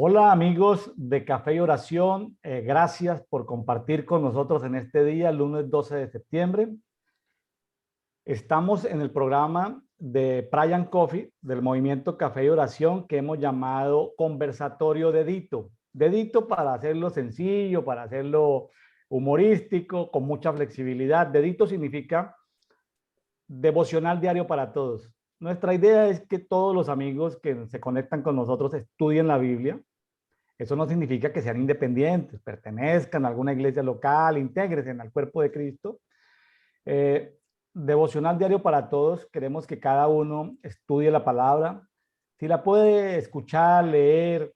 Hola amigos de Café y Oración, gracias por compartir con nosotros en este día, lunes 12 de septiembre. Estamos en el programa de Prayer and Coffee del movimiento Café y Oración que hemos llamado Conversatorio Dedito. Dedito para hacerlo sencillo, para hacerlo humorístico, con mucha flexibilidad. Dedito significa devocional diario para todos. Nuestra idea es que todos los amigos que se conectan con nosotros estudien la Biblia. Eso no significa que sean independientes, pertenezcan a alguna iglesia local, intégrense al cuerpo de Cristo. Devocional diario para todos. Queremos que cada uno estudie la palabra. Si la puede escuchar, leer,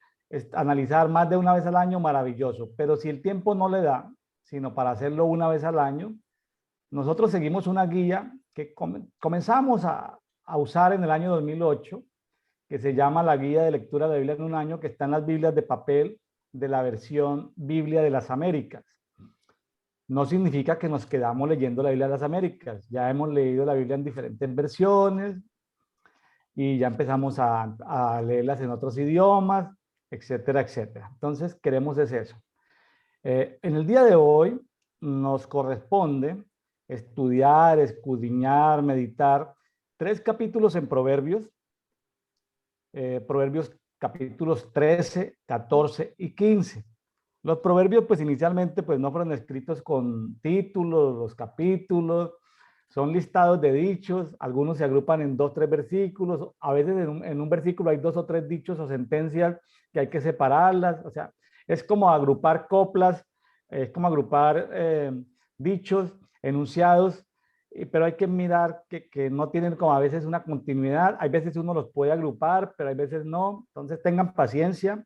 analizar más de una vez al año, maravilloso. Pero si el tiempo no le da, sino para hacerlo una vez al año, nosotros seguimos una guía que comenzamos a usar en el año 2008, que se llama la Guía de Lectura de la Biblia en un año, que está en las Biblias de papel de la versión Biblia de las Américas. No significa que nos quedamos leyendo la Biblia de las Américas. Ya hemos leído la Biblia en diferentes versiones y ya empezamos a leerlas en otros idiomas, etcétera, etcétera. Entonces, queremos es eso. En el día de hoy nos corresponde estudiar, escudriñar, meditar 3 capítulos en Proverbios. Proverbios capítulos 13, 14 y 15. Los proverbios pues inicialmente pues no fueron escritos con títulos, los capítulos, son listados de dichos, algunos se agrupan en 2, 3 versículos, a veces en un versículo hay 2 o 3 dichos o sentencias que hay que separarlas, o sea, es como agrupar coplas, es como agrupar dichos, enunciados, pero hay que mirar que no tienen como a veces una continuidad, hay veces uno los puede agrupar, pero hay veces no, entonces tengan paciencia.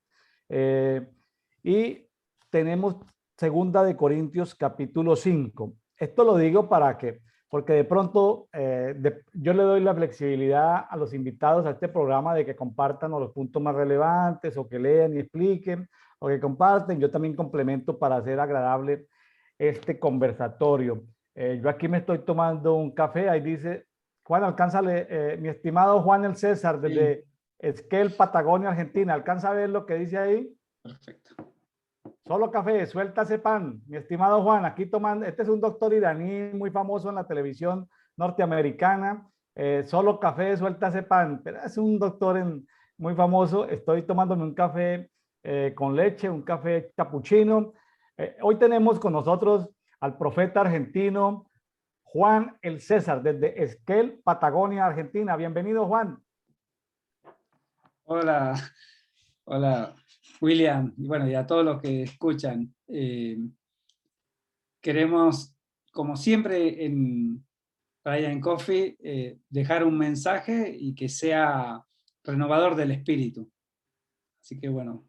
Y tenemos segunda de Corintios capítulo 5. Esto lo digo para que, porque de pronto yo le doy la flexibilidad a los invitados a este programa de que compartan los puntos más relevantes o que lean y expliquen o que comparten. Yo también complemento para hacer agradable este conversatorio. Yo aquí me estoy tomando un café, ahí dice, Juan, alcánzale, mi estimado Juan el César, desde Esquel, Patagonia, Argentina, ¿alcanza a ver lo que dice ahí? Perfecto. Solo café, suelta ese pan. Mi estimado Juan, aquí tomando, este es un doctor iraní muy famoso en la televisión norteamericana. Solo café, suelta ese pan. Pero es un doctor muy famoso. Estoy tomándome un café con leche, un café capuchino. Hoy tenemos con nosotros al profeta argentino Juan el César, desde Esquel, Patagonia, Argentina. Bienvenido, Juan. Hola, hola, William, y bueno, y a todos los que escuchan. Queremos, como siempre en Prayer and Coffee, dejar un mensaje y que sea renovador del espíritu. Así que bueno,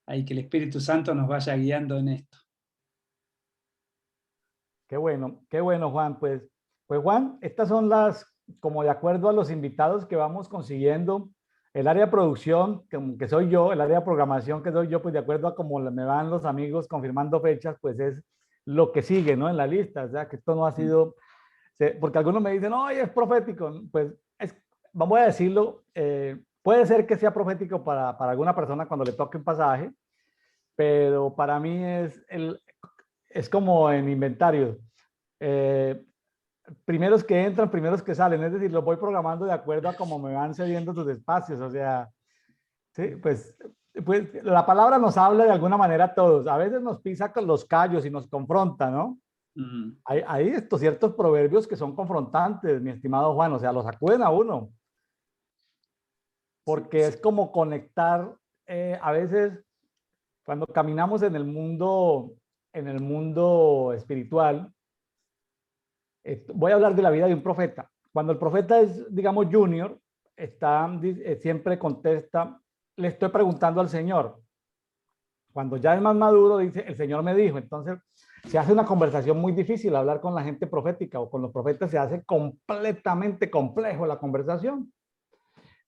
ahí que el Espíritu Santo nos vaya guiando en esto. Qué bueno, Juan. Pues Juan, estas son como de acuerdo a los invitados que vamos consiguiendo, el área de producción, que soy yo, el área de programación, que soy yo, pues de acuerdo a cómo me van los amigos confirmando fechas, pues es lo que sigue, ¿no? En la lista, o sea, que esto no ha sido, porque algunos me dicen, oye, es profético, pues vamos a decirlo, puede ser que sea profético para alguna persona cuando le toque un pasaje, pero para mí es como en inventarios. Eh, primeros que entran, primeros que salen, es decir, los voy programando de acuerdo a cómo me van cediendo sus espacios, o sea, sí, pues la palabra nos habla de alguna manera a todos, a veces nos pisa con los callos y nos confronta, ¿no? Hay estos ciertos proverbios que son confrontantes, mi estimado Juan, o sea, los sacuden a uno, porque Sí. es como conectar, a veces cuando caminamos en el mundo espiritual, voy a hablar de la vida de un profeta. Cuando el profeta es, digamos, junior, siempre contesta, le estoy preguntando al Señor. Cuando ya es más maduro, dice, el Señor me dijo. Entonces, se hace una conversación muy difícil hablar con la gente profética o con los profetas, se hace completamente complejo la conversación.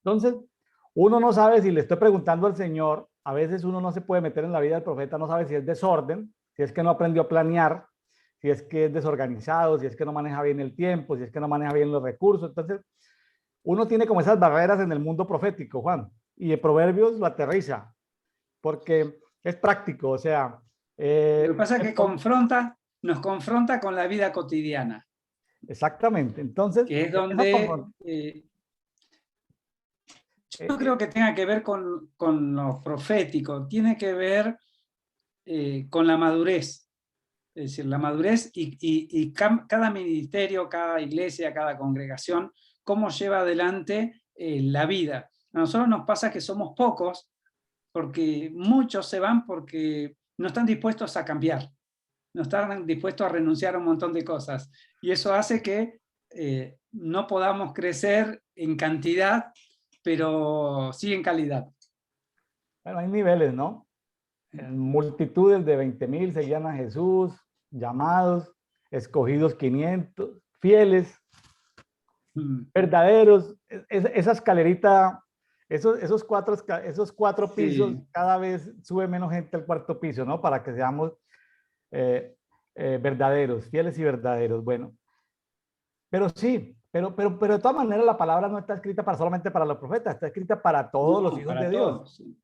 Entonces, uno no sabe si le estoy preguntando al Señor, a veces uno no se puede meter en la vida del profeta, no sabe si es desorden, si es que no aprendió a planear, si es que es desorganizado, si es que no maneja bien el tiempo, si es que no maneja bien los recursos. Entonces, uno tiene como esas barreras en el mundo profético, Juan, y en Proverbios lo aterriza. porque es práctico, o sea... Lo que pasa es que nos confronta con la vida cotidiana. Exactamente, entonces... Que es donde... yo no creo que tenga que ver con lo profético, tiene que ver con la madurez. Es decir, la madurez y cada ministerio, cada iglesia, cada congregación, cómo lleva adelante la vida. A nosotros nos pasa que somos pocos, porque muchos se van porque no están dispuestos a cambiar, no están dispuestos a renunciar a un montón de cosas. Y eso hace que no podamos crecer en cantidad, pero sí en calidad. Bueno, hay niveles, ¿no? En multitudes de 20,000 seguían a Jesús, llamados, escogidos 500, fieles, verdaderos. Esa escalerita, esos cuatro pisos, Sí. cada vez sube menos gente al cuarto piso, ¿no? Para que seamos verdaderos, fieles y verdaderos. Bueno, pero sí, pero de todas maneras la palabra no está escrita solamente para los profetas, está escrita para todos los hijos para de Dios. todos, sí.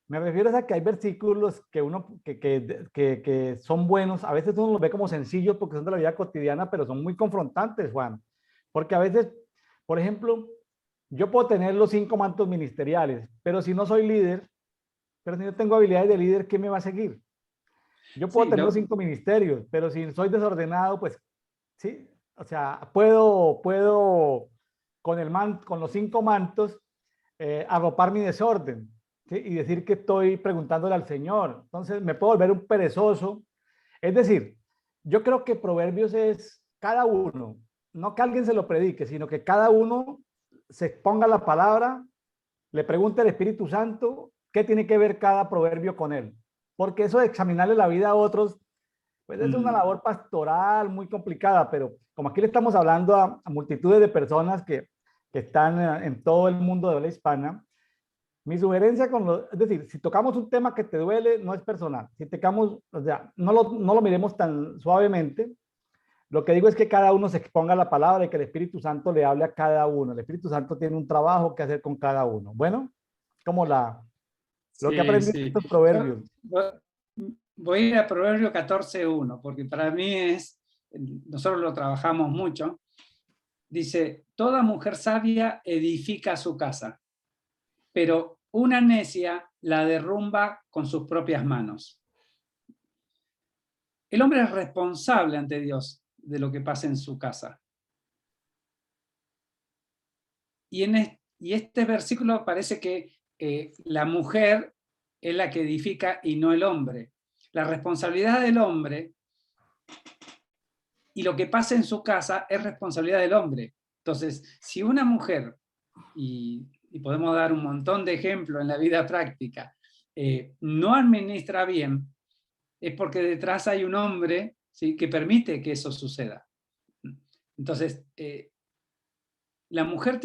Me refiero a que hay versículos que son buenos, a veces uno los ve como sencillos porque son de la vida cotidiana, pero son muy confrontantes, Juan. Porque a veces, por ejemplo, yo puedo tener los 5 mantos ministeriales, pero si no soy líder, pero si no tengo habilidades de líder, ¿quién me va a seguir? Yo puedo Sí, tener los 5 ministerios, pero si soy desordenado, pues sí, o sea, puedo con los 5 mantos arropar mi desorden, ¿sí? Y decir que estoy preguntándole al Señor. Entonces me puedo volver un perezoso. Es decir, yo creo que Proverbios es cada uno, no que alguien se lo predique, sino que cada uno se exponga la palabra, le pregunte al Espíritu Santo qué tiene que ver cada proverbio con él. Porque eso de examinarle la vida a otros, pues es una labor pastoral muy complicada, pero como aquí le estamos hablando a multitudes de personas que están en todo el mundo de habla hispana, mi sugerencia es decir, si tocamos un tema que te duele, no es personal. Si tocamos, o sea, no lo miremos tan suavemente. Lo que digo es que cada uno se exponga a la palabra y que el Espíritu Santo le hable a cada uno. El Espíritu Santo tiene un trabajo que hacer con cada uno. Bueno, como lo que Sí, aprendí en sí. estos proverbios. Voy a ir a Proverbio 14:1, porque para mí nosotros lo trabajamos mucho. Dice, toda mujer sabia edifica su casa, pero una necia la derrumba con sus propias manos. El hombre es responsable ante Dios de lo que pasa en su casa. Y este versículo parece que la mujer es la que edifica y no el hombre. La responsabilidad del hombre y lo que pasa en su casa es responsabilidad del hombre. Entonces, si una mujer, y podemos dar un montón de ejemplos en la vida práctica, no administra bien, es porque detrás hay un hombre, ¿sí?, que permite que eso suceda. Entonces, la mujer,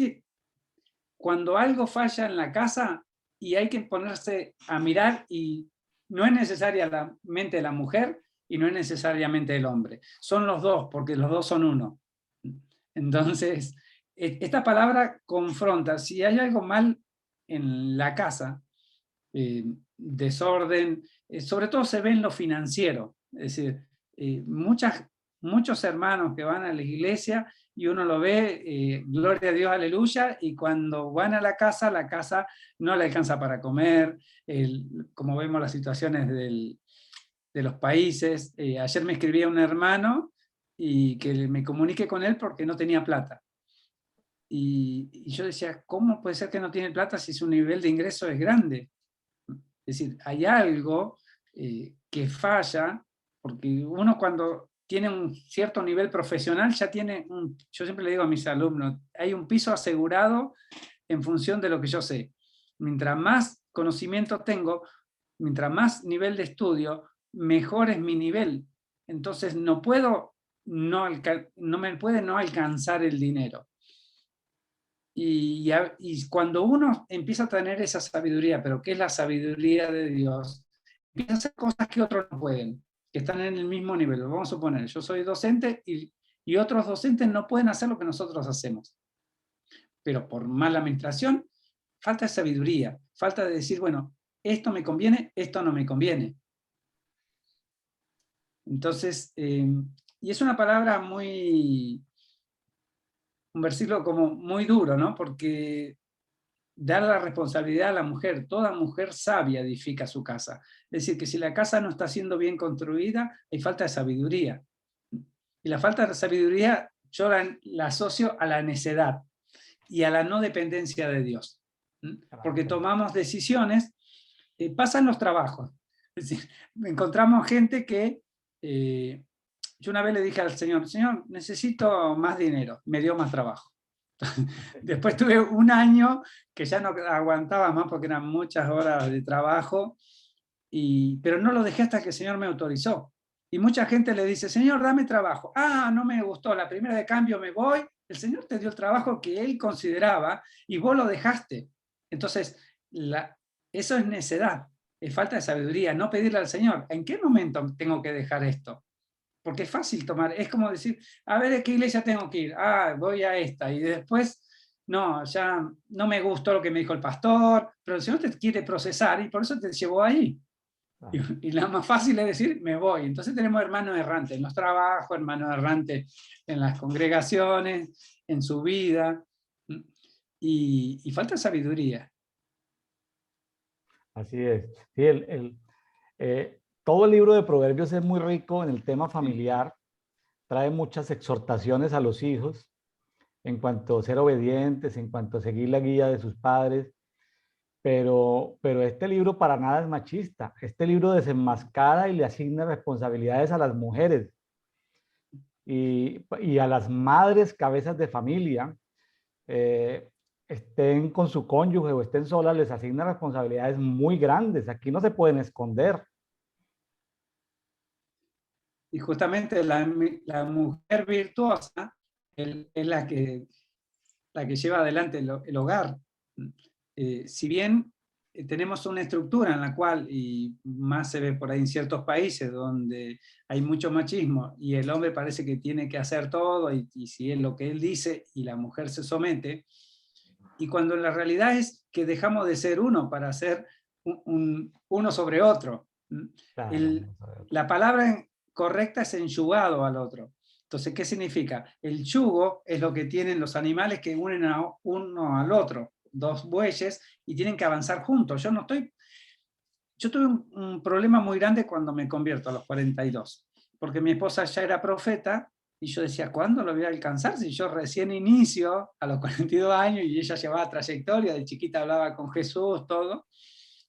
cuando algo falla en la casa y hay que ponerse a mirar, y no es necesariamente la mujer y no es necesariamente el hombre, son los dos, porque los dos son uno. Entonces, esta palabra confronta. Si hay algo mal en la casa, desorden, sobre todo se ve en lo financiero. Es decir, muchos hermanos que van a la iglesia y uno lo ve, gloria a Dios, aleluya, y cuando van a la casa no le alcanza para comer, como vemos las situaciones de los países. Ayer me escribía un hermano y que me comunique con él porque no tenía plata. Y yo decía, ¿cómo puede ser que no tiene plata si su nivel de ingreso es grande? Es decir, hay algo que falla, porque uno cuando tiene un cierto nivel profesional ya tiene, yo siempre le digo a mis alumnos, hay un piso asegurado en función de lo que yo sé. Mientras más conocimiento tengo, mientras más nivel de estudio, mejor es mi nivel. Entonces no me puede no alcanzar el dinero. Y cuando uno empieza a tener esa sabiduría, pero ¿qué es la sabiduría de Dios? Empieza a hacer cosas que otros no pueden, que están en el mismo nivel. Vamos a suponer, yo soy docente y otros docentes no pueden hacer lo que nosotros hacemos. Pero por mala administración, falta de sabiduría, falta de decir, bueno, esto me conviene, esto no me conviene. Entonces, y es una palabra un versículo como muy duro, ¿no? Porque dar la responsabilidad a la mujer, toda mujer sabia edifica su casa. Es decir, que si la casa no está siendo bien construida, hay falta de sabiduría. Y la falta de sabiduría yo la asocio a la necedad y a la no dependencia de Dios. Porque tomamos decisiones, pasan los trabajos. Es decir, encontramos gente que, yo una vez le dije al Señor, Señor, necesito más dinero, me dio más trabajo. Después tuve un año que ya no aguantaba más porque eran muchas horas de trabajo, pero no lo dejé hasta que el Señor me autorizó. Y mucha gente le dice, Señor, dame trabajo. Ah, no me gustó, la primera de cambio me voy. El Señor te dio el trabajo que Él consideraba y vos lo dejaste. Entonces, eso es necedad, es falta de sabiduría, no pedirle al Señor, ¿en qué momento tengo que dejar esto? Porque es fácil tomar, es como decir, a ver, ¿a qué iglesia tengo que ir? Ah, voy a esta, y después, no, ya no me gustó lo que me dijo el pastor, pero el Señor te quiere procesar y por eso te llevó ahí. Y la más fácil es decir, me voy. Entonces tenemos hermanos errantes en los trabajos, hermanos errantes en las congregaciones, en su vida, y falta sabiduría. Así es. Sí, todo el libro de Proverbios es muy rico en el tema familiar, trae muchas exhortaciones a los hijos en cuanto a ser obedientes, en cuanto a seguir la guía de sus padres, pero este libro para nada es machista. Este libro desenmascara y le asigna responsabilidades a las mujeres y a las madres cabezas de familia, eh, estén con su cónyuge o estén solas, les asigna responsabilidades muy grandes. Aquí no se pueden esconder. Y justamente la mujer virtuosa es la que lleva adelante el hogar. Si bien tenemos una estructura en la cual, y más se ve por ahí en ciertos países donde hay mucho machismo y el hombre parece que tiene que hacer todo y si es lo que él dice y la mujer se somete, y cuando la realidad es que dejamos de ser uno para ser uno sobre otro. Claro, La palabra correcta es enyugado al otro. Entonces, ¿qué significa? El yugo es lo que tienen los animales que unen a uno al otro, dos bueyes, y tienen que avanzar juntos. Yo tuve un problema muy grande cuando me convierto a los 42, porque mi esposa ya era profeta, y yo decía, ¿cuándo lo voy a alcanzar? Si yo recién inicio a los 42 años y ella llevaba trayectoria, de chiquita hablaba con Jesús, todo.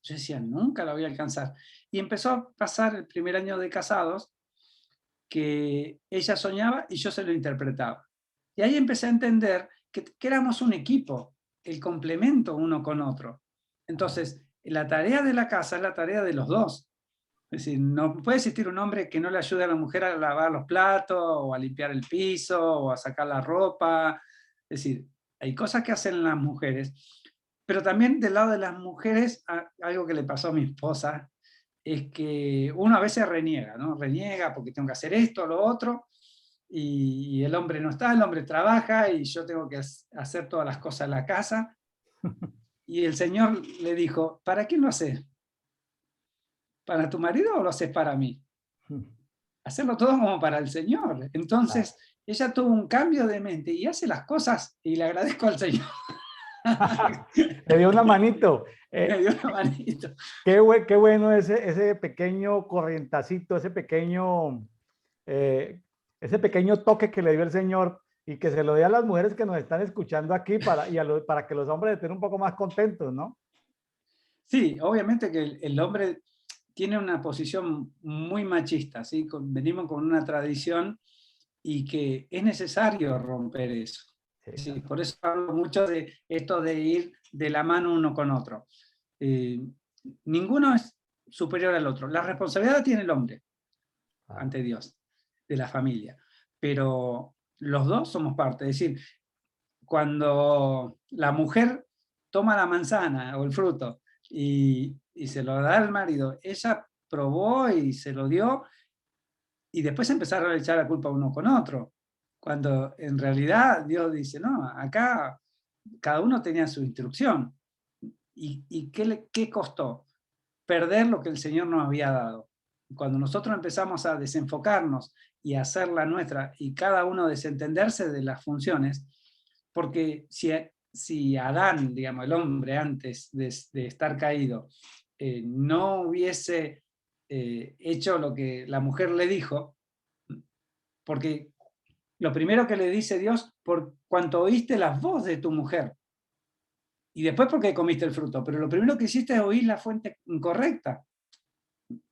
Yo decía, nunca lo voy a alcanzar. Y empezó a pasar el primer año de casados, que ella soñaba y yo se lo interpretaba. Y ahí empecé a entender que éramos un equipo, el complemento uno con otro. Entonces, la tarea de la casa es la tarea de los dos. Es decir, no puede existir un hombre que no le ayude a la mujer a lavar los platos, o a limpiar el piso, o a sacar la ropa. Es decir, hay cosas que hacen las mujeres, pero también del lado de las mujeres, algo que le pasó a mi esposa, es que uno a veces reniega, ¿no? Reniega porque tengo que hacer esto, lo otro, y el hombre no está, el hombre trabaja, y yo tengo que hacer todas las cosas en la casa. Y el Señor le dijo, ¿para quién lo haces? ¿Para tu marido o lo haces para mí? Hacerlo todo como para el Señor. Entonces, ella tuvo un cambio de mente y hace las cosas, y le agradezco al Señor. Le dio una manito. Me dio una manito. Qué bueno ese pequeño corrientacito, ese pequeño toque que le dio el Señor y que se lo dé a las mujeres que nos están escuchando aquí para que los hombres estén un poco más contentos, ¿no? Sí, obviamente que el hombre tiene una posición muy machista, ¿sí? Venimos con una tradición y que es necesario romper eso. Sí, Sí, claro. por eso hablo mucho de esto de ir de la mano uno con otro. Ninguno es superior al otro. La responsabilidad la tiene el hombre ante Dios, de la familia, pero los dos somos parte. Es decir, cuando la mujer toma la manzana o el fruto y se lo da al marido, ella probó y se lo dio, y después empezaron a echar la culpa uno con otro, cuando en realidad Dios dice, no, acá cada uno tenía su instrucción. ¿Y qué costó? perder lo que el Señor nos había dado. Cuando nosotros empezamos a desenfocarnos y a hacer la nuestra, y cada uno desentenderse de las funciones, porque si Adán, digamos, el hombre antes de estar caído, no hubiese hecho lo que la mujer le dijo, porque lo primero que le dice Dios, por cuanto oíste la voz de tu mujer, y después porque comiste el fruto, pero lo primero que hiciste es oír la fuente incorrecta.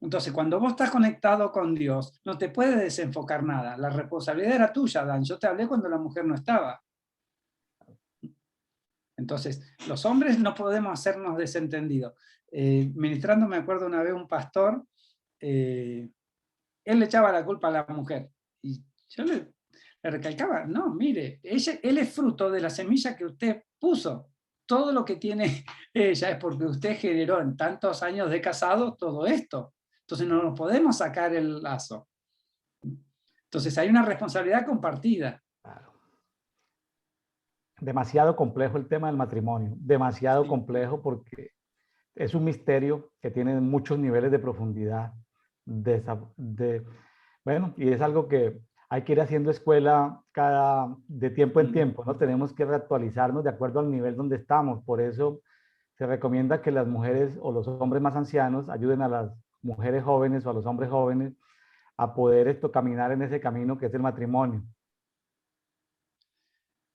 Entonces, cuando vos estás conectado con Dios, no te puedes desenfocar nada. La responsabilidad era tuya, Adán. Yo te hablé cuando la mujer no estaba. Entonces, los hombres no podemos hacernos desentendidos. Ministrando, me acuerdo una vez un pastor, él le echaba la culpa a la mujer. Y yo le recalcaba, no, mire, él es fruto de la semilla que usted puso. Todo lo que tiene ella es porque usted generó en tantos años de casado todo esto. Entonces no nos podemos sacar el lazo. Entonces hay una responsabilidad compartida. Claro. Demasiado complejo el tema del matrimonio, demasiado complejo porque es un misterio que tiene muchos niveles de profundidad. Bueno, y es algo que hay que ir haciendo escuela de tiempo en tiempo, ¿no? Tenemos que reactualizarnos de acuerdo al nivel donde estamos. Por eso se recomienda que las mujeres o los hombres más ancianos ayuden a las mujeres jóvenes o a los hombres jóvenes a poder caminar en ese camino que es el matrimonio.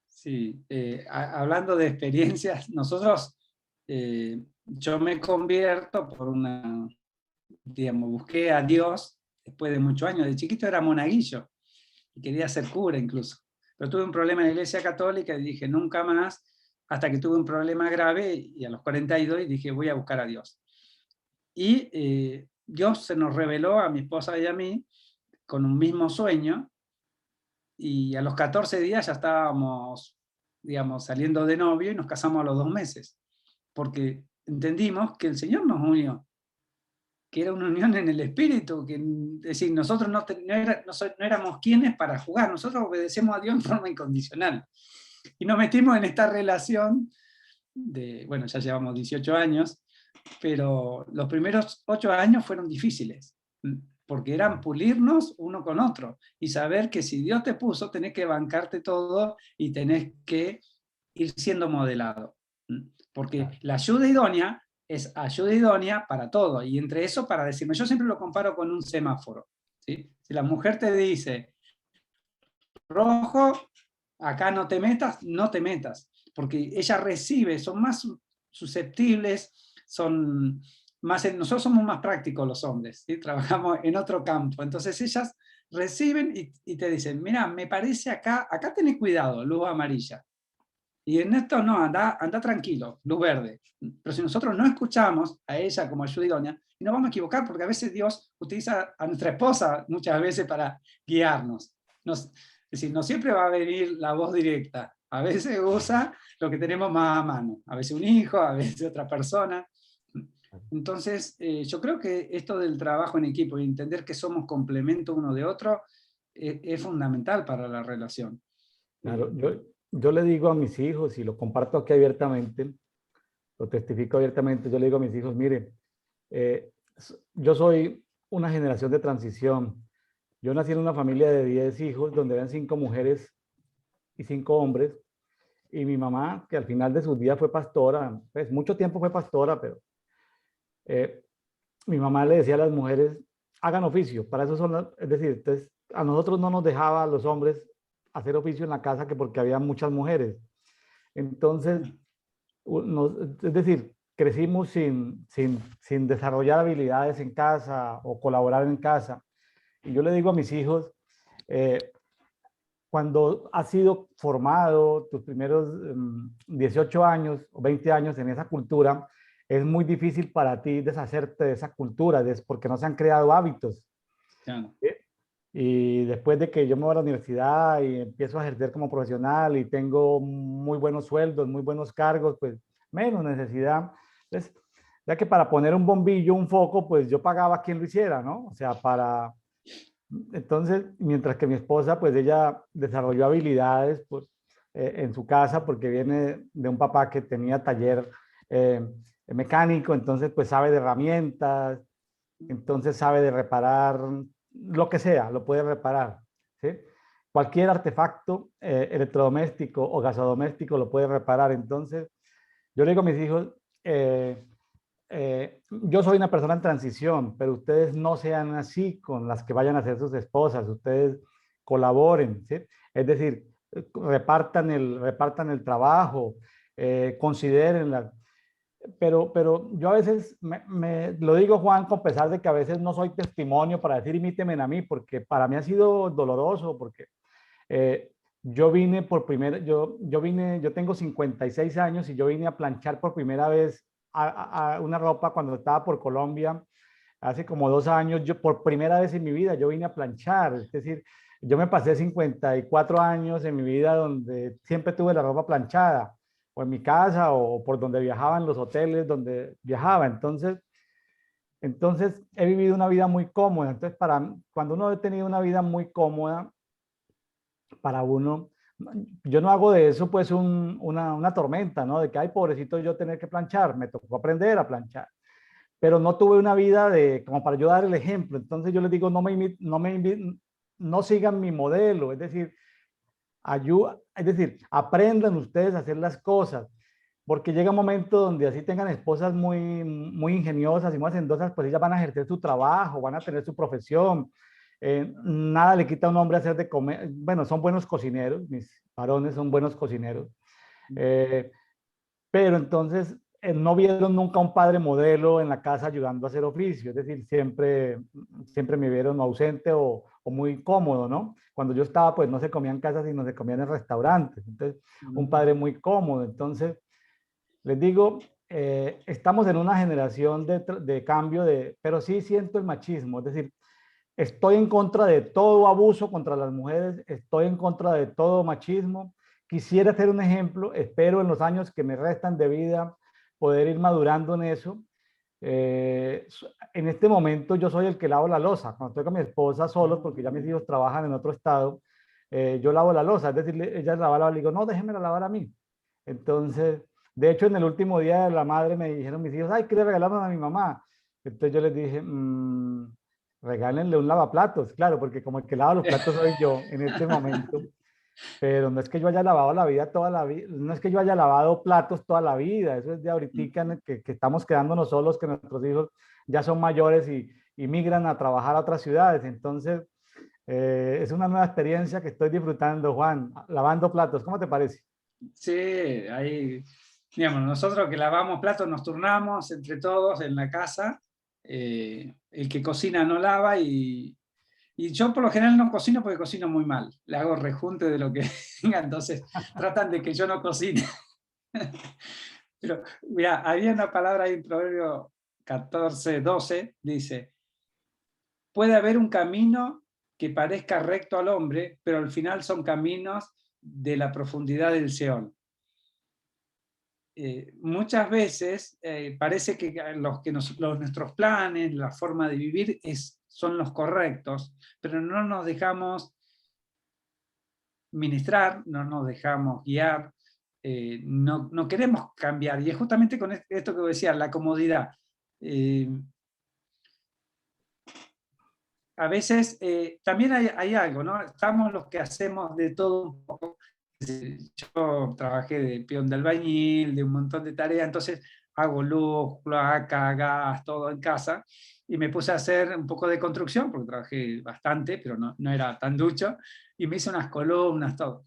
Sí, hablando de experiencias, nosotros, yo me convierto busqué a Dios después de muchos años. De chiquito era monaguillo y quería ser cura incluso. Pero tuve un problema en la Iglesia Católica y dije nunca más, hasta que tuve un problema grave y a los 42 dije voy a buscar a Dios. Y Dios se nos reveló a mi esposa y a mí con un mismo sueño, y a los 14 días ya estábamos, digamos, saliendo de novio y nos casamos a los 2 meses, porque entendimos que el Señor nos unió, que era una unión en el espíritu, que, es decir, nosotros no éramos quienes para jugar, nosotros obedecemos a Dios en forma incondicional. Y nos metimos en esta relación bueno, ya llevamos 18 años, pero los primeros 8 años fueron difíciles, porque eran pulirnos uno con otro y saber que si Dios te puso, tenés que bancarte todo y tenés que ir siendo modelado. Porque la ayuda idónea es ayuda idónea para todo, y entre eso para decirme, yo siempre lo comparo con un semáforo, ¿sí? Si la mujer te dice, rojo, acá no te metas, no te metas, porque ella recibe, son más susceptibles, nosotros somos más prácticos los hombres, ¿sí? Trabajamos en otro campo, entonces ellas reciben y te dicen, mira, me parece acá tenés cuidado, luz amarilla, y en esto no, anda tranquilo, luz verde. Pero si nosotros no escuchamos a ella como ayuda idónea, y nos vamos a equivocar, porque a veces Dios utiliza a nuestra esposa muchas veces para guiarnos. Es decir, no siempre va a venir la voz directa, a veces usa lo que tenemos más a mano, a veces un hijo, a veces otra persona. Entonces, yo creo que esto del trabajo en equipo y entender que somos complemento uno de otro es fundamental para la relación. Claro, yo le digo a mis hijos, y lo comparto aquí abiertamente, lo testifico abiertamente, yo le digo a mis hijos, mire, yo soy una generación de transición. Yo nací en una familia de 10 hijos, donde eran 5 mujeres y 5 hombres, y mi mamá, que al final de sus días fue pastora, pues mucho tiempo fue pastora, pero mi mamá le decía a las mujeres, hagan oficio, para eso es decir, entonces, a nosotros no nos dejaba a los hombres hacer oficio en la casa, que porque había muchas mujeres. Entonces, es decir, crecimos sin desarrollar habilidades en casa o colaborar en casa. Y yo le digo a mis hijos, cuando has sido formado tus primeros 18 años o 20 años en esa cultura, es muy difícil para ti deshacerte de esa cultura, porque no se han creado hábitos. Claro. ¿Sí? Y después de que yo me voy a la universidad y empiezo a ejercer como profesional y tengo muy buenos sueldos, muy buenos cargos, pues menos necesidad. Entonces, ya que para poner un bombillo, un foco, pues yo pagaba a quien lo hiciera, ¿no? O sea, entonces, mientras que mi esposa, pues ella desarrolló habilidades pues, en su casa, porque viene de un papá que tenía taller mecánico, entonces pues sabe de herramientas, entonces sabe de reparar lo que sea, lo puede reparar, ¿sí? Cualquier artefacto electrodoméstico o gasodoméstico lo puede reparar. Entonces, yo le digo a mis hijos, yo soy una persona en transición, pero ustedes no sean así con las que vayan a ser sus esposas, ustedes colaboren, ¿sí? Es decir, repartan el trabajo, considérenla. Pero yo a veces lo digo, Juan, con pesar de que a veces no soy testimonio para decir imíteme a mí, porque para mí ha sido doloroso, porque eh, yo tengo 56 años y yo vine a planchar por primera vez a una ropa cuando estaba por Colombia, hace como 2 años, yo por primera vez en mi vida, yo vine a planchar, es decir, yo me pasé 54 años en mi vida donde siempre tuve la ropa planchada, o en mi casa, o por donde viajaba, en los hoteles donde viajaba. Entonces he vivido una vida muy cómoda. Entonces, cuando uno ha tenido una vida muy cómoda, para uno, yo no hago de eso pues una tormenta, ¿no? De que, ay, pobrecito yo tener que planchar, me tocó aprender a planchar, pero no tuve una vida como para yo dar el ejemplo. Entonces yo les digo, no sigan mi modelo, es decir, aprendan ustedes a hacer las cosas, porque llega un momento donde así tengan esposas muy ingeniosas y muy hacendosas, pues ellas van a ejercer su trabajo, van a tener su profesión. Nada le quita a un hombre hacer de comer. Bueno, son buenos cocineros, mis varones son buenos cocineros. Eh, pero entonces no vieron nunca un padre modelo en la casa ayudando a hacer oficio, es decir, siempre me vieron ausente o muy cómodo, ¿no? Cuando yo estaba, pues no se comía en casa, sino se comían en restaurantes. Entonces, un padre muy cómodo. Entonces, les digo, estamos en una generación de cambio, pero sí siento el machismo, es decir, estoy en contra de todo abuso contra las mujeres, estoy en contra de todo machismo. Quisiera hacer un ejemplo, espero en los años que me restan de vida poder ir madurando en eso. Eh, en este momento yo soy el que lavo la loza. Cuando estoy con mi esposa solos, porque ya mis hijos trabajan en otro estado, yo lavo la loza. Es decir, ella lava, le digo, no, déjeme la lavar a mí. Entonces, de hecho, en el último día de la madre me dijeron mis hijos, ay, ¿qué le regalamos a mi mamá? Entonces yo les dije, regálenle un lavaplatos, claro, porque como el que lava los platos soy yo en este momento, pero no es que yo haya lavado la vida toda la vida, no es que yo haya lavado platos toda la vida, eso es de ahorita que estamos quedándonos solos, que nuestros hijos ya son mayores y migran a trabajar a otras ciudades. Entonces, es una nueva experiencia que estoy disfrutando, Juan, lavando platos. ¿Cómo te parece? Sí, ahí, digamos, nosotros que lavamos platos nos turnamos entre todos en la casa. El que cocina no lava y yo por lo general no cocino porque cocino muy mal. Le hago rejunte de lo que venga, entonces tratan de que yo no cocine. Pero mira, había una palabra ahí en Proverbio 14:12, dice, puede haber un camino que parezca recto al hombre, pero al final son caminos de la profundidad del Seol. Muchas veces parece que nuestros planes, la forma de vivir son los correctos, pero no nos dejamos ministrar, no nos dejamos guiar, no queremos cambiar. Y es justamente con esto que decía, la comodidad. A veces también hay algo, ¿no? Estamos los que hacemos de todo un poco. Yo trabajé de peón de albañil, de un montón de tareas, entonces hago luz, cloaca, gas, todo en casa, y me puse a hacer un poco de construcción, porque trabajé bastante, pero no era tan ducho, y me hice unas columnas, todo.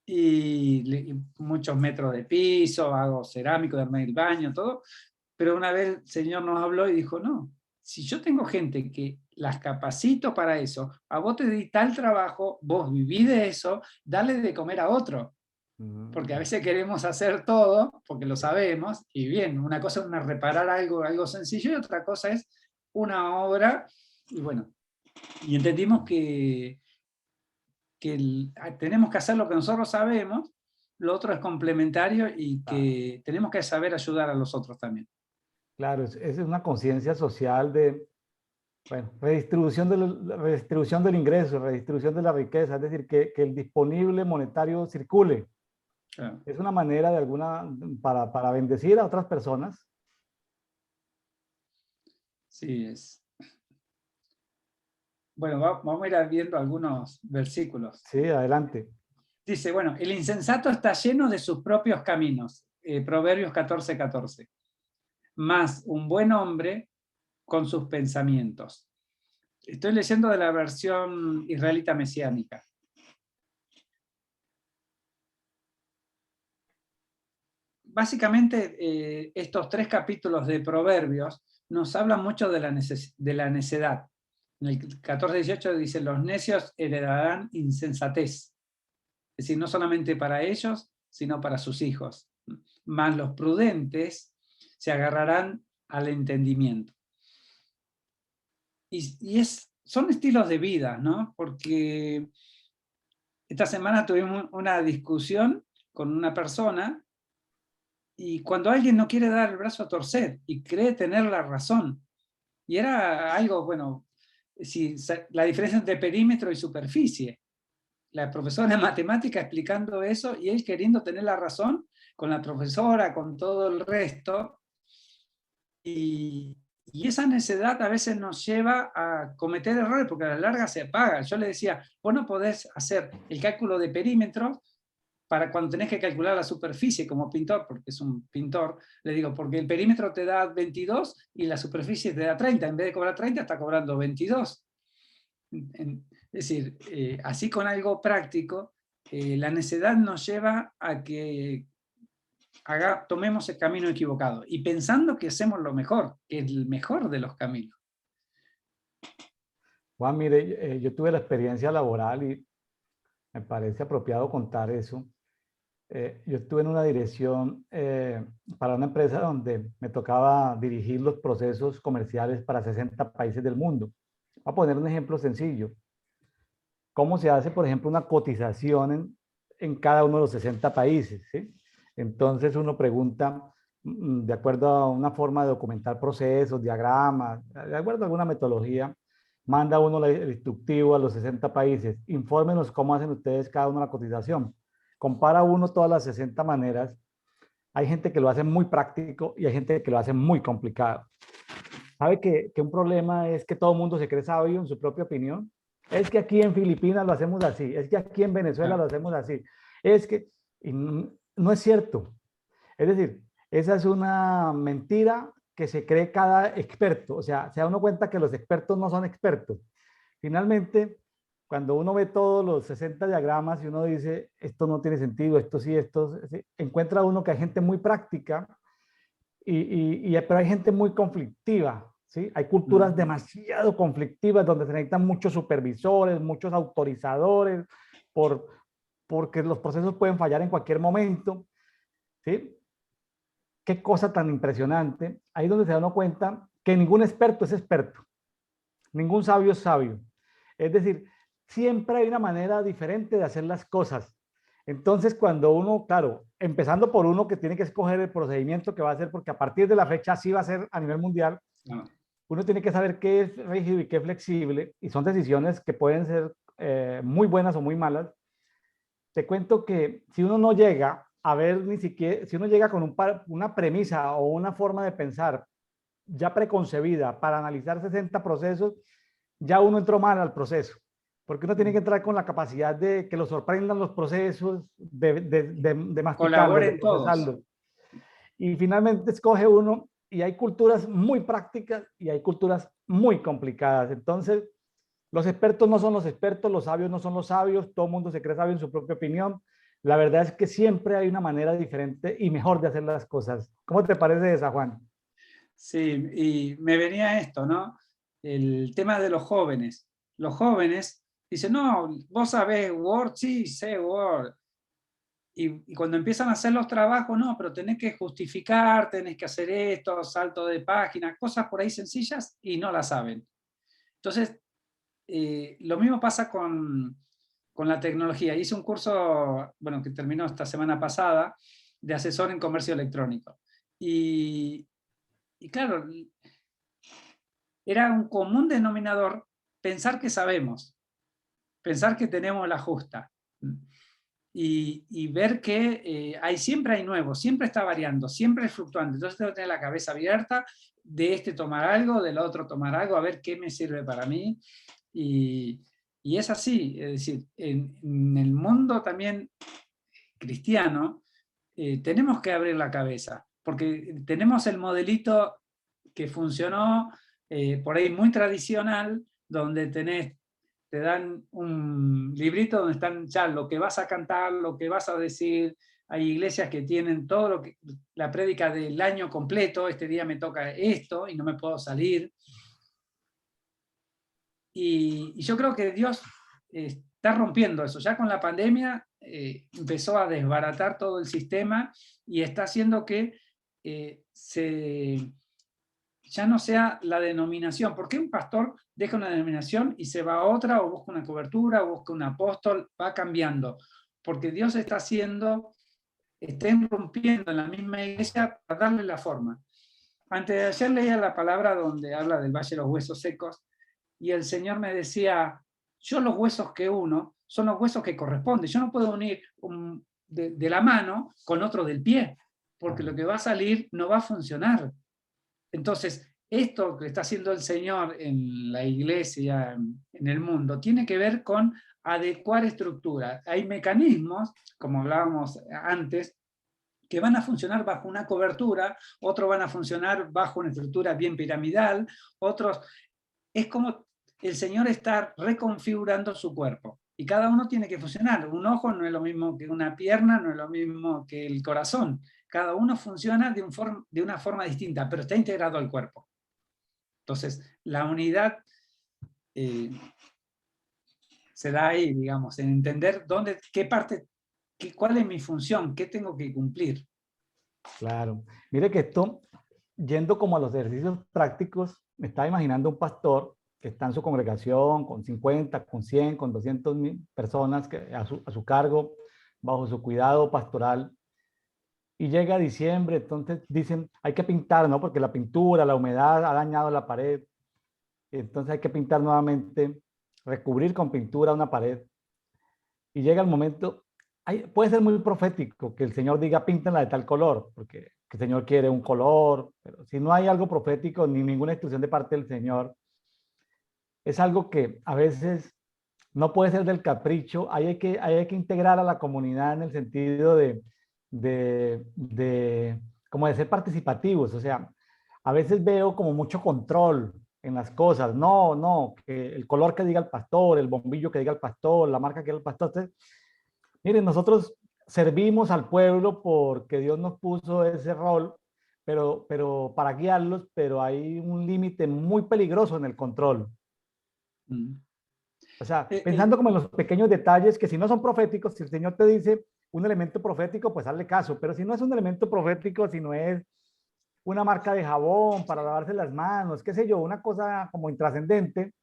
Y muchos metros de piso, hago cerámico, de armar el baño, todo, pero una vez el Señor nos habló y dijo, no, si yo tengo gente que las capacito para eso, a vos te di tal trabajo, vos vivís de eso, dale de comer a otro. Porque a veces queremos hacer todo, porque lo sabemos, y bien, una cosa es reparar algo sencillo y otra cosa es una obra, y bueno, y entendimos que tenemos que hacer lo que nosotros sabemos, lo otro es complementario y que tenemos que saber ayudar a los otros también. Claro, es una conciencia social de, bueno, redistribución del ingreso, redistribución de la riqueza, es decir, que el disponible monetario circule. Claro. Es una manera para bendecir a otras personas, Sí, es. Bueno, vamos a ir viendo algunos versículos. Sí, adelante. Dice, bueno, el insensato está lleno de sus propios caminos. Proverbios 14:14. Más un buen hombre con sus pensamientos. Estoy leyendo de la versión israelita mesiánica. Básicamente, estos 3 capítulos de Proverbios nos hablan mucho de la necedad. En el 14:18 dice, los necios heredarán insensatez. Es decir, no solamente para ellos, sino para sus hijos. Mas los prudentes se agarrarán al entendimiento. Y son estilos de vida, ¿no? Porque esta semana tuvimos una discusión con una persona y cuando alguien no quiere dar el brazo a torcer y cree tener la razón, y era algo, bueno, si, la diferencia entre perímetro y superficie. La profesora de matemática explicando eso y él queriendo tener la razón con la profesora, con todo el resto. Y esa necedad a veces nos lleva a cometer errores porque a la larga se paga. Yo le decía, vos no podés hacer el cálculo de perímetros para cuando tenés que calcular la superficie como pintor, porque es un pintor, le digo, porque el perímetro te da 22 y la superficie te da 30. En vez de cobrar 30, está cobrando 22. Es decir, así con algo práctico, la necedad nos lleva a que tomemos el camino equivocado y pensando que hacemos lo mejor, que es el mejor de los caminos. Juan, mire, yo tuve la experiencia laboral y me parece apropiado contar eso. Yo estuve en una dirección para una empresa donde me tocaba dirigir los procesos comerciales para 60 países del mundo. Voy a poner un ejemplo sencillo. ¿Cómo se hace, por ejemplo, una cotización en cada uno de los 60 países? ¿Sí? Entonces uno pregunta, de acuerdo a una forma de documentar procesos, diagramas, de acuerdo a alguna metodología, manda uno el instructivo a los 60 países. Infórmenos cómo hacen ustedes cada uno la cotización. Compara uno todas las 60 maneras. Hay gente que lo hace muy práctico y hay gente que lo hace muy complicado. ¿Sabe que un problema es que todo el mundo se cree sabio en su propia opinión? Es que aquí en Filipinas lo hacemos así, es que aquí en Venezuela lo hacemos así, es que y no es cierto. Es decir, esa es una mentira que se cree cada experto. O sea, se da uno cuenta que los expertos no son expertos. Finalmente, cuando uno ve todos los 60 diagramas y uno dice, esto no tiene sentido, esto sí, esto sí, encuentra uno que hay gente muy práctica pero hay gente muy conflictiva, ¿sí? Hay culturas demasiado conflictivas donde se necesitan muchos supervisores, muchos autorizadores, porque los procesos pueden fallar en cualquier momento, ¿sí? Qué cosa tan impresionante. Ahí es donde se da uno cuenta que ningún experto es experto, ningún sabio es sabio. Es decir, siempre hay una manera diferente de hacer las cosas. Entonces, cuando uno, claro, empezando por uno que tiene que escoger el procedimiento que va a hacer, porque a partir de la fecha sí va a ser a nivel mundial, uno tiene que saber qué es rígido y qué es flexible, y son decisiones que pueden ser muy buenas o muy malas. Te cuento que si uno no llega a ver ni siquiera, si uno llega con una premisa o una forma de pensar ya preconcebida para analizar 60 procesos, ya uno entró mal al proceso, porque uno tiene que entrar con la capacidad de que lo sorprendan los procesos, de masticarlos, de Colaboren todos. procesarlos. Y finalmente escoge uno, y hay culturas muy prácticas y hay culturas muy complicadas. Entonces, los expertos no son los expertos, los sabios no son los sabios, todo el mundo se cree sabio en su propia opinión. La verdad es que siempre hay una manera diferente y mejor de hacer las cosas. ¿Cómo te parece esa, Juan? Sí, y me venía esto, ¿no? El tema de los jóvenes. Los jóvenes dicen, no, vos sabés Word, sí, sé Word. Y cuando empiezan a hacer los trabajos, no, pero tenés que justificar, tenés que hacer esto, salto de página, cosas por ahí sencillas y no las saben. Entonces, lo mismo pasa con la tecnología. Hice un curso, bueno, que terminó esta semana pasada, de asesor en comercio electrónico. Y claro, era un común denominador pensar que sabemos, pensar que tenemos la justa. y ver que siempre hay nuevo, siempre está variando, siempre es fluctuante. Entonces tengo que tener la cabeza abierta, de este tomar algo, del otro tomar algo, a ver qué me sirve para mí. Y es así, es decir, en el mundo también cristiano, tenemos que abrir la cabeza, porque tenemos el modelito que funcionó por ahí muy tradicional, donde te dan un librito donde están ya lo que vas a cantar, lo que vas a decir. Hay iglesias que tienen todo la prédica del año completo, este día me toca esto y no me puedo salir. Y yo creo que Dios está rompiendo eso. Ya con la pandemia empezó a desbaratar todo el sistema y está haciendo que ya no sea la denominación. ¿Por qué un pastor deja una denominación y se va a otra, o busca una cobertura, o busca un apóstol? Va cambiando. Porque Dios está irrumpiendo en la misma iglesia para darle la forma. Antes de ayer leía la palabra donde habla del Valle de los Huesos Secos, y el Señor me decía, yo los huesos que uno son los huesos que corresponden. Yo no puedo unir de la mano con otro del pie, porque lo que va a salir no va a funcionar. Entonces, esto que está haciendo el Señor en la iglesia, en el mundo, tiene que ver con adecuar estructuras. Hay mecanismos, como hablábamos antes, que van a funcionar bajo una cobertura, otros van a funcionar bajo una estructura bien piramidal, otros... Es como el Señor está reconfigurando su cuerpo, y cada uno tiene que funcionar. Un ojo no es lo mismo que una pierna, no es lo mismo que el corazón. Cada uno funciona de una forma distinta, pero está integrado al cuerpo. Entonces, la unidad se da ahí, digamos, en entender cuál es mi función, qué tengo que cumplir. Claro. Mire que esto, yendo como a los ejercicios prácticos, me estaba imaginando un pastor que está en su congregación con 50, con 100, con 200 personas a su cargo, bajo su cuidado pastoral. Y llega diciembre, entonces dicen, hay que pintar, ¿no? Porque la pintura, la humedad ha dañado la pared. Entonces hay que pintar nuevamente, recubrir con pintura una pared. Y llega el momento, puede ser muy profético que el Señor diga, píntenla de tal color, porque el Señor quiere un color, pero si no hay algo profético ni ninguna instrucción de parte del Señor, es algo que a veces no puede ser del capricho, hay que integrar a la comunidad en el sentido como de ser participativos. O sea, a veces veo como mucho control en las cosas. No, que el color que diga el pastor, el bombillo que diga el pastor, la marca que diga el pastor. Entonces, miren, nosotros servimos al pueblo porque Dios nos puso ese rol, pero para guiarlos, pero hay un límite muy peligroso en el control. O sea, pensando como en los pequeños detalles que si no son proféticos, si el Señor te dice un elemento profético, pues hazle caso, pero si no es un elemento profético, si no es una marca de jabón para lavarse las manos, qué sé yo, una cosa como intrascendente,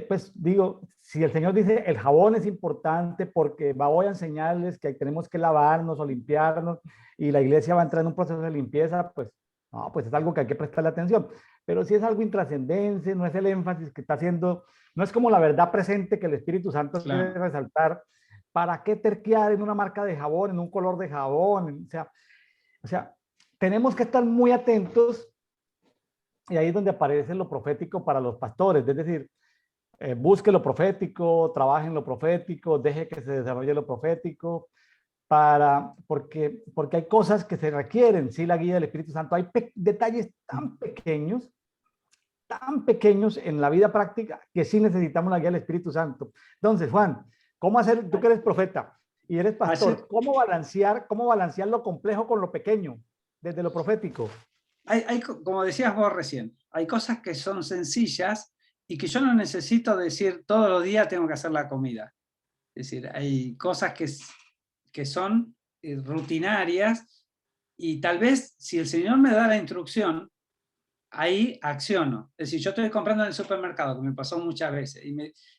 pues digo, si el Señor dice el jabón es importante porque voy a enseñarles que tenemos que lavarnos o limpiarnos y la iglesia va a entrar en un proceso de limpieza, pues no, pues es algo que hay que prestarle atención. Pero si es algo intrascendente, no es el énfasis que está haciendo, no es como la verdad presente que el Espíritu Santo quiere resaltar. ¿Para qué terquear en una marca de jabón, en un color de jabón? O sea, tenemos que estar muy atentos, y ahí es donde aparece lo profético para los pastores, es decir, busque lo profético, trabaje en lo profético, deje que se desarrolle lo profético, porque hay cosas que se requieren, sí, la guía del Espíritu Santo. Hay detalles tan pequeños en la vida práctica que sí necesitamos la guía del Espíritu Santo. Entonces, Juan, ¿cómo hacer, tú que eres profeta y eres pastor, cómo balancear lo complejo con lo pequeño desde lo profético? Como decías vos recién, hay cosas que son sencillas y que yo no necesito decir todos los días tengo que hacer la comida. Es decir, hay cosas que son rutinarias, y tal vez si el Señor me da la instrucción, ahí acciono. Es decir, yo estoy comprando en el supermercado, que me pasó muchas veces,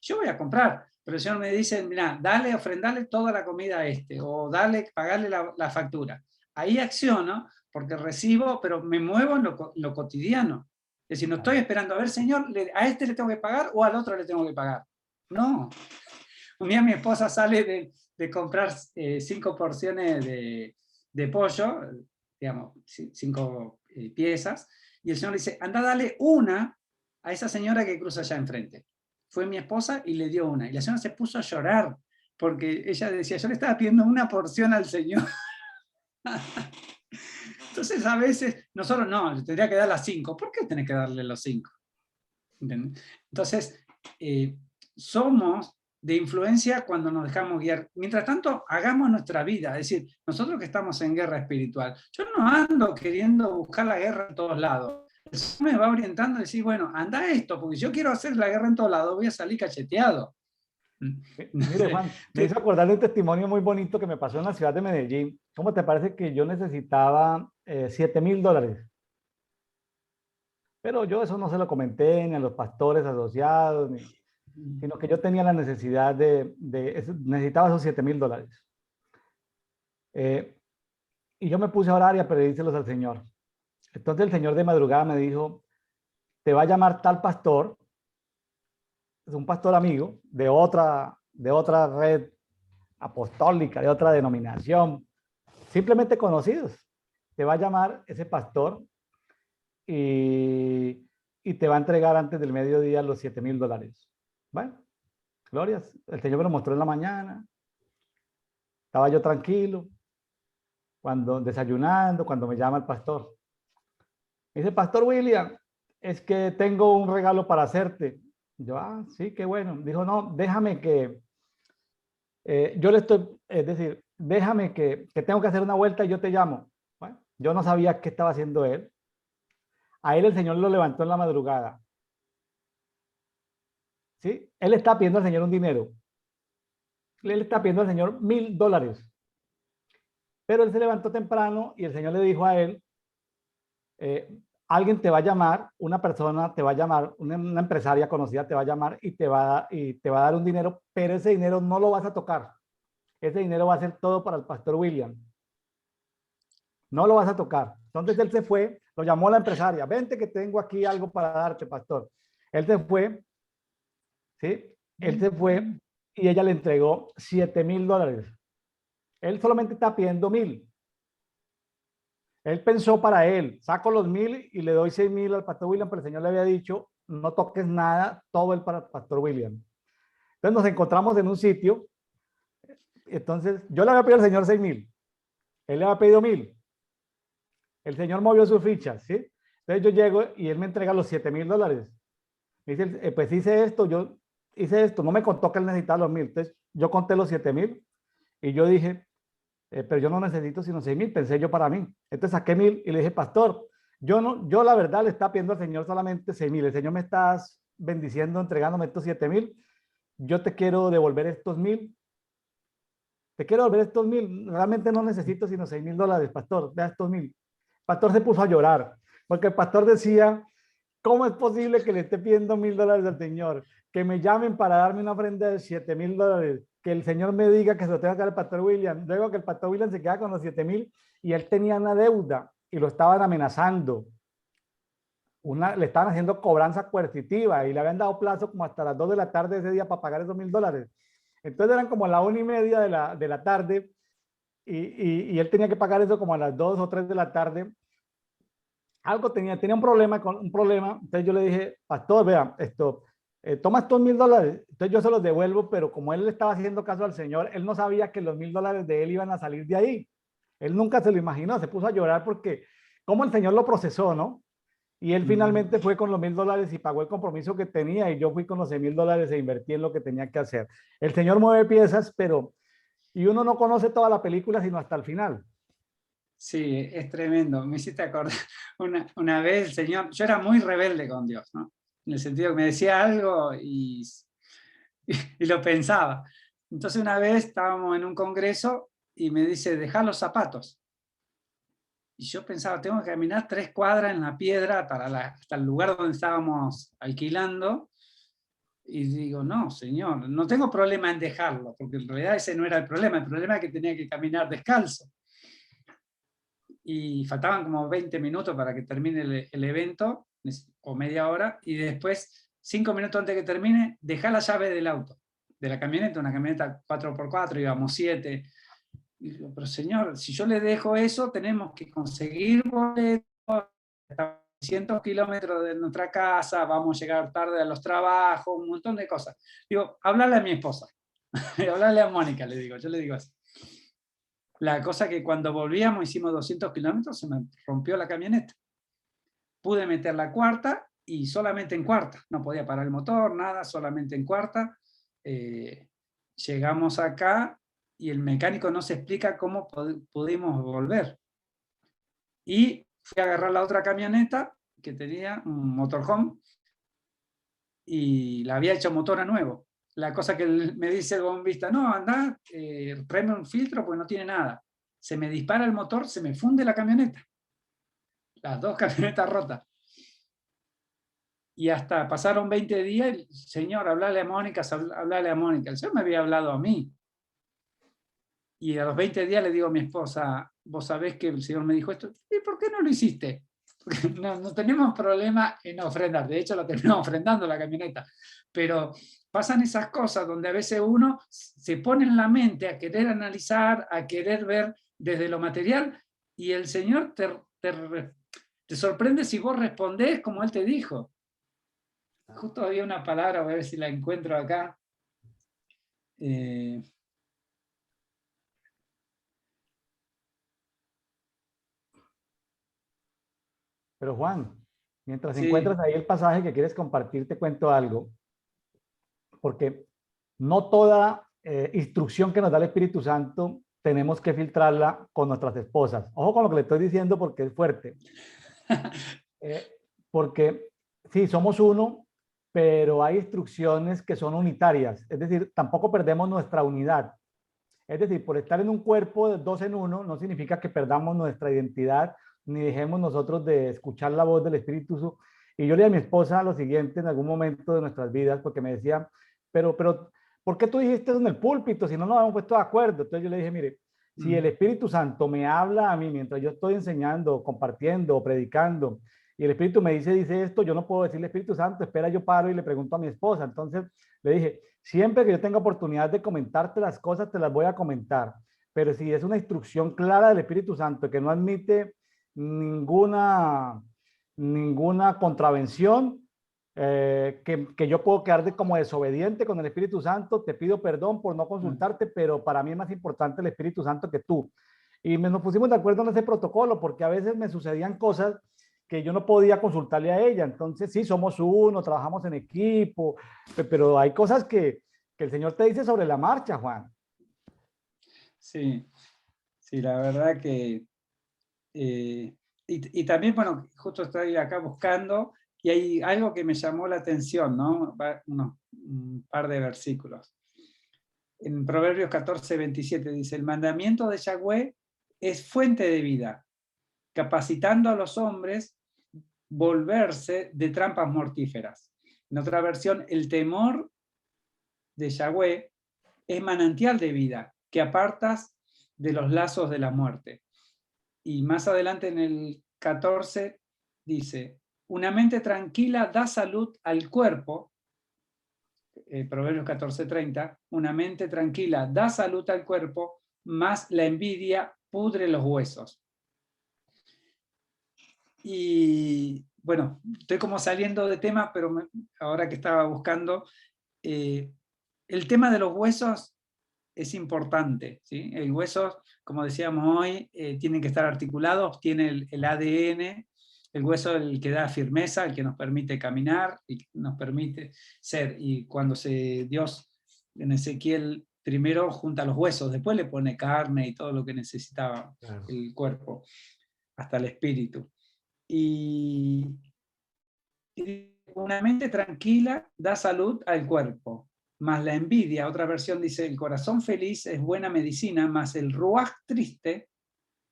yo voy a comprar, pero el Señor me dice, mira, ofrendale toda la comida a este, o pagarle la factura. Ahí acciono, porque recibo, pero me muevo en lo cotidiano. Es decir, no estoy esperando, a ver, Señor, a este le tengo que pagar o al otro le tengo que pagar. No. Un día mi esposa sale de comprar 5 porciones de pollo, digamos, 5 piezas, y el Señor le dice, anda, dale una a esa señora que cruza allá enfrente. Fue mi esposa y le dio una. Y la señora se puso a llorar, porque ella decía, yo le estaba pidiendo una porción al Señor. Entonces a veces, nosotros no, le tendría que dar las 5. ¿Por qué tenés que darle los 5? Entonces, somos de influencia cuando nos dejamos guiar. Mientras tanto, hagamos nuestra vida. Es decir, nosotros que estamos en guerra espiritual, yo no ando queriendo buscar la guerra en todos lados. El Señor me va orientando y decir, bueno, anda esto, porque si yo quiero hacer la guerra en todos lados, voy a salir cacheteado. Mire, Juan, me hizo acordar de un testimonio muy bonito que me pasó en la ciudad de Medellín. ¿Cómo te parece que yo necesitaba $7,000? Pero yo eso no se lo comenté ni a los pastores asociados, sino que yo tenía la necesidad necesitaba esos $7,000. Y yo me puse a orar y a pedírselos al Señor. Entonces el Señor de madrugada me dijo, te va a llamar tal pastor, es un pastor amigo de otra red apostólica, de otra denominación, simplemente conocidos. Te va a llamar ese pastor y te va a entregar antes del mediodía los $7,000. Bueno, glorias. El Señor me lo mostró en la mañana. Estaba yo tranquilo, cuando desayunando, cuando me llama el pastor. Me dice, Pastor William, es que tengo un regalo para hacerte. Yo, sí, qué bueno. Dijo, no, déjame que, yo le estoy, es decir, déjame que tengo que hacer una vuelta y yo te llamo. Bueno, yo no sabía qué estaba haciendo él. A él el Señor lo levantó en la madrugada. ¿Sí? Él está pidiendo al Señor un dinero. Él está pidiendo al Señor $1,000. Pero él se levantó temprano y el Señor le dijo a él, alguien te va a llamar, una persona te va a llamar, una empresaria conocida te va a llamar y te va a dar un dinero, pero ese dinero no lo vas a tocar. Ese dinero va a ser todo para el pastor William. No lo vas a tocar. Entonces él se fue, lo llamó a la empresaria, vente que tengo aquí algo para darte, pastor. Él se fue, ¿sí? Él se fue y ella le entregó $7,000. Él solamente está pidiendo 1,000. Él pensó para él, saco los 1,000 y le doy 6,000 al pastor William, pero el Señor le había dicho, no toques nada, todo el para el pastor William. Entonces nos encontramos en un sitio, entonces yo le había pedido al Señor 6,000, él le había pedido 1,000. El Señor movió sus fichas, ¿sí? Entonces yo llego y él me entrega los $7,000. Me dice, pues hice esto, yo hice esto, no me contó que él necesitaba los 1,000. Entonces yo conté los 7,000 y yo dije, pero yo no necesito sino 6,000, pensé yo para mí. Entonces saqué 1,000 y le dije, pastor, yo la verdad le estaba pidiendo al Señor solamente 6,000. El Señor me está bendiciendo, entregándome estos 7,000. Yo te quiero devolver estos 1,000. Te quiero devolver estos 1,000. Realmente no necesito sino $6,000, pastor. Vea estos 1,000. El pastor se puso a llorar porque el pastor decía, ¿cómo es posible que le esté pidiendo $1,000 al Señor? Que me llamen para darme una ofrenda de $7,000. Que el Señor me diga que se lo tenga que dar al pastor William. Luego que el pastor William se queda con los 7,000 y él tenía una deuda y lo estaban amenazando. Le estaban haciendo cobranza coercitiva y le habían dado plazo como hasta las 2 de la tarde ese día para pagar esos $1,000. Entonces eran como la 1:30 de la tarde y él tenía que pagar eso como a las 2 o 3 de la tarde. Algo tenía un problema. Entonces yo le dije, pastor, vea, toma estos $1,000. Entonces yo se los devuelvo, pero como él le estaba haciendo caso al Señor, él no sabía que los $1,000 de él iban a salir de ahí. Él nunca se lo imaginó, se puso a llorar porque como el Señor lo procesó, ¿no? Y él finalmente fue con los $1,000 y pagó el compromiso que tenía y yo fui con los $6,000 e invertí en lo que tenía que hacer. El Señor mueve piezas, y uno no conoce toda la película sino hasta el final. Sí, es tremendo. Me hiciste acordar una vez, el Señor, yo era muy rebelde con Dios, ¿no? En el sentido que me decía algo y lo pensaba. Entonces una vez estábamos en un congreso y me dice, dejá los zapatos. Y yo pensaba, tengo que caminar 3 cuadras en la piedra hasta el lugar donde estábamos alquilando. Y digo, no, Señor, no tengo problema en dejarlo, porque en realidad ese no era el problema es que tenía que caminar descalzo. Y faltaban como 20 minutos para que termine el evento, o media hora, y después, 5 minutos antes de que termine, dejá la llave del auto, la camioneta, una camioneta 4x4, íbamos 7. Y digo, pero señor, si yo le dejo eso, tenemos que conseguir boletos, hasta 100 kilómetros de nuestra casa, vamos a llegar tarde a los trabajos, un montón de cosas. Digo, háblale a mi esposa, háblale a Mónica, le digo, yo le digo así. La cosa que cuando volvíamos, hicimos 200 kilómetros, se me rompió la camioneta. Pude meter la cuarta y solamente en cuarta. No podía parar el motor, nada, solamente en cuarta. Llegamos acá y el mecánico no se explica cómo pudimos volver. Y fui a agarrar la otra camioneta que tenía un motorhome y la había hecho motor a nuevo. La cosa que me dice el bombista, no, anda, tráeme un filtro porque no tiene nada. Se me dispara el motor, se me funde la camioneta. Las dos camionetas rotas. Y hasta pasaron 20 días, el señor, hablale a Mónica, hablale a Mónica. El señor me había hablado a mí. Y a los 20 días le digo a mi esposa, vos sabés que el señor me dijo esto, ¿y por qué no lo hiciste? Porque no tenemos problema en ofrendar, de hecho la terminamos ofrendando la camioneta, pero pasan esas cosas donde a veces uno se pone en la mente a querer analizar, a querer ver desde lo material, y el Señor te sorprende si vos respondés como Él te dijo. Justo había una palabra, voy a ver si la encuentro acá. Pero Juan, mientras Sí. encuentras ahí el pasaje que quieres compartir, te cuento algo, porque no toda instrucción que nos da el Espíritu Santo tenemos que filtrarla con nuestras esposas. Ojo con lo que le estoy diciendo porque es fuerte. Eh, Porque sí, somos uno, pero hay instrucciones que son unitarias. Es decir, tampoco perdemos nuestra unidad. Es decir, por estar en un cuerpo de dos en uno, no significa que perdamos nuestra identidad, ni dejemos nosotros de escuchar la voz del Espíritu. Y yo le dije a mi esposa lo siguiente en algún momento de nuestras vidas, porque me decía, pero, ¿por qué tú dijiste eso en el púlpito si no nos habíamos puesto de acuerdo? Entonces yo le dije, mire, si el Espíritu Santo me habla a mí mientras yo estoy enseñando, compartiendo, predicando, y el Espíritu me dice esto, yo no puedo decirle Espíritu Santo, espera, yo paro y le pregunto a mi esposa. Entonces le dije, siempre que yo tenga oportunidad de comentarte las cosas, te las voy a comentar. Pero si es una instrucción clara del Espíritu Santo que no admite ninguna contravención, que yo puedo quedar como desobediente con el Espíritu Santo, te pido perdón por no consultarte, pero para mí es más importante el Espíritu Santo que tú. Y nos pusimos de acuerdo en ese protocolo, porque a veces me sucedían cosas que yo no podía consultarle a ella. Entonces, sí, somos uno, trabajamos en equipo, pero hay cosas que el Señor te dice sobre la marcha, Juan. Sí, sí, la verdad que... y también, bueno, justo estoy acá buscando y hay algo que me llamó la atención, ¿no? Un par de versículos. En Proverbios 14:27 dice, el mandamiento de Yahweh es fuente de vida, capacitando a los hombres volverse de trampas mortíferas. En otra versión, el temor de Yahweh es manantial de vida, que apartas de los lazos de la muerte. Y más adelante en el 14 dice, una mente tranquila da salud al cuerpo, Proverbios 14:30, una mente tranquila da salud al cuerpo, más la envidia pudre los huesos. Y bueno, estoy como saliendo de tema, pero ahora que estaba buscando, el tema de los huesos es importante, ¿sí? El hueso, como decíamos hoy, tienen que estar articulados, tiene el ADN, el hueso es el que da firmeza, el que nos permite caminar, y nos permite ser. Y cuando Dios en Ezequiel primero junta los huesos, después le pone carne y todo lo que necesitaba Claro. el cuerpo, hasta el espíritu. Y una mente tranquila da salud al cuerpo, mas la envidia, otra versión dice, el corazón feliz es buena medicina, mas el ruaj triste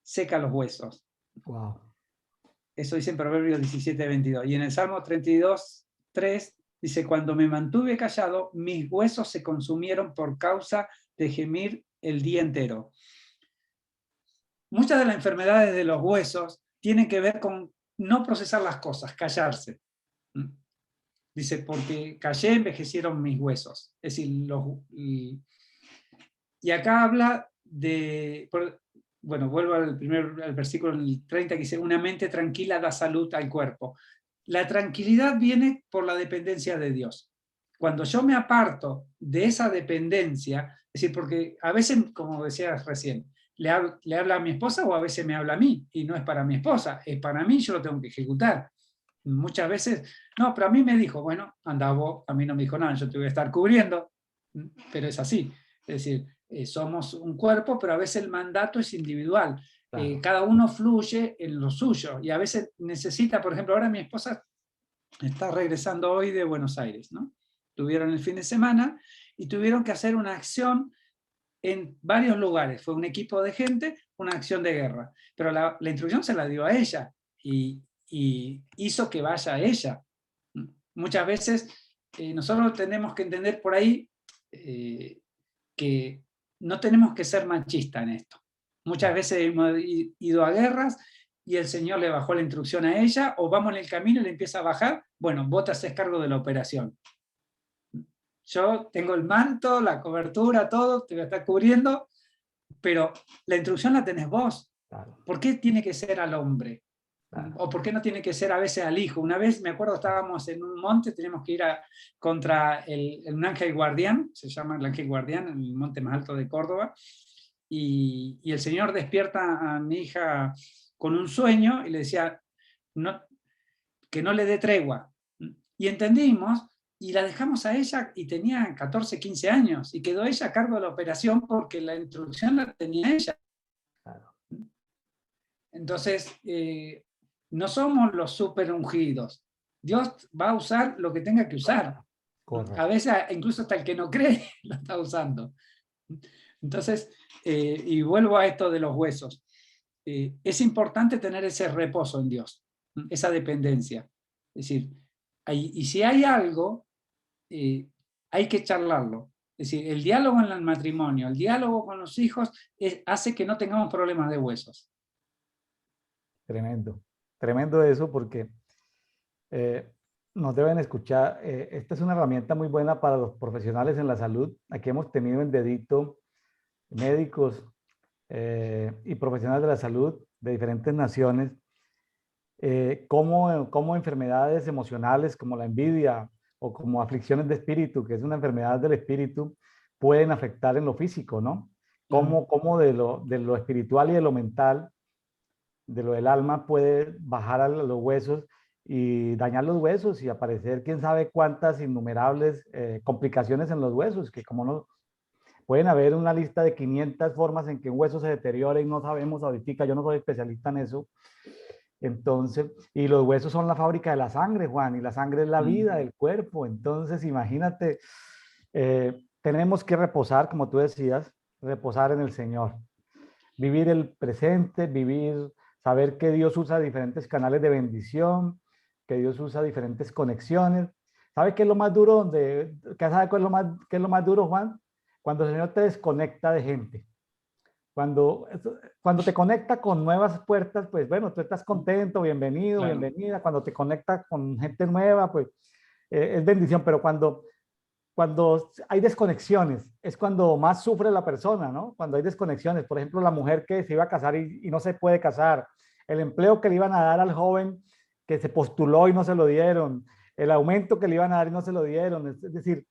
seca los huesos. Wow. Eso dice en Proverbios 17:22. Y en el Salmo 32:3 dice, cuando me mantuve callado, mis huesos se consumieron por causa de gemir el día entero. Muchas de las enfermedades de los huesos tienen que ver con no procesar las cosas, callarse. Dice, porque callé, envejecieron mis huesos. Es decir, y acá habla de, bueno, vuelvo al versículo 30 que dice, una mente tranquila da salud al cuerpo. La tranquilidad viene por la dependencia de Dios. Cuando yo me aparto de esa dependencia, es decir, porque a veces, como decías recién, le habla a mi esposa o a veces me habla a mí, y no es para mi esposa, es para mí, yo lo tengo que ejecutar. Muchas veces, no, pero a mí me dijo, bueno, anda vos, a mí no me dijo nada, yo te voy a estar cubriendo, pero es así. Es decir, somos un cuerpo, pero a veces el mandato es individual. Claro. Cada uno fluye en lo suyo y a veces necesita, por ejemplo, ahora mi esposa está regresando hoy de Buenos Aires, ¿no? Tuvieron el fin de semana y tuvieron que hacer una acción en varios lugares. Fue un equipo de gente, una acción de guerra. Pero la instrucción se la dio a ella y hizo que vaya a ella. Muchas veces nosotros tenemos que entender por ahí que no tenemos que ser machistas en esto. Muchas veces hemos ido a guerras y el Señor le bajó la instrucción a ella, o vamos en el camino y le empieza a bajar, bueno, vos te haces cargo de la operación. Yo tengo el manto, la cobertura, todo, te voy a estar cubriendo, pero la instrucción la tenés vos. Claro. ¿Por qué tiene que ser al hombre? Claro. ¿O por qué no tiene que ser a veces al hijo? Una vez, me acuerdo, estábamos en un monte, teníamos que ir contra un ángel guardián, se llama el ángel guardián, en el monte más alto de Córdoba, y el Señor despierta a mi hija con un sueño y le decía que no le dé tregua. Y entendimos, y la dejamos a ella, y tenía 14, 15 años, y quedó ella a cargo de la operación porque la instrucción la tenía ella. Claro. Entonces, no somos los super ungidos. Dios va a usar lo que tenga que usar. Correcto. A veces, incluso hasta el que no cree, lo está usando. Entonces, y vuelvo a esto de los huesos. Es importante tener ese reposo en Dios, esa dependencia. Es decir, y si hay algo, hay que charlarlo. Es decir, el diálogo en el matrimonio, el diálogo con los hijos, hace que no tengamos problemas de huesos. Tremendo, tremendo eso porque nos deben escuchar. Esta es una herramienta muy buena para los profesionales en la salud. Aquí hemos tenido en Dedito médicos y profesionales de la salud de diferentes naciones, cómo enfermedades emocionales como la envidia o como aflicciones de espíritu, que es una enfermedad del espíritu, pueden afectar en lo físico, ¿no? Cómo de lo espiritual y de lo mental, de lo del alma, puede bajar a los huesos y dañar los huesos y aparecer quién sabe cuántas innumerables complicaciones en los huesos, que como no pueden haber una lista de 500 formas en que un hueso se deteriora y no sabemos ahorita, yo no soy especialista en eso. Entonces, y los huesos son la fábrica de la sangre, Juan, y la sangre es la vida del cuerpo. Entonces, imagínate, tenemos que reposar, como tú decías, reposar en el Señor. Vivir el presente, saber que Dios usa diferentes canales de bendición, que Dios usa diferentes conexiones. ¿Sabe qué es lo más duro? ¿Sabe qué es lo más duro, Juan? Cuando el Señor te desconecta de gente. Cuando te conecta con nuevas puertas, pues bueno, tú estás contento, bienvenido, claro, bienvenida. Cuando te conecta con gente nueva, pues es bendición. Pero cuando hay desconexiones, es cuando más sufre la persona, ¿no? Cuando hay desconexiones. Por ejemplo, la mujer que se iba a casar y no se puede casar. El empleo que le iban a dar al joven que se postuló y no se lo dieron. El aumento que le iban a dar y no se lo dieron. Es decir,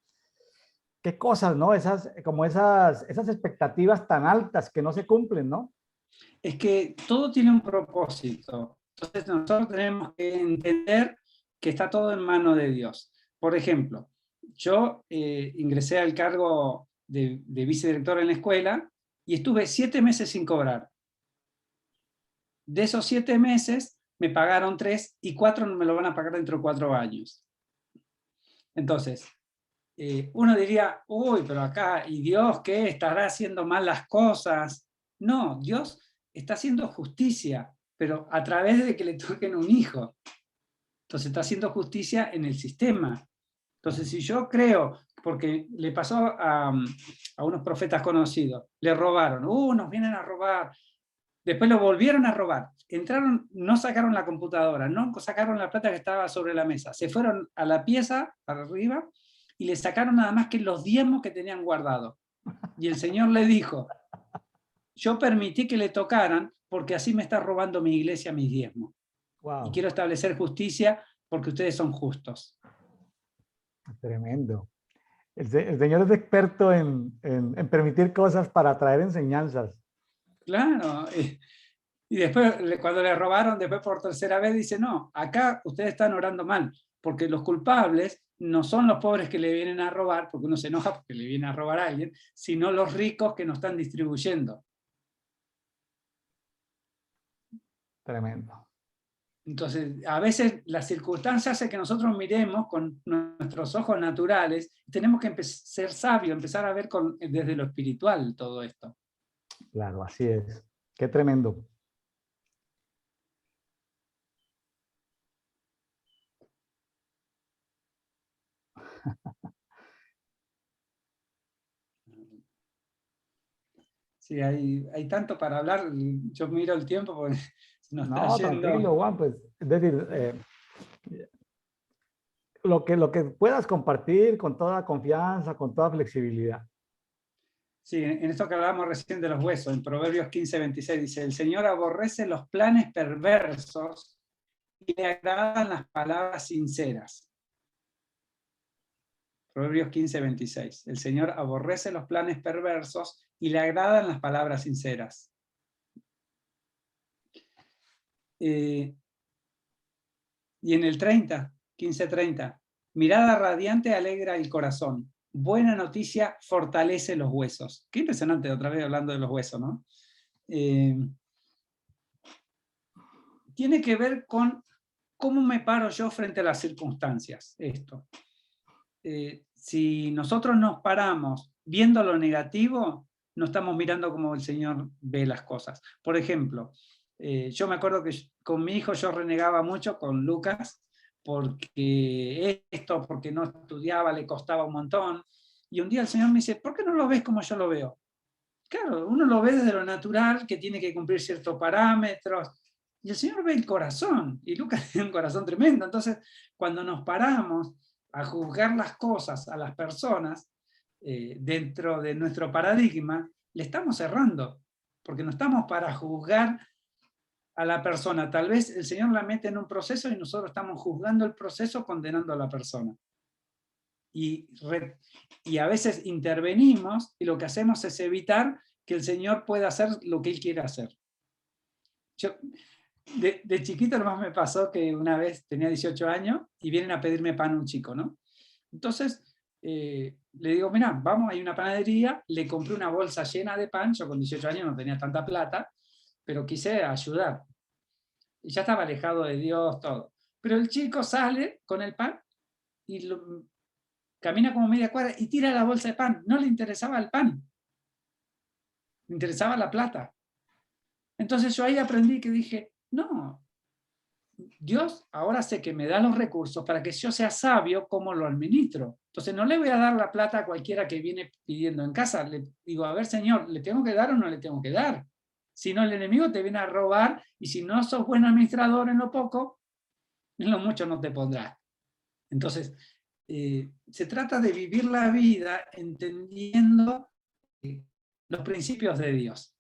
qué cosas, ¿no? Esas expectativas tan altas que no se cumplen, ¿no? Es que todo tiene un propósito. Entonces nosotros tenemos que entender que está todo en manos de Dios. Por ejemplo, yo ingresé al cargo de vicedirector en la escuela y estuve 7 meses sin cobrar. De esos 7 meses me pagaron 3 y 4 me lo van a pagar dentro de 4 años. Entonces, uno diría, uy, pero acá, ¿y Dios qué? ¿Estará haciendo mal las cosas? No, Dios está haciendo justicia, pero a través de que le toquen un hijo. Entonces está haciendo justicia en el sistema. Entonces, si yo creo, porque le pasó a unos profetas conocidos, le robaron, nos vienen a robar. Después lo volvieron a robar. Entraron, no sacaron la computadora, no sacaron la plata que estaba sobre la mesa. Se fueron a la pieza, para arriba, y le sacaron nada más que los diezmos que tenían guardados. Y el Señor le dijo, yo permití que le tocaran porque así me está robando mi iglesia mis diezmos. Wow. Y quiero establecer justicia porque ustedes son justos. Tremendo. El Señor es experto en permitir cosas para traer enseñanzas. Claro. Y después, cuando le robaron, después por tercera vez, dice, no, acá ustedes están orando mal, porque los culpables no son los pobres que le vienen a robar, porque uno se enoja porque le viene a robar a alguien, sino los ricos que no están distribuyendo. Tremendo. Entonces, a veces las circunstancias hacen que nosotros miremos con nuestros ojos naturales, tenemos que ser sabios, empezar a ver desde lo espiritual todo esto. Claro, así es. Qué tremendo. Sí, hay tanto para hablar, yo miro el tiempo porque se nos está No, yendo. tranquilo, Juan, pues, es decir, lo que puedas compartir con toda confianza, con toda flexibilidad. Sí, en esto que hablábamos recién de los huesos, en Proverbios 15:26 dice, el Señor aborrece los planes perversos y le agradan las palabras sinceras. Proverbios 15:26. El Señor aborrece los planes perversos y le agradan las palabras sinceras. Y en el 15:30, mirada radiante alegra el corazón. Buena noticia fortalece los huesos. Qué impresionante, otra vez hablando de los huesos, ¿no? Tiene que ver con cómo me paro yo frente a las circunstancias, esto. Si nosotros nos paramos viendo lo negativo, no estamos mirando como el Señor ve las cosas. Por ejemplo, yo me acuerdo que con mi hijo yo renegaba mucho, con Lucas, porque no estudiaba, le costaba un montón. Y un día el Señor me dice, ¿por qué no lo ves como yo lo veo? Claro, uno lo ve desde lo natural, que tiene que cumplir ciertos parámetros, y el Señor ve el corazón, y Lucas tiene un corazón tremendo. Entonces, cuando nos paramos a juzgar las cosas a las personas, dentro de nuestro paradigma, le estamos errando, porque no estamos para juzgar a la persona. Tal vez el Señor la mete en un proceso y nosotros estamos juzgando el proceso, condenando a la persona. Y a veces intervenimos y lo que hacemos es evitar que el Señor pueda hacer lo que Él quiere hacer. Yo, de chiquito nomás me pasó que una vez tenía 18 años y vienen a pedirme pan un chico, ¿no? Entonces le digo, mirá, vamos, hay una panadería, le compré una bolsa llena de pan, yo con 18 años no tenía tanta plata, pero quise ayudar. Y ya estaba alejado de Dios, todo. Pero el chico sale con el pan y camina como media cuadra y tira la bolsa de pan. No le interesaba el pan, le interesaba la plata. Entonces yo ahí aprendí que dije, no, Dios ahora sé que me da los recursos para que yo sea sabio cómo lo administro. Entonces no le voy a dar la plata a cualquiera que viene pidiendo en casa. Le digo, a ver, Señor, ¿le tengo que dar o no le tengo que dar? Si no, el enemigo te viene a robar y si no sos buen administrador en lo poco, en lo mucho no te pondrá. Entonces, se trata de vivir la vida entendiendo los principios de Dios.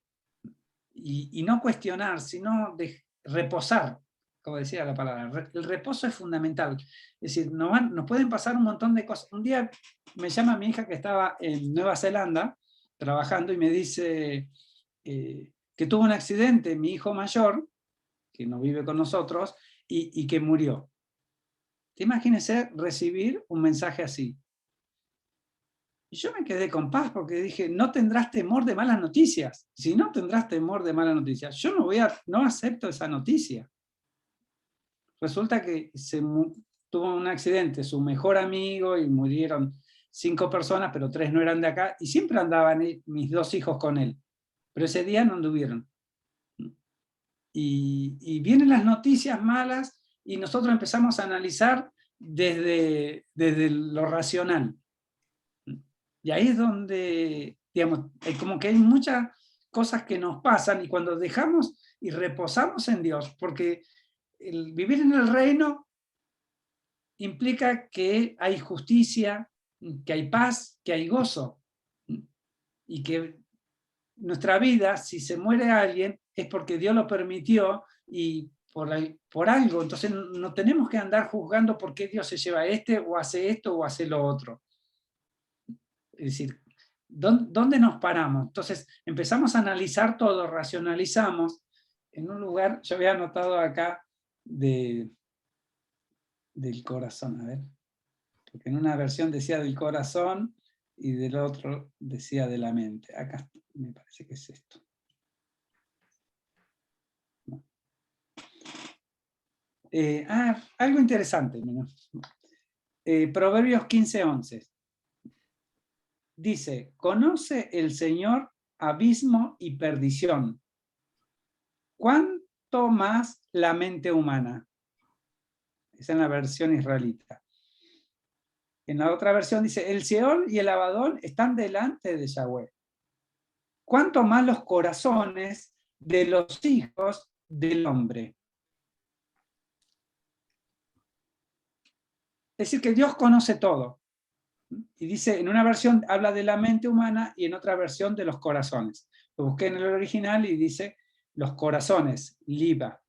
Y no cuestionar, sino de reposar, como decía la palabra. El reposo es fundamental. Es decir, nos pueden pasar un montón de cosas. Un día me llama mi hija que estaba en Nueva Zelanda trabajando y me dice que tuvo un accidente, mi hijo mayor, que no vive con nosotros, y que murió. Imagínense recibir un mensaje así. Y yo me quedé con paz porque dije, no tendrás temor de malas noticias. Si no tendrás temor de malas noticias, yo no acepto esa noticia. Resulta que tuvo un accidente, su mejor amigo, y murieron 5 personas, pero 3 no eran de acá, y siempre andaban mis 2 hijos con él. Pero ese día no anduvieron. Y vienen las noticias malas y nosotros empezamos a analizar desde lo racional. Y ahí es donde, digamos, como que hay mucha cosas que nos pasan y cuando dejamos y reposamos en Dios, porque el vivir en el reino implica que hay justicia, que hay paz, que hay gozo, y que nuestra vida, si se muere alguien, es porque Dios lo permitió y por algo. Entonces no tenemos que andar juzgando por qué Dios se lleva a este, o hace esto, o hace lo otro. Es decir, ¿dónde nos paramos? Entonces empezamos a analizar todo, racionalizamos. En un lugar, yo había anotado acá del corazón, a ver, porque en una versión decía del corazón y del otro decía de la mente. Acá me parece que es esto. Algo interesante. Proverbios 15:11. Dice, conoce el Señor abismo y perdición. ¿Cuánto más la mente humana? Esa es en la versión israelita. En la otra versión dice, el Seol y el Abadón están delante de Yahweh. ¿Cuánto más los corazones de los hijos del hombre? Es decir, que Dios conoce todo. Y dice, en una versión habla de la mente humana y en otra versión de los corazones. Lo busqué en el original y dice los corazones, liba.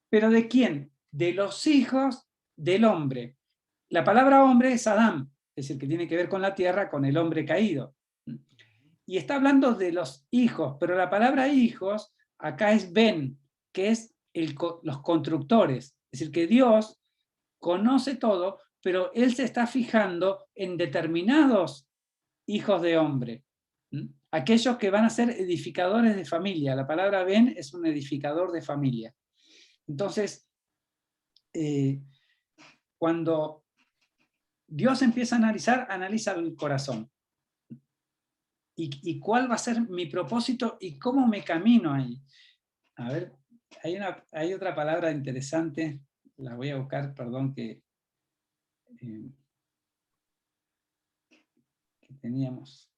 ¿Pero de quién? De los hijos del hombre. La palabra hombre es Adán, es decir, que tiene que ver con la tierra, con el hombre caído. Y está hablando de los hijos, pero la palabra hijos acá es ben, que es los constructores. Es decir, que Dios conoce todo, pero Él se está fijando en determinados hijos de hombre. Aquellos que van a ser edificadores de familia. La palabra ben es un edificador de familia. Entonces, cuando Dios empieza a analizar, analiza el corazón. ¿Y cuál va a ser mi propósito y cómo me camino ahí? A ver, hay otra palabra interesante, la voy a buscar, perdón, que teníamos.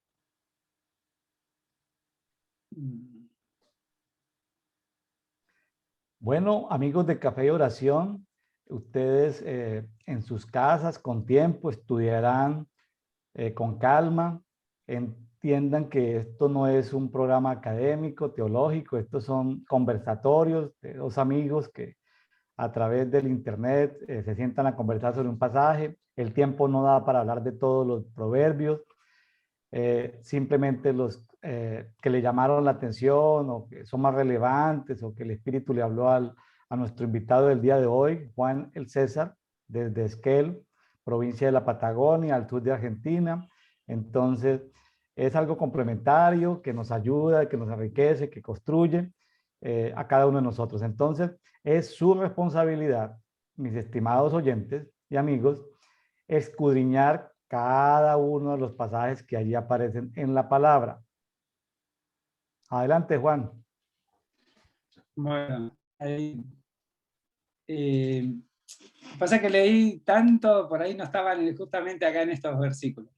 Bueno, amigos de Café y Oración, ustedes en sus casas con tiempo estudiarán con calma, entiendan que esto no es un programa académico, teológico, estos son conversatorios de dos amigos que a través del internet se sientan a conversar sobre un pasaje. El tiempo no da para hablar de todos los proverbios, simplemente los que le llamaron la atención o que son más relevantes o que el Espíritu le habló a nuestro invitado del día de hoy, Juan el César, desde Esquel, provincia de la Patagonia, al sur de Argentina. Entonces, es algo complementario que nos ayuda, que nos enriquece, que construye a cada uno de nosotros. Entonces, es su responsabilidad, mis estimados oyentes y amigos, escudriñar cada uno de los pasajes que allí aparecen en la palabra. Adelante, Juan. Bueno, pasa que leí tanto, por ahí no estaban justamente acá en estos versículos.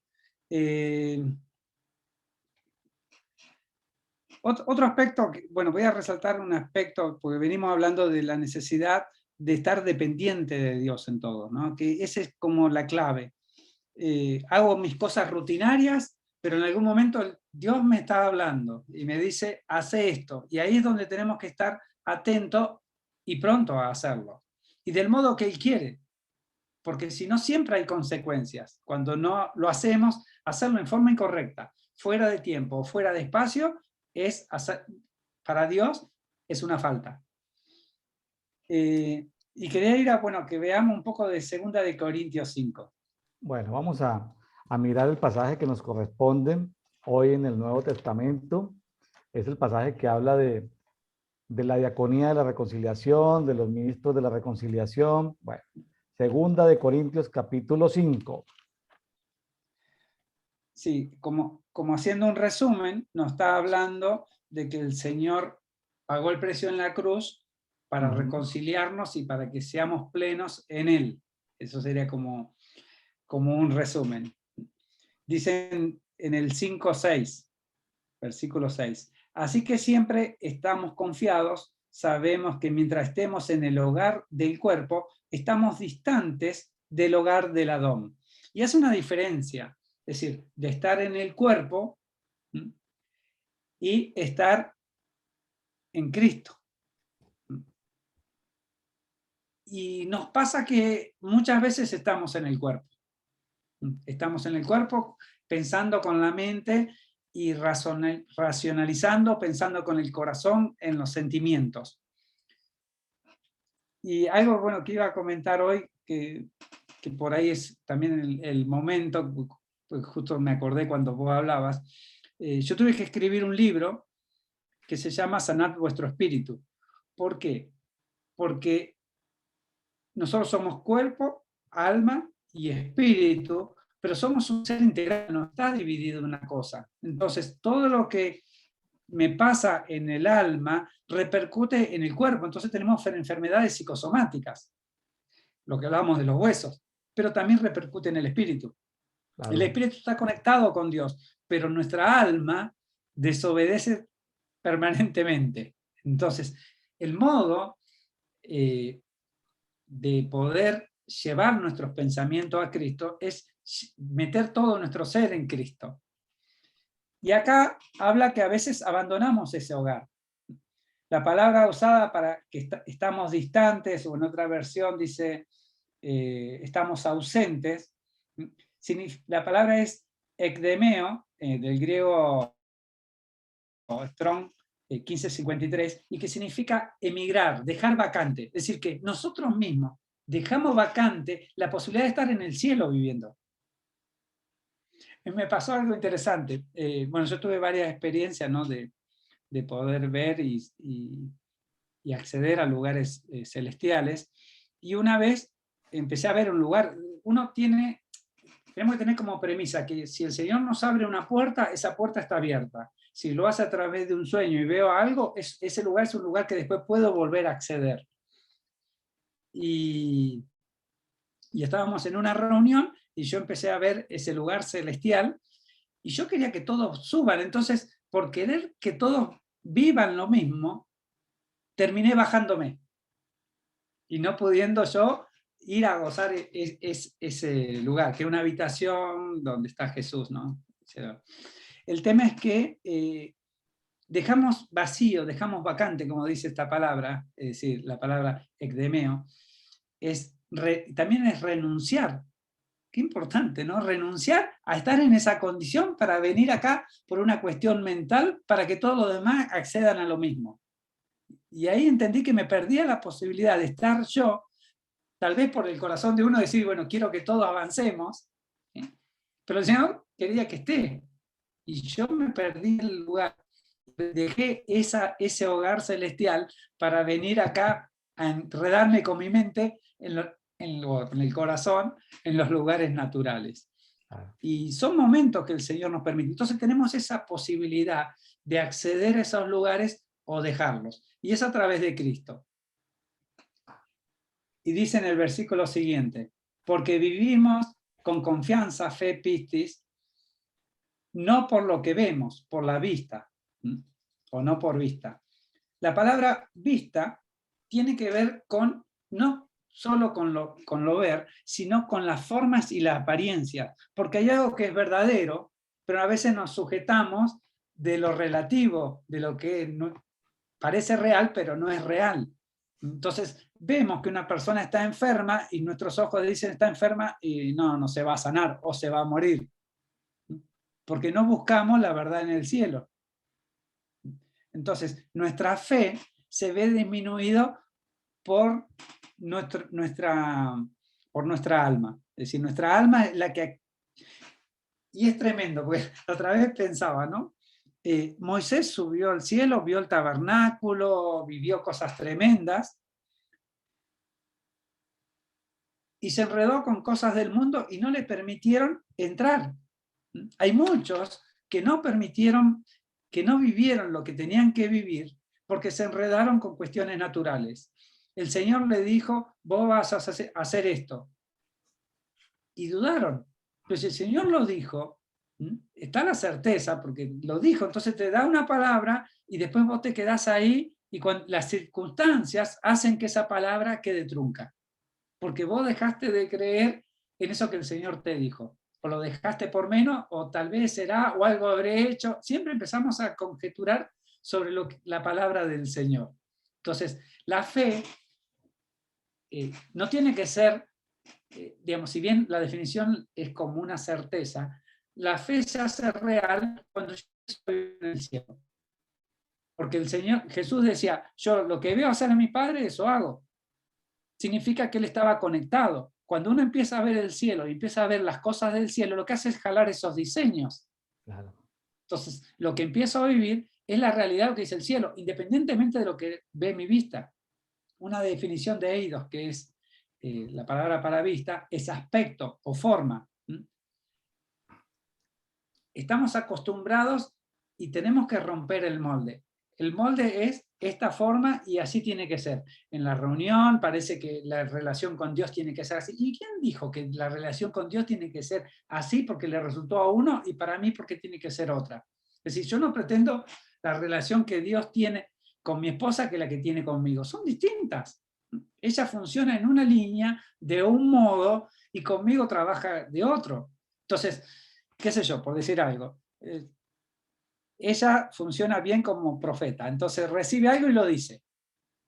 Otro aspecto, bueno, voy a resaltar un aspecto, porque venimos hablando de la necesidad de estar dependiente de Dios en todo, ¿no? Que esa es como la clave. Hago mis cosas rutinarias, pero en algún momento Dios me está hablando y me dice, hace esto. Y ahí es donde tenemos que estar atentos y pronto a hacerlo. Y del modo que Él quiere. Porque si no, siempre hay consecuencias. Cuando no lo hacemos, hacerlo en forma incorrecta, fuera de tiempo o fuera de espacio, es hacer, para Dios es una falta. Y quería ir a, bueno, que veamos un poco de 2 de Corintios 5. Bueno, vamos a mirar el pasaje que nos corresponde hoy en el Nuevo Testamento. Es el pasaje que habla de la diaconía de la reconciliación, de los ministros de la reconciliación. Bueno, 2 de Corintios capítulo 5. Sí, como haciendo un resumen, nos está hablando de que el Señor pagó el precio en la cruz para reconciliarnos y para que seamos plenos en Él. Eso sería como un resumen. Dicen en el 5:6, versículo 6. Así que siempre estamos confiados, sabemos que mientras estemos en el hogar del cuerpo, estamos distantes del hogar del Adón. Y hace una diferencia, es decir, de estar en el cuerpo y estar en Cristo. Y nos pasa que muchas veces estamos en el cuerpo. Estamos en el cuerpo pensando con la mente y racionalizando, pensando con el corazón en los sentimientos. Y algo bueno que iba a comentar hoy, que por ahí es también el momento, pues justo me acordé cuando vos hablabas, yo tuve que escribir un libro que se llama Sanad vuestro espíritu. ¿Por qué? Porque nosotros somos cuerpo, alma y espíritu, pero somos un ser integral, no está dividido en una cosa. Entonces, todo lo que me pasa en el alma repercute en el cuerpo. Entonces tenemos enfermedades psicosomáticas, lo que hablábamos de los huesos, pero también repercute en el espíritu. Claro. El espíritu está conectado con Dios, pero nuestra alma desobedece permanentemente. Entonces, el modo de poder llevar nuestros pensamientos a Cristo es meter todo nuestro ser en Cristo. Y acá habla que a veces abandonamos ese hogar. La palabra usada para que estamos distantes, o en otra versión dice estamos ausentes, la palabra es ekdemeo, del griego Strong 1553, y que significa emigrar, dejar vacante. Es decir, que nosotros mismos dejamos vacante la posibilidad de estar en el cielo viviendo. Me pasó algo interesante. Bueno, yo tuve varias experiencias, ¿no? de poder ver y acceder a lugares celestiales. Y una vez empecé a ver un lugar, tenemos que tener como premisa que si el Señor nos abre una puerta, esa puerta está abierta. Si lo hace a través de un sueño y veo algo, ese lugar es un lugar que después puedo volver a acceder. Y estábamos en una reunión y yo empecé a ver ese lugar celestial y yo quería que todos suban. Entonces, por querer que todos vivan lo mismo, terminé bajándome y no pudiendo yo ir a gozar ese lugar, que es una habitación donde está Jesús, ¿no? El tema es que dejamos vacío, dejamos vacante, como dice esta palabra, es decir, la palabra ekdemeo, también es renunciar. Qué importante, ¿no? Renunciar a estar en esa condición para venir acá por una cuestión mental para que todos los demás accedan a lo mismo. Y ahí entendí que me perdía la posibilidad de estar yo, tal vez por el corazón de uno decir, bueno, quiero que todos avancemos, ¿sí? Pero el Señor quería que esté. Y yo me perdí el lugar. Dejé ese hogar celestial para venir acá a enredarme con mi mente en el corazón, en los lugares naturales. Y son momentos que el Señor nos permite. Entonces tenemos esa posibilidad de acceder a esos lugares o dejarlos. Y es a través de Cristo. Y dice en el versículo siguiente, porque vivimos con confianza, fe, pistis, no por lo que vemos, por la vista, o no por vista. La palabra vista tiene que ver con, no solo con lo ver, sino con las formas y las apariencias, porque hay algo que es verdadero, pero a veces nos sujetamos de lo relativo, de lo que parece real, pero no es real. Entonces vemos que una persona está enferma y nuestros ojos dicen está enferma y no se va a sanar o se va a morir. Porque no buscamos la verdad en el cielo. Entonces, nuestra fe se ve disminuida por nuestra alma. Es decir, nuestra alma es la que... Y es tremendo, porque otra vez pensaba, ¿no? Moisés subió al cielo, vio el tabernáculo, vivió cosas tremendas, y se enredó con cosas del mundo y no le permitieron entrar. Hay muchos que no permitieron, que no vivieron lo que tenían que vivir porque se enredaron con cuestiones naturales. El Señor le dijo, vos vas a hacer esto. Y dudaron. Pero si el Señor lo dijo, Está la certeza, porque lo dijo, entonces te da una palabra y después vos te quedás ahí y cuando las circunstancias hacen que esa palabra quede trunca, porque vos dejaste de creer en eso que el Señor te dijo, o lo dejaste por menos, o tal vez será, o algo habré hecho. Siempre empezamos a conjeturar sobre la palabra del Señor. Entonces, la fe no tiene que ser, digamos, si bien la definición es como una certeza, la fe se hace real cuando yo estoy en el cielo. Porque el Señor, Jesús decía, yo lo que veo hacer a mi Padre, eso hago. Significa que él estaba conectado. Cuando uno empieza a ver el cielo y empieza a ver las cosas del cielo, lo que hace es jalar esos diseños. Claro. Entonces, lo que empiezo a vivir es la realidad que dice el cielo, independientemente de lo que ve mi vista. Una definición de eidos, que es la palabra para vista, es aspecto o forma. Estamos acostumbrados y tenemos que romper el molde. El molde es esta forma y así tiene que ser. En la reunión parece que la relación con Dios tiene que ser así. ¿Y quién dijo que la relación con Dios tiene que ser así porque le resultó a uno y para mí porque tiene que ser otra? Es decir, yo no pretendo la relación que Dios tiene con mi esposa que la que tiene conmigo. Son distintas. Ella funciona en una línea de un modo y conmigo trabaja de otro. Entonces, qué sé yo, por decir algo, ella funciona bien como profeta, entonces recibe algo y lo dice.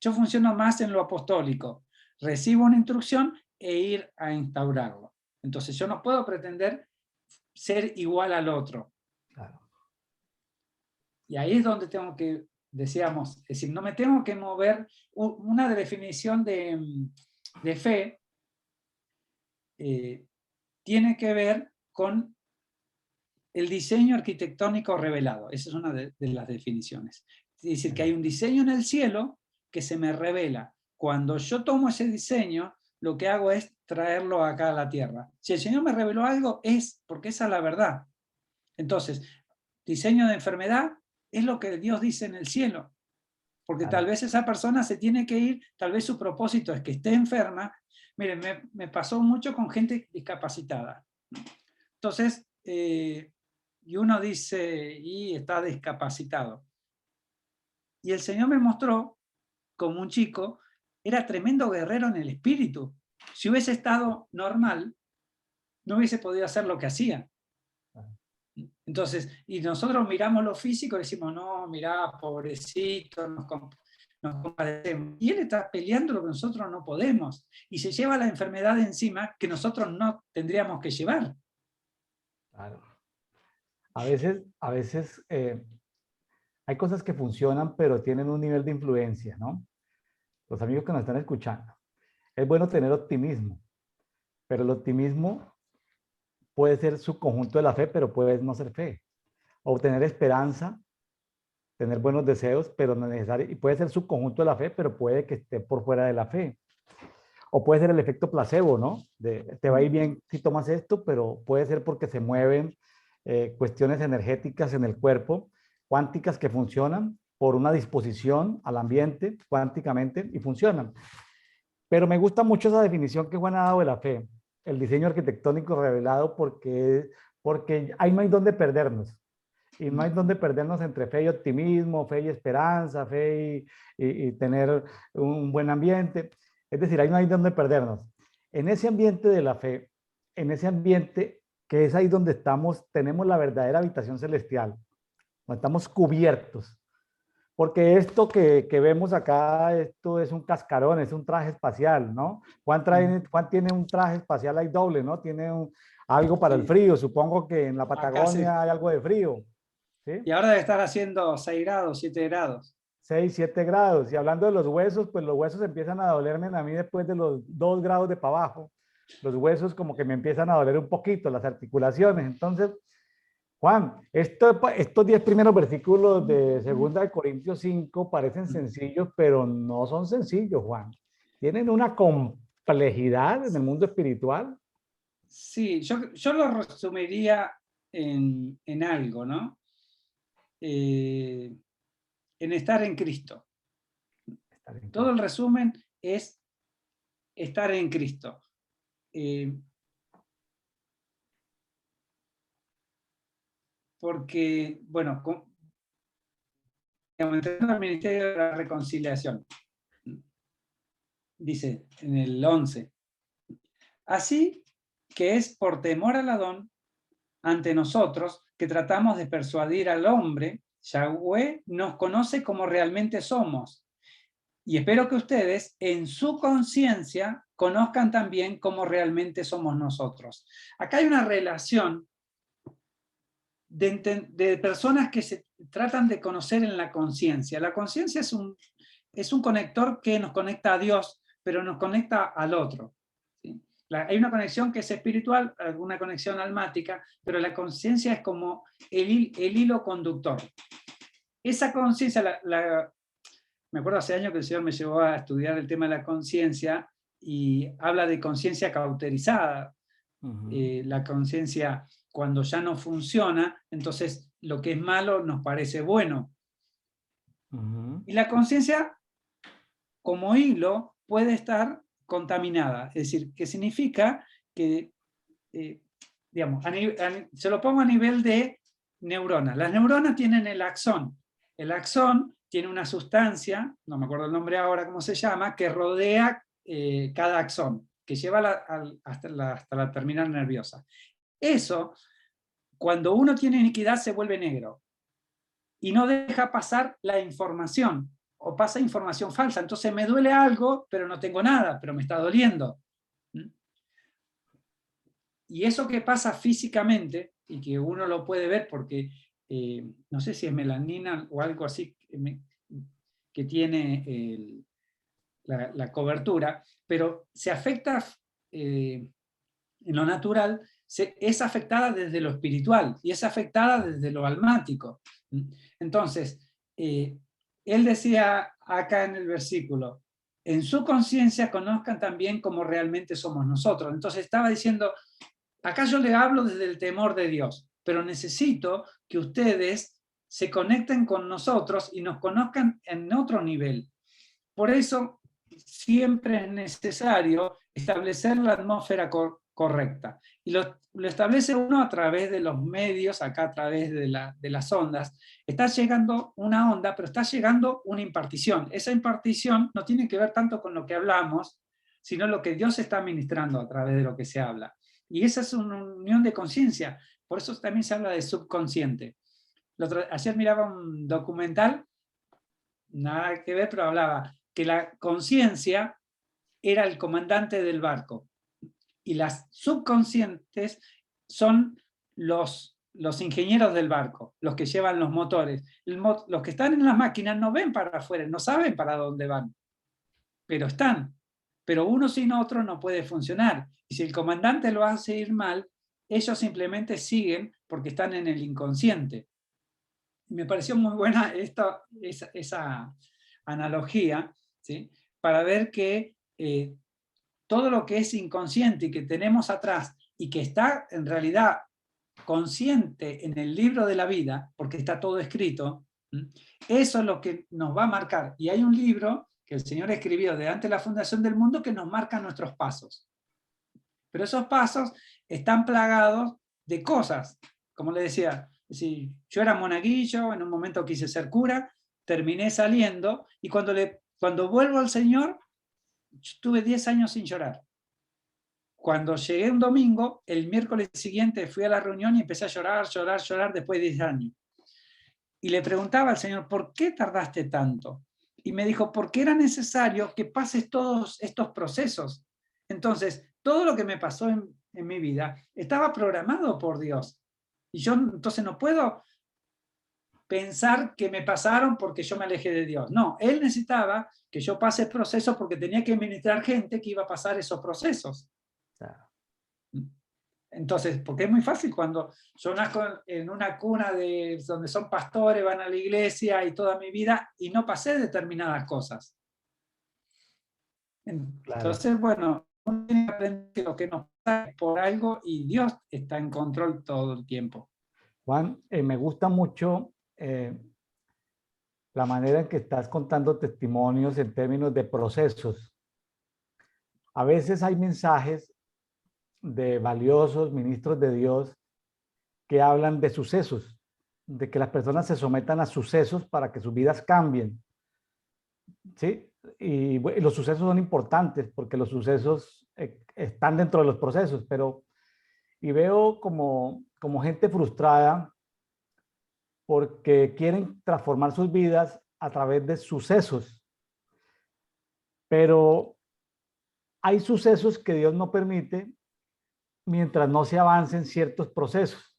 Yo funciono más en lo apostólico, recibo una instrucción e ir a instaurarlo. Entonces yo no puedo pretender ser igual al otro. Claro. Y ahí es donde tengo que, decíamos, es decir, no me tengo que mover. Una definición de fe tiene que ver con el diseño arquitectónico revelado. Esa es una de las definiciones. Es decir, que hay un diseño en el cielo que se me revela. Cuando yo tomo ese diseño, lo que hago es traerlo acá a la tierra. Si el Señor me reveló algo, es porque esa es la verdad. Entonces, diseño de enfermedad es lo que Dios dice en el cielo. Porque tal vez esa persona se tiene que ir, tal vez su propósito es que esté enferma. Miren, me pasó mucho con gente discapacitada. Entonces, y uno dice, y está discapacitado. Y el Señor me mostró como un chico, era tremendo guerrero en el espíritu. Si hubiese estado normal, no hubiese podido hacer lo que hacía. Entonces, y nosotros miramos lo físico y decimos, no, mirá, pobrecito, nos compadecemos. Y él está peleando lo que nosotros no podemos. Y se lleva la enfermedad encima que nosotros no tendríamos que llevar. Claro. A veces hay cosas que funcionan, pero tienen un nivel de influencia, ¿no? Los amigos que nos están escuchando. Es bueno tener optimismo, pero el optimismo puede ser su conjunto de la fe, pero puede no ser fe. O tener esperanza, tener buenos deseos, pero no necesario. Y puede ser su conjunto de la fe, pero puede que esté por fuera de la fe. O puede ser el efecto placebo, ¿no? Te va a ir bien si tomas esto, pero puede ser porque se mueven cuestiones energéticas en el cuerpo, cuánticas que funcionan por una disposición al ambiente cuánticamente y funcionan. Pero me gusta mucho esa definición que Juan ha dado de la fe, el diseño arquitectónico revelado, porque ahí no hay donde perdernos. Y no hay donde perdernos entre fe y optimismo, fe y esperanza, fe y tener un buen ambiente. Es decir, ahí no hay donde perdernos. En ese ambiente de la fe, en ese ambiente que es ahí donde estamos, tenemos la verdadera habitación celestial, donde estamos cubiertos. Porque esto que vemos acá, esto es un cascarón, es un traje espacial, ¿no? Juan tiene un traje espacial ahí doble, ¿no? Tiene algo para el frío. Supongo que en la Patagonia hay algo de frío. ¿Sí? Y ahora debe estar haciendo 6 grados, 7 grados. 6, 7 grados. Y hablando de los huesos, pues los huesos empiezan a dolerme a mí después de los 2 grados de para abajo. Los huesos como que me empiezan a doler un poquito, las articulaciones. Entonces, Juan, estos 10 primeros versículos de 2 de Corintios 5 parecen sencillos, pero no son sencillos, Juan. Tienen una complejidad en el mundo espiritual. Sí, yo lo resumiría en algo, ¿no? En estar en Cristo. Todo el resumen es estar en Cristo. porque, bueno, entrando al Ministerio de la Reconciliación, dice en el 11, así que es por temor al Adón ante nosotros que tratamos de persuadir al hombre, Yahweh nos conoce como realmente somos. Y espero que ustedes en su conciencia conozcan también cómo realmente somos nosotros. Acá hay una relación de personas que se tratan de conocer en la conciencia. La conciencia es un conector que nos conecta a Dios, pero nos conecta al otro. ¿Sí? Hay una conexión que es espiritual, alguna conexión almática, pero la conciencia es como el hilo conductor. Esa conciencia, me acuerdo hace años que el Señor me llevó a estudiar el tema de la conciencia y habla de conciencia cauterizada. La conciencia cuando ya no funciona, entonces lo que es malo nos parece bueno. Y la conciencia como hilo puede estar contaminada, es decir, que significa que, digamos, se lo pongo a nivel de neuronas. Las neuronas tienen el axón. El axón tiene una sustancia, no me acuerdo el nombre ahora cómo se llama, que rodea cada axón, que lleva hasta la terminal nerviosa. Eso, cuando uno tiene iniquidad, se vuelve negro y no deja pasar la información, o pasa información falsa. Entonces me duele algo, pero no tengo nada, pero me está doliendo. Y eso que pasa físicamente, y que uno lo puede ver porque, no sé si es melanina o algo así, que tiene la cobertura, pero se afecta en lo natural, es afectada desde lo espiritual y es afectada desde lo almático. Entonces, él decía acá en el versículo, en su conciencia conozcan también cómo realmente somos nosotros. Entonces estaba diciendo, acá yo le hablo desde el temor de Dios, pero necesito que ustedes se conecten con nosotros y nos conozcan en otro nivel. Por eso siempre es necesario establecer la atmósfera correcta. Y lo establece uno a través de los medios, acá a través de las ondas. Está llegando una onda, pero está llegando una impartición. Esa impartición no tiene que ver tanto con lo que hablamos, sino lo que Dios está ministrando a través de lo que se habla. Y esa es una unión de conciencia. Por eso también se habla de subconsciente. Ayer miraba un documental, nada que ver, pero hablaba que la conciencia era el comandante del barco y las subconscientes son los ingenieros del barco, los que llevan los motores. Los que están en las máquinas no ven para afuera, no saben para dónde van, pero están. Pero uno sin otro no puede funcionar. Y si el comandante lo hace ir mal, ellos simplemente siguen porque están en el inconsciente. Me pareció muy buena esa analogía, ¿sí? Para ver que todo lo que es inconsciente y que tenemos atrás y que está en realidad consciente en el libro de la vida, porque está todo escrito, eso es lo que nos va a marcar. Y hay un libro que el Señor escribió de antes de la fundación del mundo que nos marca nuestros pasos. Pero esos pasos están plagados de cosas, como le decía, si yo era monaguillo, en un momento quise ser cura, terminé saliendo, y cuando vuelvo al Señor, tuve 10 años sin llorar. Cuando llegué un domingo, el miércoles siguiente fui a la reunión y empecé a llorar después de 10 años. Y le preguntaba al Señor, ¿por qué tardaste tanto? Y me dijo, porque era necesario que pases todos estos procesos. Entonces, todo lo que me pasó en mi vida estaba programado por Dios. Y yo entonces no puedo pensar que me pasaron porque yo me alejé de Dios. No, Él necesitaba que yo pase procesos porque tenía que ministrar gente que iba a pasar esos procesos. Entonces, porque es muy fácil cuando yo nazco en una cuna donde son pastores, van a la iglesia y toda mi vida, y no pasé determinadas cosas. Entonces, claro, bueno, uno tiene que aprender que lo que nos pasa es por algo y Dios está en control todo el tiempo. Juan, me gusta mucho la manera en que estás contando testimonios en términos de procesos. A veces hay mensajes de valiosos ministros de Dios que hablan de sucesos, de que las personas se sometan a sucesos para que sus vidas cambien, ¿sí? Y los sucesos son importantes porque los sucesos están dentro de los procesos, pero y veo como gente frustrada porque quieren transformar sus vidas a través de sucesos, pero hay sucesos que Dios no permite mientras no se avancen ciertos procesos.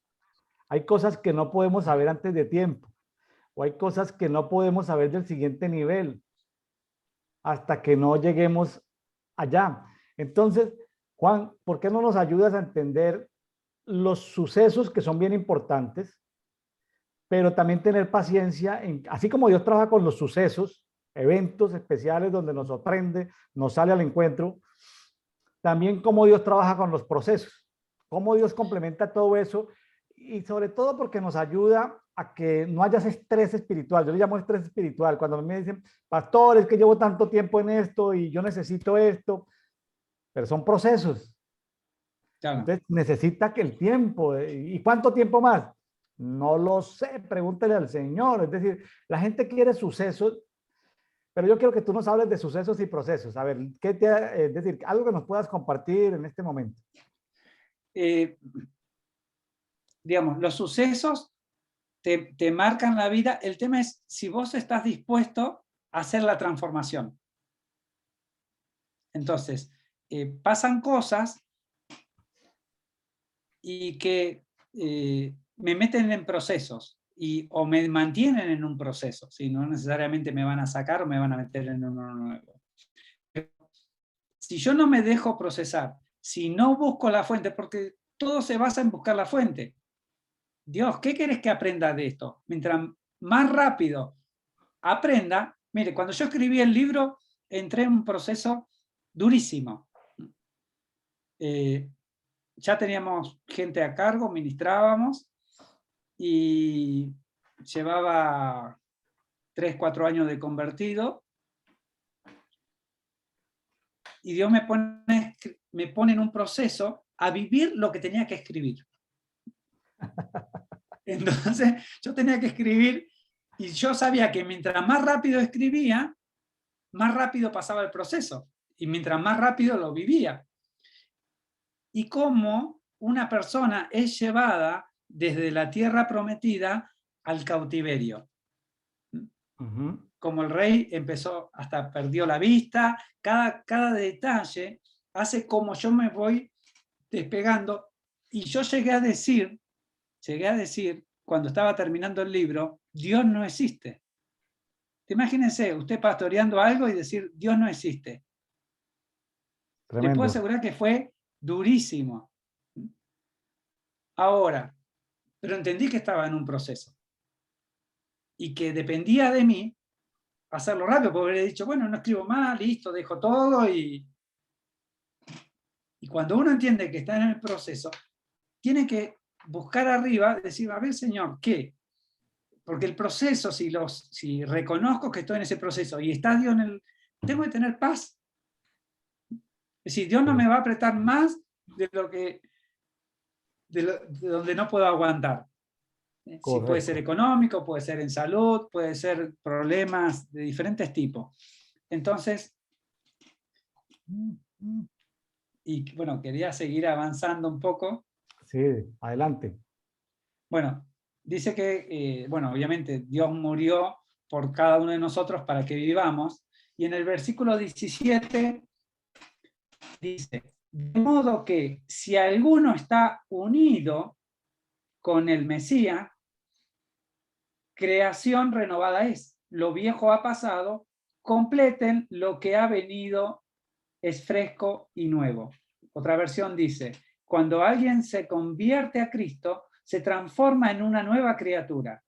Hay cosas que no podemos saber antes de tiempo, o hay cosas que no podemos saber del siguiente nivel hasta que no lleguemos allá. Entonces, Juan, ¿por qué no nos ayudas a entender los sucesos que son bien importantes, pero también tener paciencia, así como Dios trabaja con los sucesos, eventos especiales donde nos sorprende, nos sale al encuentro, también cómo Dios trabaja con los procesos, cómo Dios complementa todo eso y sobre todo porque nos ayuda a que no haya ese estrés espiritual. Yo le llamo estrés espiritual. Cuando me dicen, pastor, es que llevo tanto tiempo en esto y yo necesito esto, pero son procesos. Claro. Entonces necesita que el tiempo, ¿y cuánto tiempo más? No lo sé, pregúntele al Señor. Es decir, la gente quiere sucesos, pero yo quiero que tú nos hables de sucesos y procesos. A ver, es decir, algo que nos puedas compartir en este momento. Digamos, los sucesos te marcan la vida. El tema es si vos estás dispuesto a hacer la transformación. Entonces, pasan cosas y que me meten en procesos o me mantienen en un proceso, ¿sí? No necesariamente me van a sacar o me van a meter en uno nuevo. Pero si yo no me dejo procesar, si no busco la fuente, porque todo se basa en buscar la fuente. Dios, ¿qué querés que aprenda de esto? Mientras más rápido aprenda, mire, cuando yo escribí el libro, entré en un proceso durísimo. Ya teníamos gente a cargo, ministrábamos, y llevaba 3, 4 años de convertido, y Dios me pone en un proceso a vivir lo que tenía que escribir. Entonces, yo tenía que escribir, y yo sabía que mientras más rápido escribía, más rápido pasaba el proceso, y mientras más rápido lo vivía. Y cómo una persona es llevada desde la tierra prometida al cautiverio. Como el rey empezó, hasta perdió la vista, cada detalle hace como yo me voy despegando, y yo llegué a decir, cuando estaba terminando el libro, Dios no existe. Imagínense, usted pastoreando algo y decir, Dios no existe. Tremendo. Le puedo asegurar que fue durísimo. Ahora, pero entendí que estaba en un proceso y que dependía de mí hacerlo rápido, porque hubiera dicho, bueno, no escribo más, listo, dejo todo. Y cuando uno entiende que está en el proceso, tiene que buscar arriba, decir, a ver, Señor, ¿qué? Porque el proceso, si reconozco que estoy en ese proceso y está Dios en el... Tengo que tener paz. Es decir, Dios no me va a apretar más de donde no puedo aguantar. Sí, puede ser económico, puede ser en salud, puede ser problemas de diferentes tipos. Entonces, y bueno, quería seguir avanzando un poco. Sí, adelante. Bueno, dice que, bueno, obviamente Dios murió por cada uno de nosotros para que vivamos, y en el versículo 17 dice, de modo que si alguno está unido con el Mesías, creación renovada es. Lo viejo ha pasado, completen lo que ha venido, es fresco y nuevo. Otra versión dice, cuando alguien se convierte a Cristo, se transforma en una nueva criatura.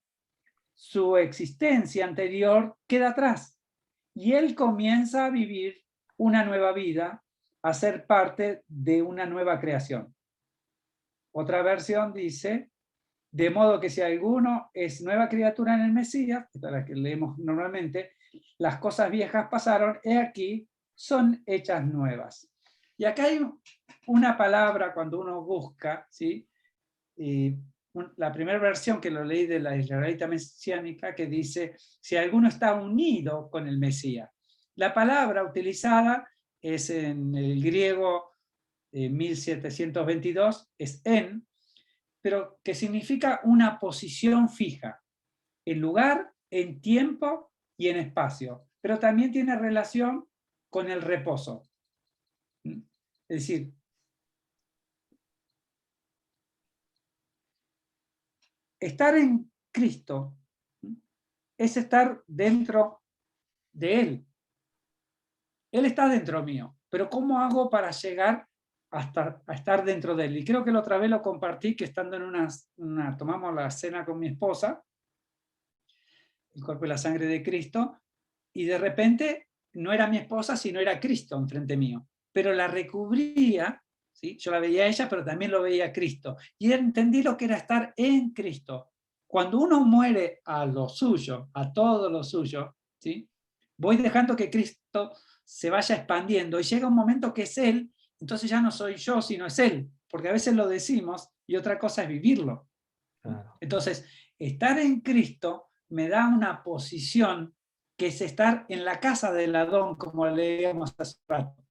Su existencia anterior queda atrás y él comienza a vivir una nueva vida, a ser parte de una nueva creación. Otra versión dice, de modo que si alguno es nueva criatura en el Mesías, esta es la que leemos normalmente, las cosas viejas pasaron, he aquí, son hechas nuevas. Y acá hay una palabra cuando uno busca, ¿sí? la primera versión que lo leí de la Israelita Mesiánica, que dice, si alguno está unido con el Mesías. La palabra utilizada es en el griego 1722, es en, pero que significa una posición fija, en lugar, en tiempo y en espacio, pero también tiene relación con el reposo. Es decir, estar en Cristo es estar dentro de Él. Él está dentro mío, pero ¿cómo hago para llegar a estar dentro de Él? Y creo que la otra vez lo compartí, que estando en tomamos la cena con mi esposa, el cuerpo y la sangre de Cristo, y de repente no era mi esposa, sino era Cristo enfrente mío, pero la recubría, ¿sí? Yo la veía a ella, pero también lo veía a Cristo, y entendí lo que era estar en Cristo. Cuando uno muere a lo suyo, a todo lo suyo, ¿sí? Voy dejando que Cristo se vaya expandiendo, y llega un momento que es Él, entonces ya no soy yo, sino es Él, porque a veces lo decimos, y otra cosa es vivirlo. Claro. Entonces, estar en Cristo me da una posición que es estar en la casa del Adón, como leíamos hace rato.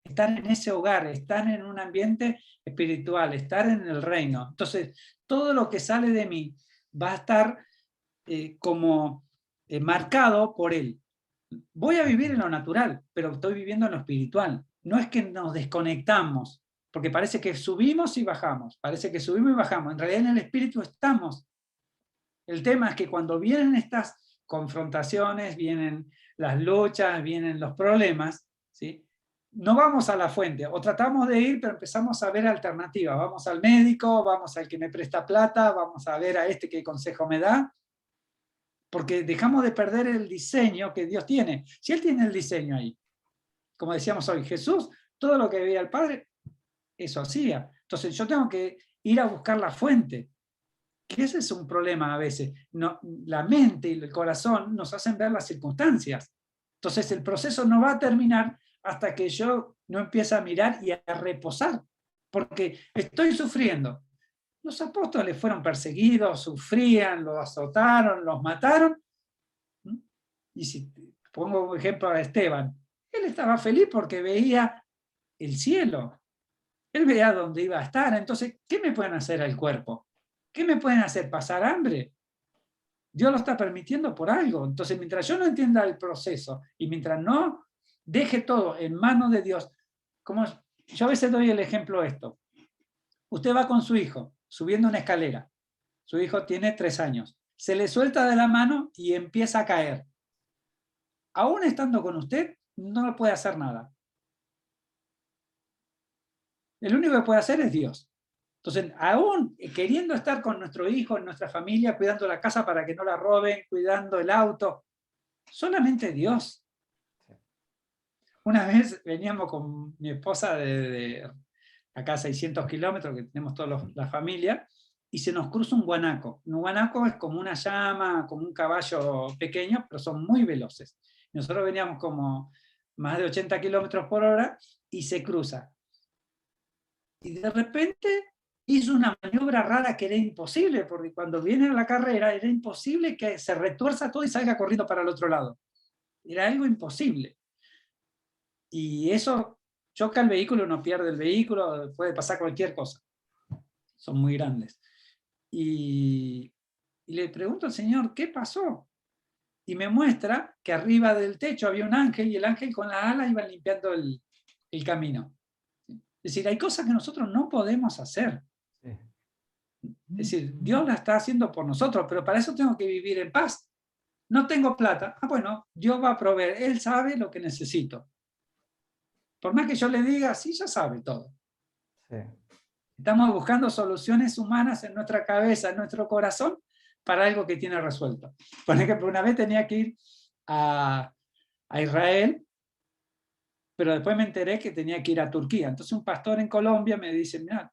Estar en ese hogar, estar en un ambiente espiritual, estar en el reino. Entonces, todo lo que sale de mí va a estar como marcado por Él. Voy a vivir en lo natural, pero estoy viviendo en lo espiritual. No es que nos desconectamos, porque parece que subimos y bajamos, parece que subimos y bajamos. En realidad en el espíritu estamos. El tema es que cuando vienen estas confrontaciones, vienen las luchas, vienen los problemas, ¿sí? No vamos a la fuente, o tratamos de ir, pero empezamos a ver alternativas. Vamos al médico, vamos al que me presta plata, vamos a ver a este qué consejo me da, porque dejamos de perder el diseño que Dios tiene. Si Él tiene el diseño ahí, como decíamos hoy, Jesús, todo lo que veía el Padre, eso hacía. Entonces yo tengo que ir a buscar la fuente. Que ese es un problema a veces. No, la mente y el corazón nos hacen ver las circunstancias. Entonces el proceso no va a terminar hasta que yo no empiece a mirar y a reposar, porque estoy sufriendo. Los apóstoles fueron perseguidos, sufrían, los azotaron, los mataron. Y si pongo un ejemplo a Esteban, él estaba feliz porque veía el cielo. Él veía dónde iba a estar. Entonces, ¿qué me pueden hacer al cuerpo? ¿Qué me pueden hacer? ¿Pasar hambre? Dios lo está permitiendo por algo. Entonces, mientras yo no entienda el proceso y mientras no deje todo en manos de Dios, como yo a veces doy el ejemplo de esto. Usted va con su hijo subiendo una escalera. Su hijo tiene 3 años. Se le suelta de la mano y empieza a caer. Aún estando con usted, no le puede hacer nada. El único que puede hacer es Dios. Entonces, aún queriendo estar con nuestro hijo, en nuestra familia, cuidando la casa para que no la roben, cuidando el auto, solamente Dios. Una vez veníamos con mi esposa de acá a 600 kilómetros, que tenemos toda la familia, y se nos cruza un guanaco. Un guanaco es como una llama, como un caballo pequeño, pero son muy veloces. Nosotros veníamos como más de 80 kilómetros por hora y se cruza. Y de repente hizo una maniobra rara que era imposible, porque cuando viene a la carrera era imposible que se retuerza todo y salga corriendo para el otro lado. Era algo imposible. Y eso choca el vehículo, uno pierde el vehículo, puede pasar cualquier cosa. Son muy grandes. Y le pregunto al Señor, ¿qué pasó? Y me muestra que arriba del techo había un ángel y el ángel con la ala iba limpiando el camino. Es decir, hay cosas que nosotros no podemos hacer. Sí. Es decir, Dios la está haciendo por nosotros, pero para eso tengo que vivir en paz. No tengo plata. Ah, bueno, Dios va a proveer. Él sabe lo que necesito. Por más que yo le diga, sí, ya sabe todo. Sí. Estamos buscando soluciones humanas en nuestra cabeza, en nuestro corazón, para algo que tiene resuelto. Por ejemplo, una vez tenía que ir a Israel, pero después me enteré que tenía que ir a Turquía. Entonces un pastor en Colombia me dice, mira,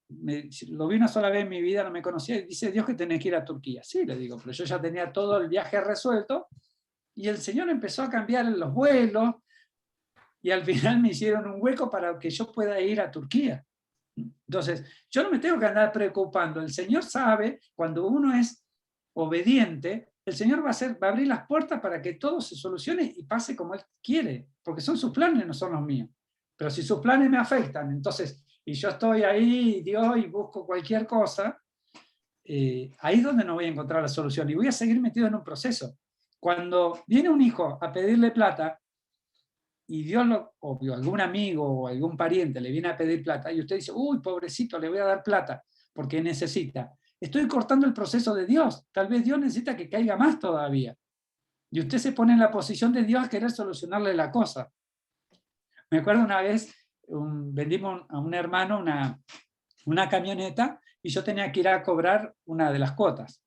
lo vi una sola vez en mi vida, no me conocía, y dice Dios que tenés que ir a Turquía. Sí, le digo, pero yo ya tenía todo el viaje resuelto, y el Señor empezó a cambiar los vuelos, y al final me hicieron un hueco para que yo pueda ir a Turquía. Entonces, yo no me tengo que andar preocupando. El Señor sabe, cuando uno es obediente, el Señor va a abrir las puertas para que todo se solucione y pase como Él quiere, porque son sus planes, no son los míos. Pero si sus planes me afectan, entonces, y yo estoy ahí, Dios, y busco cualquier cosa, ahí es donde no voy a encontrar la solución y voy a seguir metido en un proceso. Cuando viene un hijo a pedirle plata, y Dios, o algún amigo o algún pariente le viene a pedir plata, y usted dice, uy, pobrecito, le voy a dar plata, porque necesita. Estoy cortando el proceso de Dios. Tal vez Dios necesita que caiga más todavía. Y usted se pone en la posición de Dios a querer solucionarle la cosa. Me acuerdo una vez, vendimos a un hermano una camioneta, y yo tenía que ir a cobrar una de las cuotas,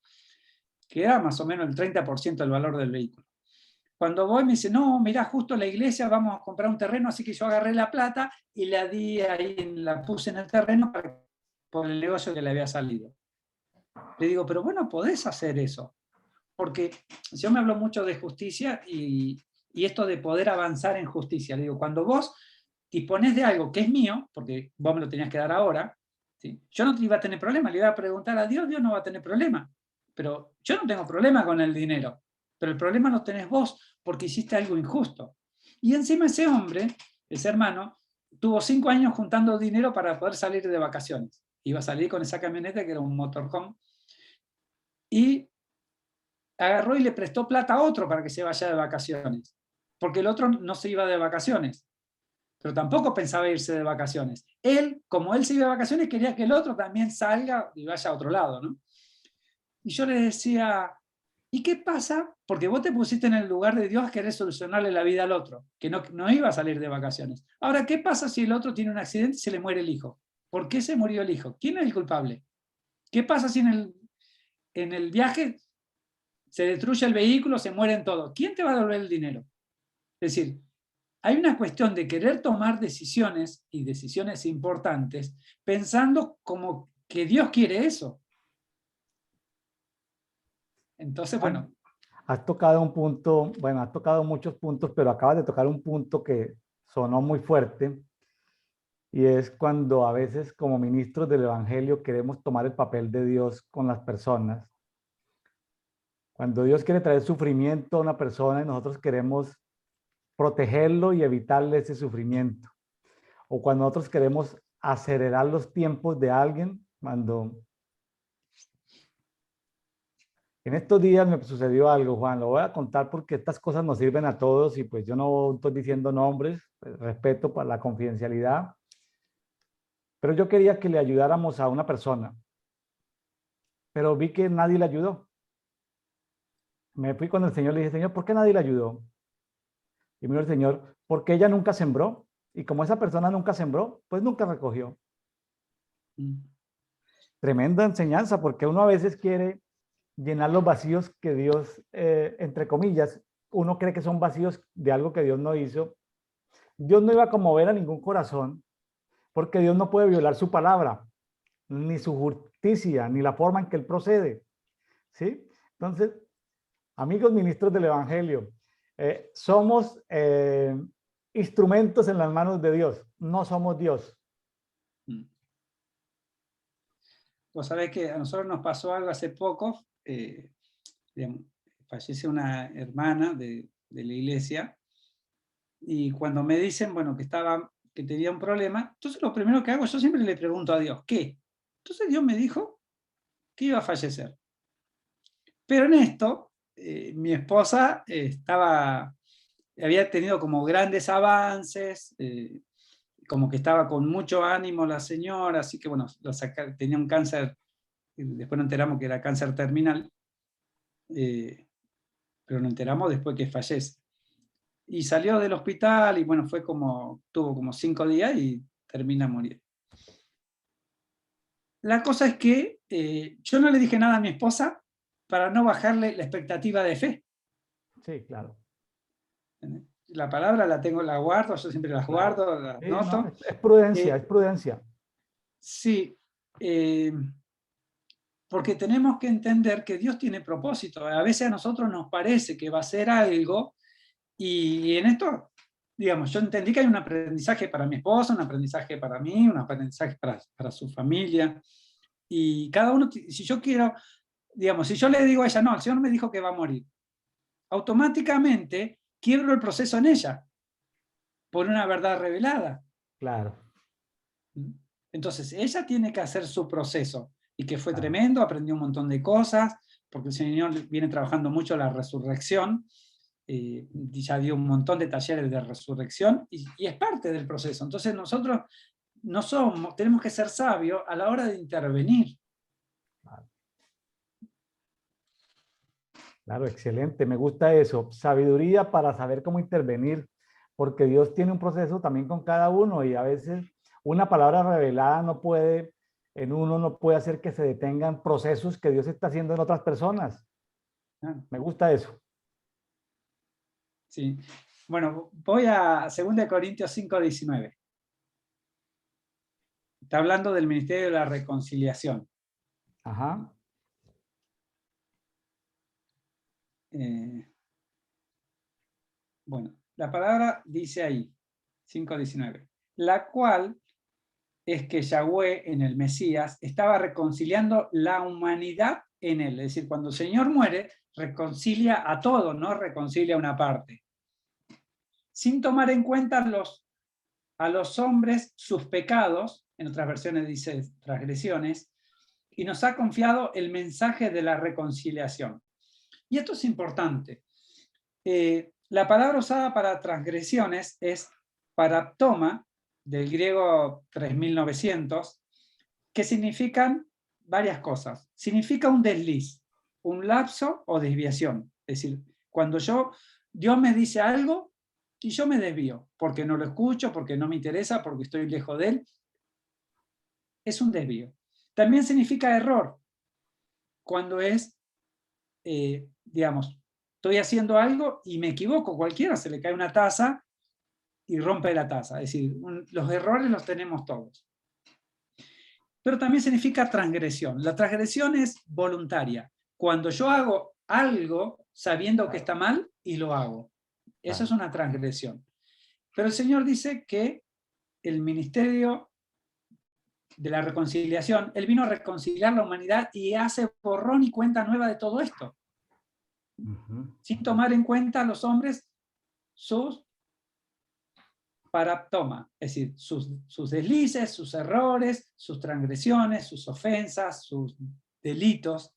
que era más o menos el 30% del valor del vehículo. Cuando voy me dice, no, mirá, justo la iglesia vamos a comprar un terreno, así que yo agarré la plata y la di ahí, la puse en el terreno por el negocio que le había salido. Le digo, pero bueno, podés hacer eso. Porque yo me hablo mucho de justicia y esto de poder avanzar en justicia. Le digo, cuando vos disponés de algo que es mío, porque vos me lo tenías que dar ahora, ¿sí? Yo no iba a tener problema, le iba a preguntar a Dios, Dios no va a tener problema. Pero yo no tengo problema con el dinero. Pero el problema lo tenés vos, porque hiciste algo injusto. Y encima ese hombre, ese hermano, tuvo 5 años juntando dinero para poder salir de vacaciones. Iba a salir con esa camioneta que era un motorhome. Y agarró y le prestó plata a otro para que se vaya de vacaciones. Porque el otro no se iba de vacaciones. Pero tampoco pensaba irse de vacaciones. Él, como él se iba de vacaciones, quería que el otro también salga y vaya a otro lado, ¿no? Y yo le decía, ¿y qué pasa? Porque vos te pusiste en el lugar de Dios, querés solucionarle la vida al otro, que no iba a salir de vacaciones. Ahora, ¿qué pasa si el otro tiene un accidente y se le muere el hijo? ¿Por qué se murió el hijo? ¿Quién es el culpable? ¿Qué pasa si en el viaje se destruye el vehículo, se mueren todos? ¿Quién te va a devolver el dinero? Es decir, hay una cuestión de querer tomar decisiones y decisiones importantes pensando como que Dios quiere eso. Entonces, bueno. Has tocado un punto, bueno, has tocado muchos puntos, pero acabas de tocar un punto que sonó muy fuerte, y es cuando a veces como ministros del Evangelio queremos tomar el papel de Dios con las personas. Cuando Dios quiere traer sufrimiento a una persona y nosotros queremos protegerlo y evitarle ese sufrimiento. O cuando nosotros queremos acelerar los tiempos de alguien, cuando en estos días me sucedió algo, Juan, lo voy a contar porque estas cosas nos sirven a todos y pues yo no estoy diciendo nombres, pues, respeto para la confidencialidad, pero yo quería que le ayudáramos a una persona, pero vi que nadie le ayudó. Me fui con el Señor y le dije, Señor, ¿por qué nadie le ayudó? Y me dijo el Señor, porque ella nunca sembró. Y como esa persona nunca sembró, pues nunca recogió. Tremenda enseñanza, porque uno a veces quiere llenar los vacíos que Dios, entre comillas, uno cree que son vacíos de algo que Dios no hizo. Dios no iba a conmover a ningún corazón, porque Dios no puede violar su palabra, ni su justicia, ni la forma en que Él procede. ¿Sí? Entonces, amigos ministros del Evangelio, somos instrumentos en las manos de Dios, no somos Dios. Vos sabés que a nosotros nos pasó algo hace poco, digamos, fallece una hermana de la iglesia, y cuando me dicen, bueno, que tenía un problema, entonces lo primero que hago, yo siempre le pregunto a Dios, ¿qué? Entonces Dios me dijo que iba a fallecer. Pero en esto, mi esposa había tenido como grandes avances, como que estaba con mucho ánimo la señora, así que bueno, tenía un cáncer, después nos enteramos que era cáncer terminal, pero nos enteramos después que fallece. Y salió del hospital y bueno, tuvo como 5 días y termina muriendo. La cosa es que yo no le dije nada a mi esposa para no bajarle la expectativa de fe. Sí, claro. La palabra la guardo, yo siempre las Claro. guardo, las Sí, noto. no, es prudencia, es prudencia. Sí, porque tenemos que entender que Dios tiene propósito. A veces a nosotros nos parece que va a ser algo, y en esto digamos, yo entendí que hay un aprendizaje para mi esposa, un aprendizaje para mí, un aprendizaje para su familia, y cada uno, si yo quiero, digamos, si yo le digo a ella, no, el Señor me dijo que va a morir, automáticamente quiebro el proceso en ella, por una verdad revelada. Claro, Entonces, ella tiene que hacer su proceso, y que fue claro. tremendo, aprendió un montón de cosas, porque el Señor viene trabajando mucho la resurrección, ya dio un montón de talleres de resurrección, y es parte del proceso. Entonces nosotros no somos, tenemos que ser sabios a la hora de intervenir. Claro, excelente, me gusta eso. Sabiduría para saber cómo intervenir, porque Dios tiene un proceso también con cada uno y a veces una palabra revelada no puede, en uno no puede hacer que se detengan procesos que Dios está haciendo en otras personas. Me gusta eso. Sí. Bueno, voy a 2 Corintios 5:19. Está hablando del ministerio de la reconciliación. Ajá. Bueno, la palabra dice ahí, 5:19, la cual es que Yahweh en el Mesías estaba reconciliando la humanidad en él. Es decir, cuando el Señor muere, reconcilia a todo, no reconcilia una parte. Sin tomar en cuenta a los hombres sus pecados, en otras versiones dice transgresiones, y nos ha confiado el mensaje de la reconciliación. Y esto es importante. La palabra usada para transgresiones es paraptoma, del griego 3900, que significan varias cosas. Significa un desliz, un lapso o desviación. Es decir, cuando Dios me dice algo y yo me desvío, porque no lo escucho, porque no me interesa, porque estoy lejos de él, es un desvío. También significa error, cuando es, digamos, estoy haciendo algo y me equivoco, cualquiera se le cae una taza y rompe la taza. Es decir, los errores los tenemos todos. Pero también significa transgresión. La transgresión es voluntaria. Cuando yo hago algo sabiendo que está mal y lo hago. Eso es una transgresión. Pero el Señor dice que el ministerio de la reconciliación, Él vino a reconciliar la humanidad y hace borrón y cuenta nueva de todo esto. Sin tomar en cuenta a los hombres sus paraptoma, es decir, sus deslices, sus errores, sus transgresiones, sus ofensas, sus delitos,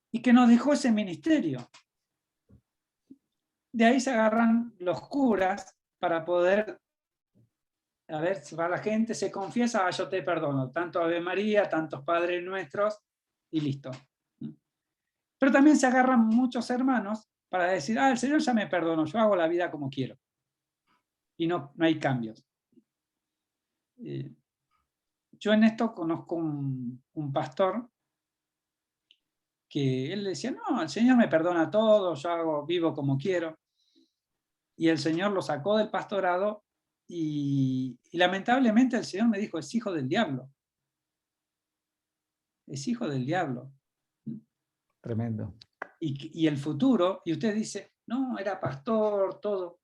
y que nos dejó ese ministerio. De ahí se agarran los curas para poder, a ver, si va la gente, se confiesa, yo te perdono, tanto Ave María, tantos Padres Nuestros, y listo. Pero también se agarran muchos hermanos para decir, el Señor ya me perdonó, yo hago la vida como quiero. Y no hay cambios. Yo en esto conozco un pastor que él decía, no, el Señor me perdona todo, yo vivo como quiero. Y el Señor lo sacó del pastorado y lamentablemente el Señor me dijo, es hijo del diablo. Es hijo del diablo. Tremendo. Y el futuro, y usted dice, no, era pastor, todo.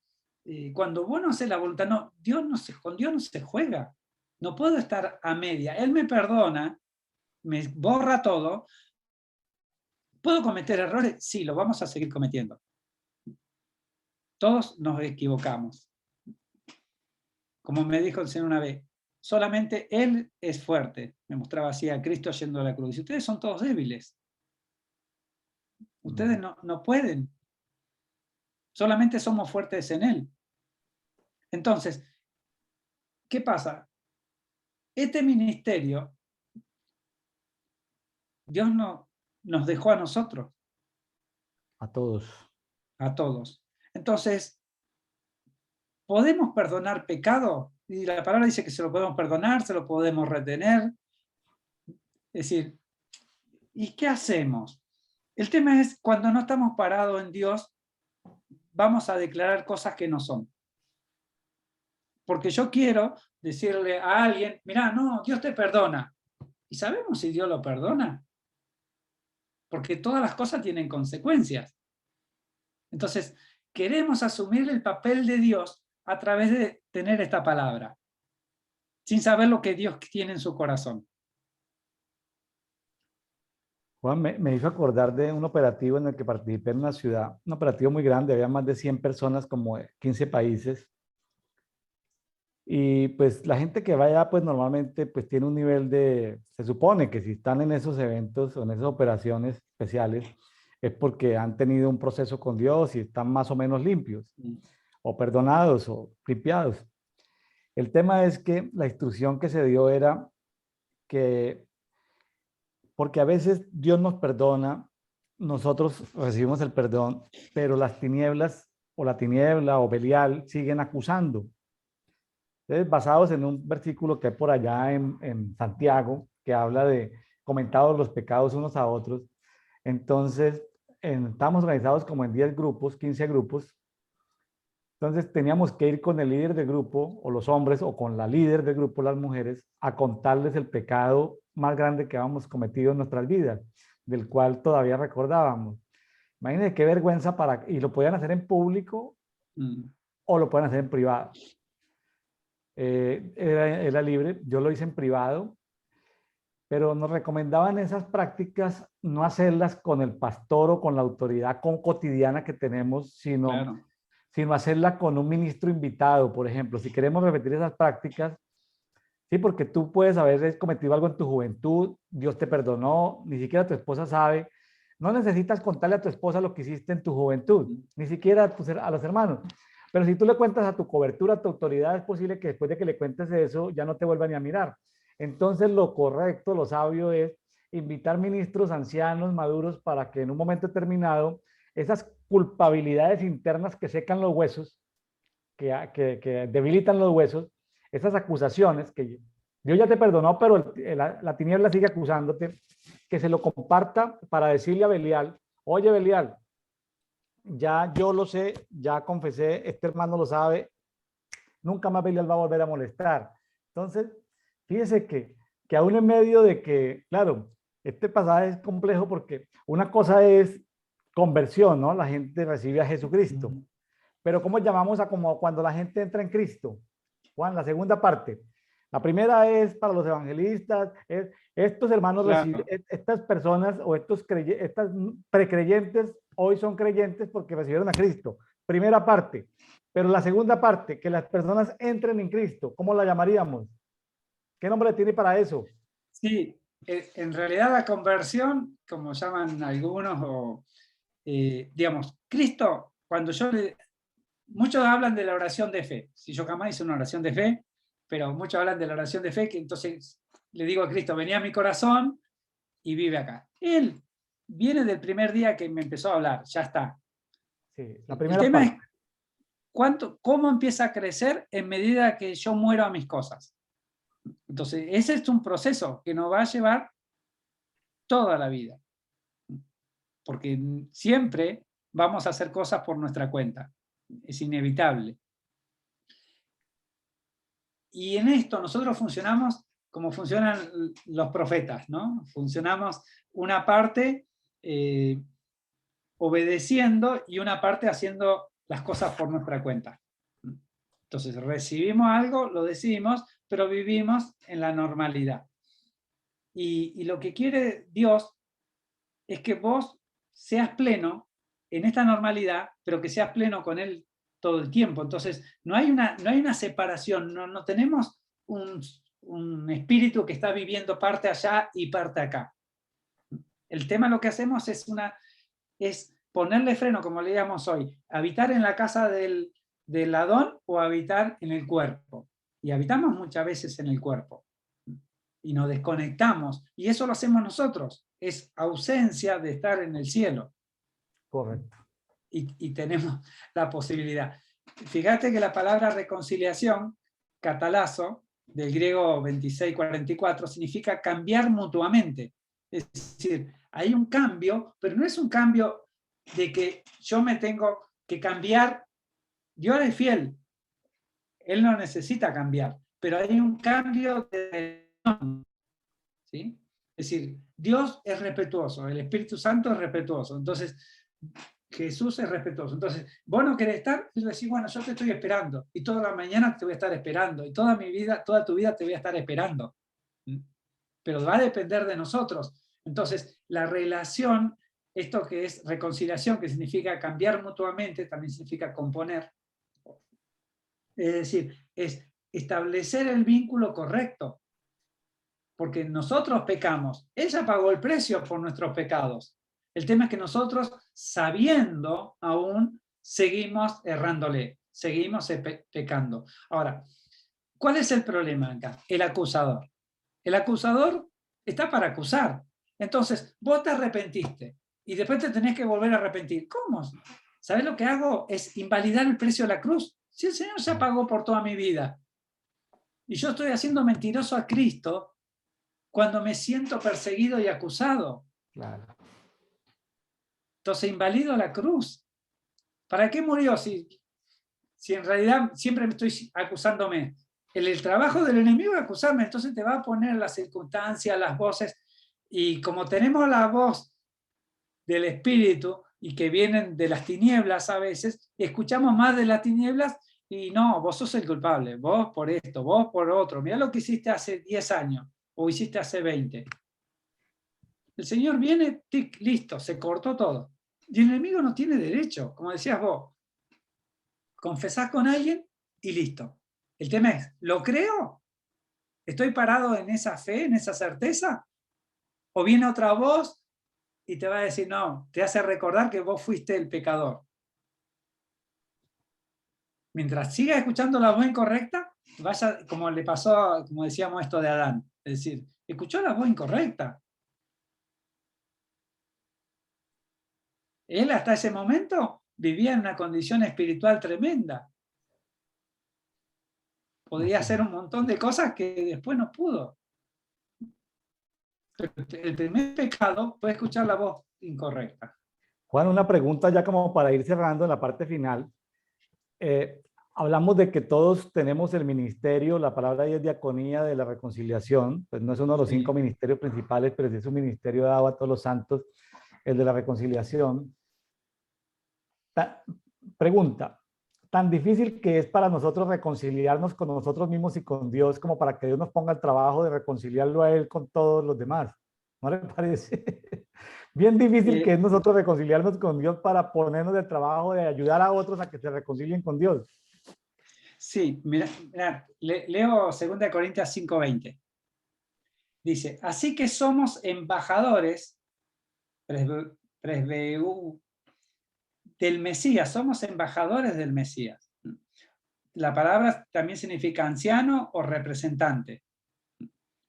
Cuando vos no haces la voluntad, no, con Dios no se juega. No puedo estar a media. Él me perdona, me borra todo. ¿Puedo cometer errores? Sí, lo vamos a seguir cometiendo. Todos nos equivocamos. Como me dijo el Señor una vez, solamente Él es fuerte. Me mostraba así a Cristo yendo a la cruz. Y ustedes son todos débiles. Ustedes no pueden. Solamente somos fuertes en Él. Entonces, ¿qué pasa? Este ministerio, Dios nos dejó a nosotros. A todos. A todos. Entonces, ¿podemos perdonar pecado? Y la palabra dice que se lo podemos perdonar, se lo podemos retener. Es decir, ¿y qué hacemos? El tema es, cuando no estamos parados en Dios, vamos a declarar cosas que no son. Porque yo quiero decirle a alguien, mirá, no, Dios te perdona. ¿Y sabemos si Dios lo perdona? Porque todas las cosas tienen consecuencias. Entonces, queremos asumir el papel de Dios a través de tener esta palabra, sin saber lo que Dios tiene en su corazón. Juan, me hizo acordar de un operativo en el que participé en una ciudad, un operativo muy grande, había más de 100 personas, como de 15 países. Y pues la gente que vaya, pues normalmente pues tiene un nivel de, se supone que si están en esos eventos o en esas operaciones especiales, es porque han tenido un proceso con Dios y están más o menos limpios, o perdonados, o limpiados. El tema es que la instrucción que se dio era que, porque a veces Dios nos perdona, nosotros recibimos el perdón, pero las tinieblas, o la tiniebla, o Belial, siguen acusando. Entonces, basados en un versículo que hay por allá en Santiago, que habla de comentados los pecados unos a otros. Entonces, estamos organizados como en 10 grupos, 15 grupos. Entonces, teníamos que ir con el líder del grupo, o los hombres, o con la líder del grupo, las mujeres, a contarles el pecado más grande que habíamos cometido en nuestras vidas, del cual todavía recordábamos. Imagínense qué vergüenza y lo podían hacer en público o lo pueden hacer en privado. Era libre, yo lo hice en privado, pero nos recomendaban esas prácticas no hacerlas con el pastor o con la autoridad cotidiana que tenemos, Claro. sino hacerla con un ministro invitado, por ejemplo. Si queremos repetir esas prácticas, sí, porque tú puedes haber cometido algo en tu juventud, Dios te perdonó, ni siquiera tu esposa sabe. No necesitas contarle a tu esposa lo que hiciste en tu juventud, ni siquiera a los hermanos. Pero si tú le cuentas a tu cobertura, a tu autoridad, es posible que después de que le cuentes eso, ya no te vuelva ni a mirar. Entonces, lo correcto, lo sabio es invitar ministros ancianos, maduros, para que en un momento determinado, esas culpabilidades internas que secan los huesos, que debilitan los huesos, esas acusaciones que Dios ya te perdonó, pero la tiniebla sigue acusándote, que se lo comparta para decirle a Belial, oye Belial, ya yo lo sé, ya confesé, este hermano lo sabe, nunca más Belial va a volver a molestar. Entonces, fíjese que aún en medio de que, claro, este pasaje es complejo porque una cosa es conversión, ¿no? La gente recibe a Jesucristo. Pero ¿cómo llamamos a como cuando la gente entra en Cristo? Juan, la segunda parte. La primera es para los evangelistas, estos hermanos Claro. estas personas o estas precreyentes hoy son creyentes porque recibieron a Cristo. Primera parte. Pero la segunda parte, que las personas entren en Cristo, ¿cómo la llamaríamos? ¿Qué nombre tiene para eso? Sí, en realidad la conversión, como llaman algunos, digamos, Cristo, cuando muchos hablan de la oración de fe. Si yo jamás hice una oración de fe, pero muchos hablan de la oración de fe, que entonces le digo a Cristo, vení a mi corazón y vive acá. Él viene del primer día que me empezó a hablar, ya está. Sí, la El primera tema es parte. cómo empieza a crecer en medida que yo muero a mis cosas. Entonces, ese es un proceso que nos va a llevar toda la vida, porque siempre vamos a hacer cosas por nuestra cuenta, es inevitable. Y en esto nosotros funcionamos como funcionan los profetas, ¿no? Funcionamos una parte obedeciendo y una parte haciendo las cosas por nuestra cuenta. Entonces recibimos algo, lo decimos, pero vivimos en la normalidad. Y lo que quiere Dios es que vos seas pleno en esta normalidad, pero que seas pleno con Él todo el tiempo. Entonces, no hay una separación, no tenemos un espíritu que está viviendo parte allá y parte acá. El tema lo que hacemos es ponerle freno, como leíamos hoy, habitar en la casa del Adón o habitar en el cuerpo. Y habitamos muchas veces en el cuerpo. Y nos desconectamos. Y eso lo hacemos nosotros. Es ausencia de estar en el cielo. Correcto. Y tenemos la posibilidad. Fíjate que la palabra reconciliación, catalazo, del griego 2644, significa cambiar mutuamente. Es decir, hay un cambio, pero no es un cambio de que yo me tengo que cambiar. Dios es fiel, Él no necesita cambiar, pero hay un cambio de... ¿sí? Es decir, Dios es respetuoso, el Espíritu Santo es respetuoso. Entonces, Jesús es respetuoso. Entonces, vos no querés estar, y le decís, bueno, yo te estoy esperando, y toda la mañana te voy a estar esperando, y toda mi vida, toda tu vida te voy a estar esperando. Pero va a depender de nosotros. Entonces, la relación, esto que es reconciliación, que significa cambiar mutuamente, también significa componer. Es decir, es establecer el vínculo correcto. Porque nosotros pecamos. Ella pagó el precio por nuestros pecados. El tema es que nosotros, sabiendo aún, seguimos errándole, seguimos pecando. Ahora, ¿cuál es el problema acá? El acusador. El acusador está para acusar. Entonces, vos te arrepentiste y después te tenés que volver a arrepentir. ¿Cómo? ¿Sabés lo que hago? Es invalidar el precio de la cruz. Si el Señor ya pagó por toda mi vida y yo estoy haciendo mentiroso a Cristo cuando me siento perseguido y acusado. Claro. Entonces invalido la cruz. ¿Para qué murió si en realidad siempre me estoy acusándome? El trabajo del enemigo es acusarme, entonces te va a poner las circunstancias, las voces, y como tenemos la voz del Espíritu y que vienen de las tinieblas a veces, escuchamos más de las tinieblas y no, vos sos el culpable, vos por esto, vos por otro, mirá lo que hiciste hace 10 años o hiciste hace 20. El Señor viene, tic, listo, se cortó todo. Y el enemigo no tiene derecho, como decías vos. Confesás con alguien y listo. El tema es, ¿lo creo? ¿Estoy parado en esa fe, en esa certeza? ¿O viene otra voz y te va a decir, no, te hace recordar que vos fuiste el pecador? Mientras sigas escuchando la voz incorrecta, vaya, como le pasó, como decíamos esto de Adán. Es decir, escuchó la voz incorrecta. Él hasta ese momento vivía en una condición espiritual tremenda. Podría hacer un montón de cosas que después no pudo. Pero el primer pecado fue escuchar la voz incorrecta. Juan, una pregunta ya como para ir cerrando en la parte final. Hablamos de que todos tenemos el ministerio, la palabra ahí es diaconía de la reconciliación, pues no es uno de los 5 ministerios principales, pero sí es un ministerio dado a todos los santos, el de la reconciliación. Pregunta, ¿tan difícil que es para nosotros reconciliarnos con nosotros mismos y con Dios como para que Dios nos ponga el trabajo de reconciliarlo a Él con todos los demás? ¿No le parece? Bien difícil que es nosotros reconciliarnos con Dios para ponernos el trabajo de ayudar a otros a que se reconcilien con Dios. Sí, mira, leo 2 Corintios 5:20. Dice, así que somos embajadores del Mesías, somos embajadores del Mesías. La palabra también significa anciano o representante.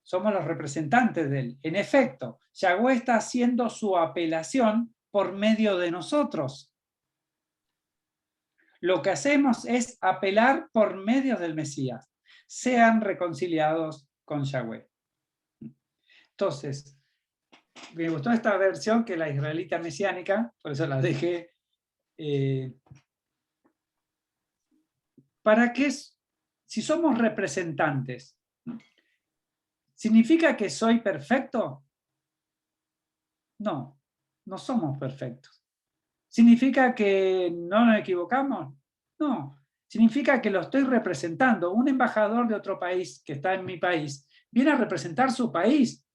Somos los representantes de él. En efecto, Yahweh está haciendo su apelación por medio de nosotros. Lo que hacemos es apelar por medio del Mesías. Sean reconciliados con Yahweh. Entonces, me gustó esta versión que la israelita mesiánica, por eso la dejé. ¿Para qué? Si somos representantes, ¿significa que soy perfecto? No, no somos perfectos. ¿Significa que no nos equivocamos? No. Significa que lo estoy representando. Un embajador de otro país que está en mi país viene a representar su país,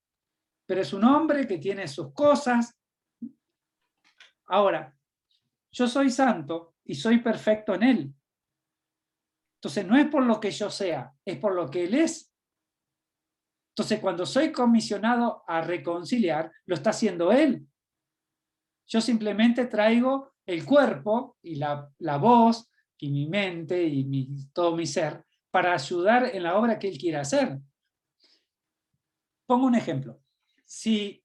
pero es un hombre que tiene sus cosas. Ahora, yo soy santo y soy perfecto en él. Entonces no es por lo que yo sea, es por lo que él es. Entonces cuando soy comisionado a reconciliar, lo está haciendo él. Yo simplemente traigo el cuerpo y la voz y mi mente y todo mi ser para ayudar en la obra que él quiere hacer. Pongo un ejemplo. Si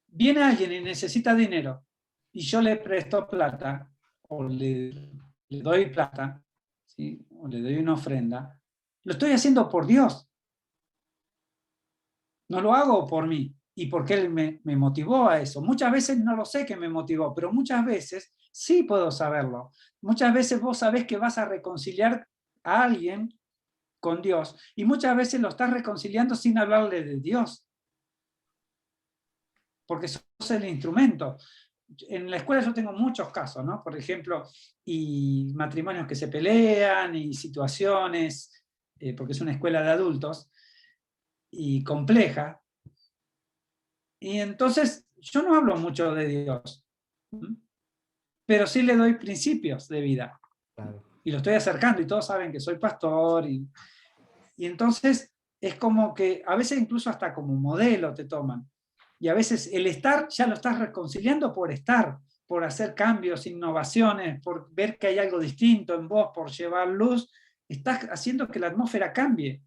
viene alguien y necesita dinero y yo le presto plata o le doy plata, ¿sí? O le doy una ofrenda, lo estoy haciendo por Dios. No lo hago por mí y porque Él me motivó a eso. Muchas veces no lo sé que me motivó, pero muchas veces sí puedo saberlo. Muchas veces vos sabés que vas a reconciliar a alguien con Dios y muchas veces lo estás reconciliando sin hablarle de Dios. Porque sos el instrumento. en la escuela yo tengo muchos casos, ¿no? Por ejemplo, y matrimonios que se pelean y situaciones, porque es una escuela de adultos y compleja. Y entonces yo no hablo mucho de Dios, pero sí le doy principios de vida. Claro. Y lo estoy acercando y todos saben que soy pastor. Y entonces es como que a veces incluso hasta como modelo te toman. Y a veces el estar ya lo estás reconciliando por estar, por hacer cambios, innovaciones, por ver que hay algo distinto en vos, por llevar luz. Estás haciendo que la atmósfera cambie.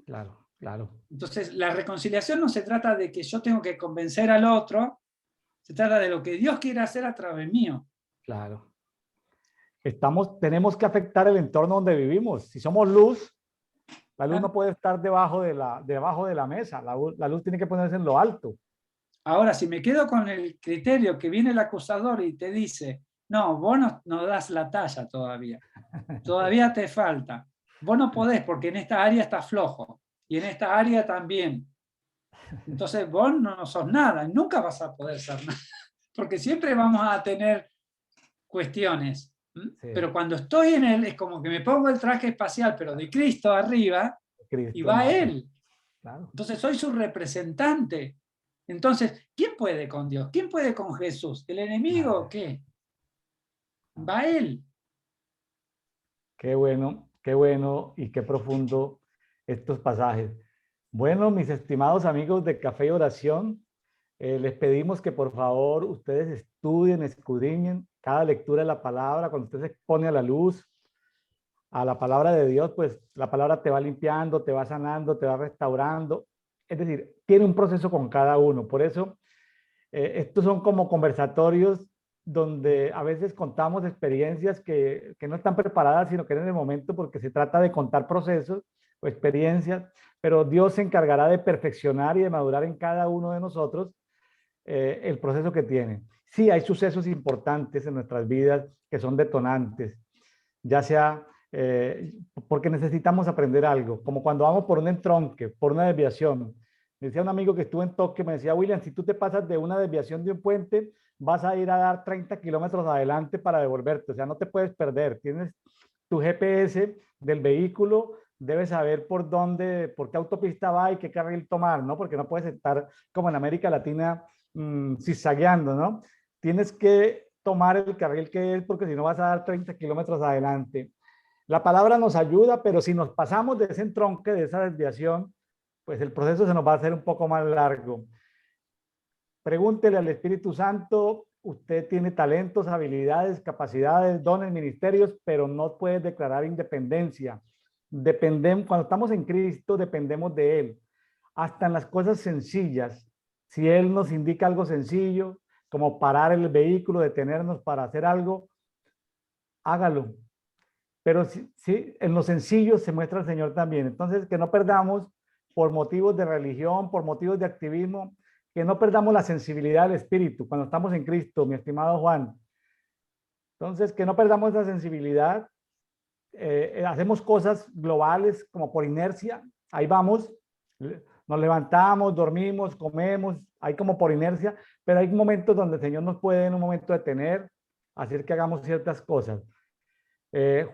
Claro, claro. Entonces la reconciliación no se trata de que yo tengo que convencer al otro, se trata de lo que Dios quiere hacer a través mío. Claro. Tenemos que afectar el entorno donde vivimos. Si somos luz, la luz no puede estar debajo de la mesa. La luz tiene que ponerse en lo alto. Ahora, si me quedo con el criterio que viene el acusador y te dice, no, vos no das la talla todavía te falta, vos no podés porque en esta área estás flojo y en esta área también. Entonces vos no sos nada, nunca vas a poder ser nada, porque siempre vamos a tener cuestiones. Sí, Pero cuando estoy en él, es como que me pongo el traje espacial, pero de Cristo arriba, y Cristo, va no, él. claro. Entonces soy su representante. Entonces, ¿quién puede con Dios? ¿Quién puede con Jesús? ¿El enemigo? ¿Qué? Va él. Qué bueno y qué profundo estos pasajes. Bueno, mis estimados amigos de Café y Oración, les pedimos que por favor ustedes estudien, escudriñen cada lectura de la palabra. Cuando usted se expone a la luz, a la palabra de Dios, pues la palabra te va limpiando, te va sanando, te va restaurando. Es decir, tiene un proceso con cada uno. Por eso, estos son como conversatorios donde a veces contamos experiencias que no están preparadas, sino que en el momento, porque se trata de contar procesos o experiencias, pero Dios se encargará de perfeccionar y de madurar en cada uno de nosotros el proceso que tiene. Sí, hay sucesos importantes en nuestras vidas que son detonantes, ya sea porque necesitamos aprender algo, como cuando vamos por un entronque, por una desviación. Me decía un amigo que estuvo en Tokio, me decía, William, si tú te pasas de una desviación de un puente, vas a ir a dar 30 kilómetros adelante para devolverte, o sea, no te puedes perder, tienes tu GPS del vehículo, debes saber por dónde, por qué autopista va y qué carril tomar, ¿no? Porque no puedes estar como en América Latina zigzagueando, ¿no? Tienes que tomar el carril que es porque si no vas a dar 30 kilómetros adelante. La palabra nos ayuda, pero si nos pasamos de ese entronque, de esa desviación, pues el proceso se nos va a hacer un poco más largo. Pregúntele al Espíritu Santo, usted tiene talentos, habilidades, capacidades, dones, ministerios, pero no puede declarar independencia. Cuando estamos en Cristo, dependemos de Él. Hasta en las cosas sencillas, si Él nos indica algo sencillo, como parar el vehículo, detenernos para hacer algo, hágalo. Pero sí, en lo sencillo se muestra el Señor también. Entonces, que no perdamos por motivos de religión, por motivos de activismo, que no perdamos la sensibilidad del espíritu cuando estamos en Cristo, mi estimado Juan. Entonces, que no perdamos esa sensibilidad. Hacemos cosas globales como por inercia. Ahí vamos, nos levantamos, dormimos, comemos, ahí como por inercia, pero hay momentos donde el Señor nos puede en un momento detener, hacer que hagamos ciertas cosas.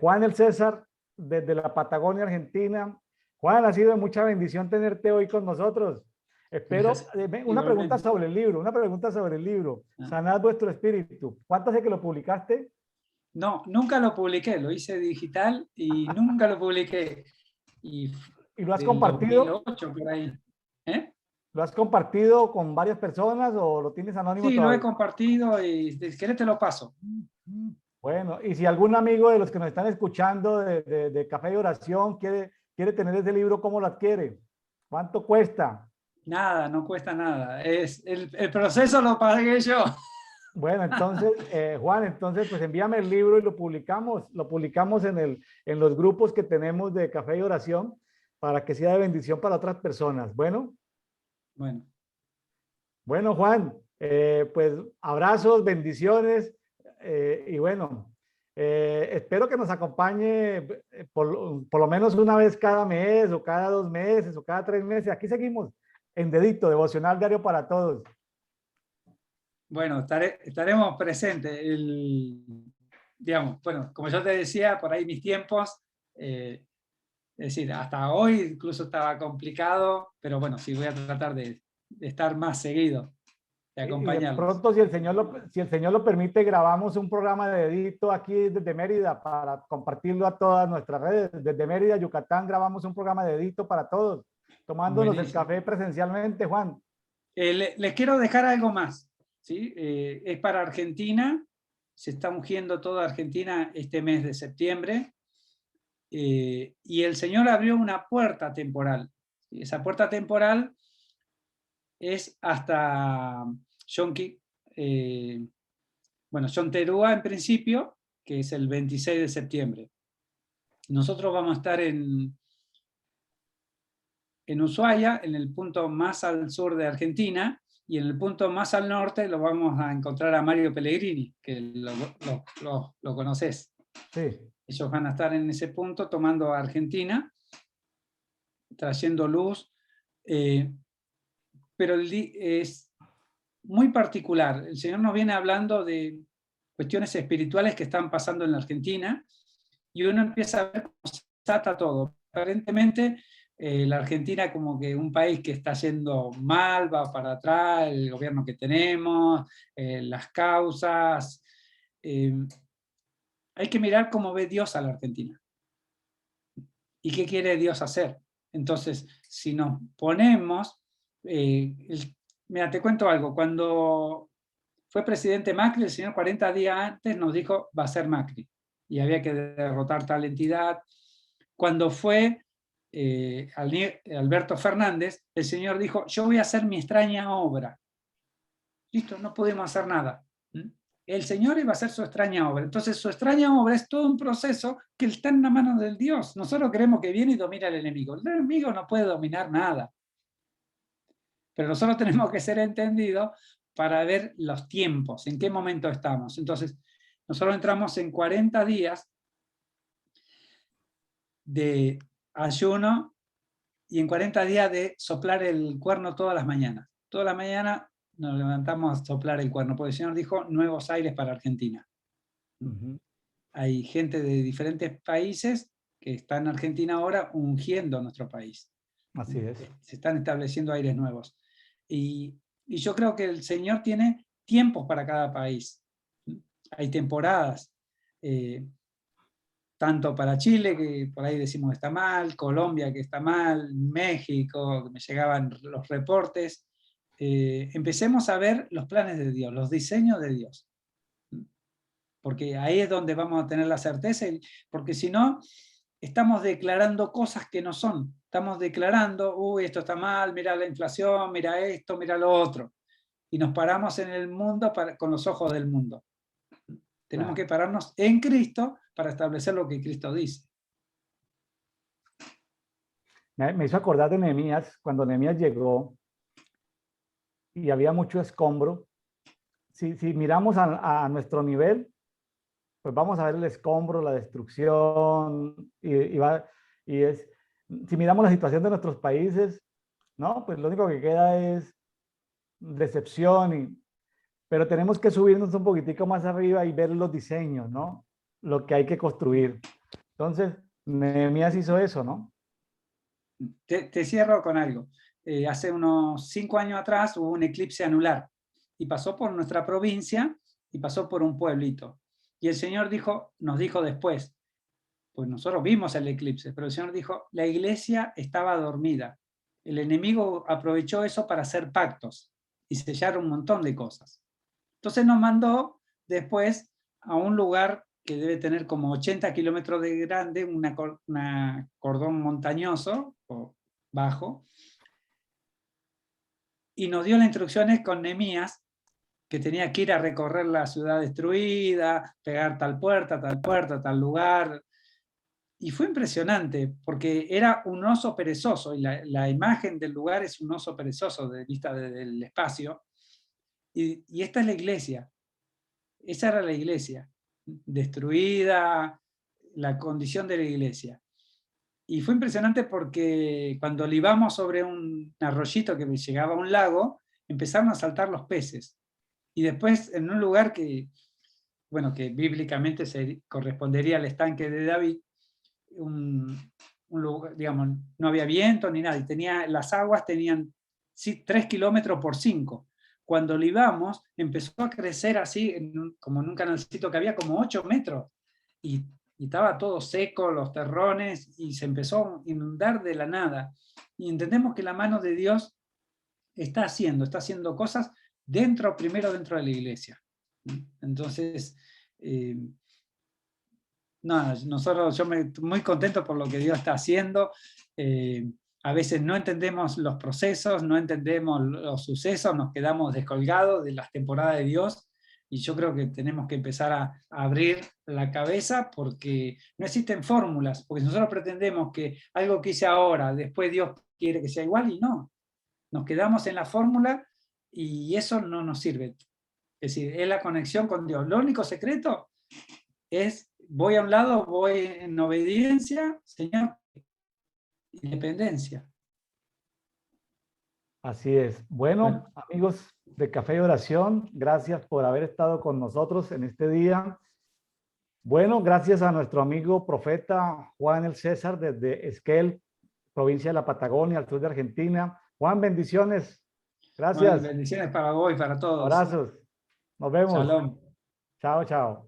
Juan el César, desde la Patagonia, Argentina. Juan, ha sido de mucha bendición tenerte hoy con nosotros. Espero, una pregunta sobre el libro, Sanad vuestro espíritu. ¿Cuánto hace que lo publicaste? No, nunca lo publiqué, lo hice digital y nunca lo publiqué. ¿Y lo has del compartido? 2008 por ahí. ¿Eh? ¿Lo has compartido con varias personas o lo tienes anónimo Sí, todavía? lo he compartido y si querés te lo paso. Bueno, y si algún amigo de los que nos están escuchando de Café de Oración quiere tener ese libro, ¿cómo lo adquiere? ¿Cuánto cuesta? Nada, no cuesta nada. El proceso lo pagué yo. Bueno, entonces, Juan, entonces, pues envíame el libro y lo publicamos en los grupos que tenemos de Café y Oración para que sea de bendición para otras personas. Bueno. Bueno, Juan, pues abrazos, bendiciones y bueno, espero que nos acompañe por lo menos una vez cada mes o cada 2 meses o cada 3 meses. Aquí seguimos en Dedito, Devocional Diario para Todos. Bueno, estaremos presentes. Digamos, bueno, como yo te decía, por ahí mis tiempos, es decir, hasta hoy incluso estaba complicado, pero bueno, sí voy a tratar de estar más seguido, de Y de acompañarlos. pronto, si el Señor lo permite, grabamos un programa de edito aquí desde Mérida para compartirlo a todas nuestras redes. Desde Mérida, Yucatán, grabamos un programa de edito para todos, tomándonos el Buenísimo. café presencialmente, Juan. Les quiero dejar algo más, ¿sí? Es para Argentina, se está ungiendo toda Argentina este mes de septiembre, y el Señor abrió una puerta temporal. Esa puerta temporal es hasta Yonki, bueno, Yonterúa en principio, que es el 26 de septiembre. Nosotros vamos a estar en Ushuaia, en el punto más al sur de Argentina, y en el punto más al norte lo vamos a encontrar a Mario Pellegrini, que lo conoces. Sí. Ellos van a estar en ese punto tomando a Argentina, trayendo luz, pero es muy particular. El Señor nos viene hablando de cuestiones espirituales que están pasando en la Argentina, y uno empieza a ver cómo se ata todo. Aparentemente, la Argentina como que un país que está yendo mal, va para atrás, el gobierno que tenemos, las causas. Hay que mirar cómo ve Dios a la Argentina y qué quiere Dios hacer. Entonces, si nos ponemos, mira, te cuento algo, cuando fue presidente Macri, el señor 40 días antes nos dijo va a ser Macri y había que derrotar tal entidad. Cuando fue Alberto Fernández, el señor dijo yo voy a hacer mi extraña obra. Listo, no podemos hacer nada. El Señor iba a hacer su extraña obra. Entonces su extraña obra es todo un proceso que está en la mano del Dios. Nosotros queremos que viene y domina al enemigo. El enemigo no puede dominar nada. Pero nosotros tenemos que ser entendidos para ver los tiempos, en qué momento estamos. Entonces, nosotros entramos en 40 días de ayuno y en 40 días de soplar el cuerno todas las mañanas. Todas las mañanas nos levantamos a soplar el cuerno, porque el Señor dijo nuevos aires para Argentina. Uh-huh. Hay gente de diferentes países que está en Argentina ahora ungiendo nuestro país. Así es. Se están estableciendo aires nuevos. Y yo creo que el Señor tiene tiempos para cada país. Hay temporadas, tanto para Chile, que por ahí decimos está mal, Colombia, que está mal, México, que me llegaban los reportes. Empecemos a ver los planes de Dios, los diseños de Dios. Porque ahí es donde vamos a tener la certeza, porque si no, estamos declarando cosas que no son. Estamos declarando, uy, esto está mal, mira la inflación, mira esto, mira lo otro. Y nos paramos en el mundo con los ojos del mundo. Tenemos que pararnos en Cristo para establecer lo que Cristo dice. Me hizo acordar de Nehemías, cuando Nehemías llegó y había mucho escombro. Si miramos a nuestro nivel, pues vamos a ver el escombro, la destrucción, si miramos la situación de nuestros países, ¿no? Pues lo único que queda es decepción, pero tenemos que subirnos un poquitico más arriba y ver los diseños, ¿no? Lo que hay que construir. Entonces, Nehemías hizo eso, ¿no? Te cierro con algo. Hace unos 5 años atrás hubo un eclipse anular y pasó por nuestra provincia y pasó por un pueblito. Y el Señor nos dijo después, pues nosotros vimos el eclipse, pero el Señor dijo, la iglesia estaba dormida. El enemigo aprovechó eso para hacer pactos y sellar un montón de cosas. Entonces nos mandó después a un lugar que debe tener como 80 kilómetros de grande, una cordón montañoso o bajo, y nos dio las instrucciones con Nehemías, que tenía que ir a recorrer la ciudad destruida, pegar tal puerta, tal lugar. Y fue impresionante, porque era un oso perezoso, y la imagen del lugar es un oso perezoso de vista del espacio, y esta es la iglesia. Esa era la iglesia, destruida, la condición de la iglesia. Y fue impresionante porque cuando libamos sobre un arroyito que llegaba a un lago, empezaron a saltar los peces. y después en un lugar que, bueno, que bíblicamente se correspondería al estanque de David, un lugar, digamos, no había viento ni nada, y las aguas tenían 3 kilómetros por 5. Cuando lo íbamos, empezó a crecer así, como en un canalcito que había como 8 metros, y estaba todo seco, los terrones, y se empezó a inundar de la nada. Y entendemos que la mano de Dios está haciendo cosas primero dentro de la iglesia. Entonces, no, yo muy contento por lo que Dios está haciendo. A veces no entendemos los procesos, no entendemos los sucesos, nos quedamos descolgados de las temporadas de Dios, y yo creo que tenemos que empezar a abrir la cabeza, porque no existen fórmulas, porque nosotros pretendemos que algo que hice ahora, después Dios quiere que sea igual, y no. Nos quedamos en la fórmula y eso no nos sirve. Es decir, es la conexión con Dios. Lo único secreto es: voy a un lado, voy en obediencia, Señor, independencia. Así es. Bueno, amigos de Café y Oración, gracias por haber estado con nosotros en este día. Bueno, gracias a nuestro amigo profeta Juan el César desde Esquel, provincia de la Patagonia, al sur de Argentina. Juan, bendiciones. Gracias. Bueno, bendiciones para vos y para todos. Abrazos. Nos vemos. Shalom. Chao, chao.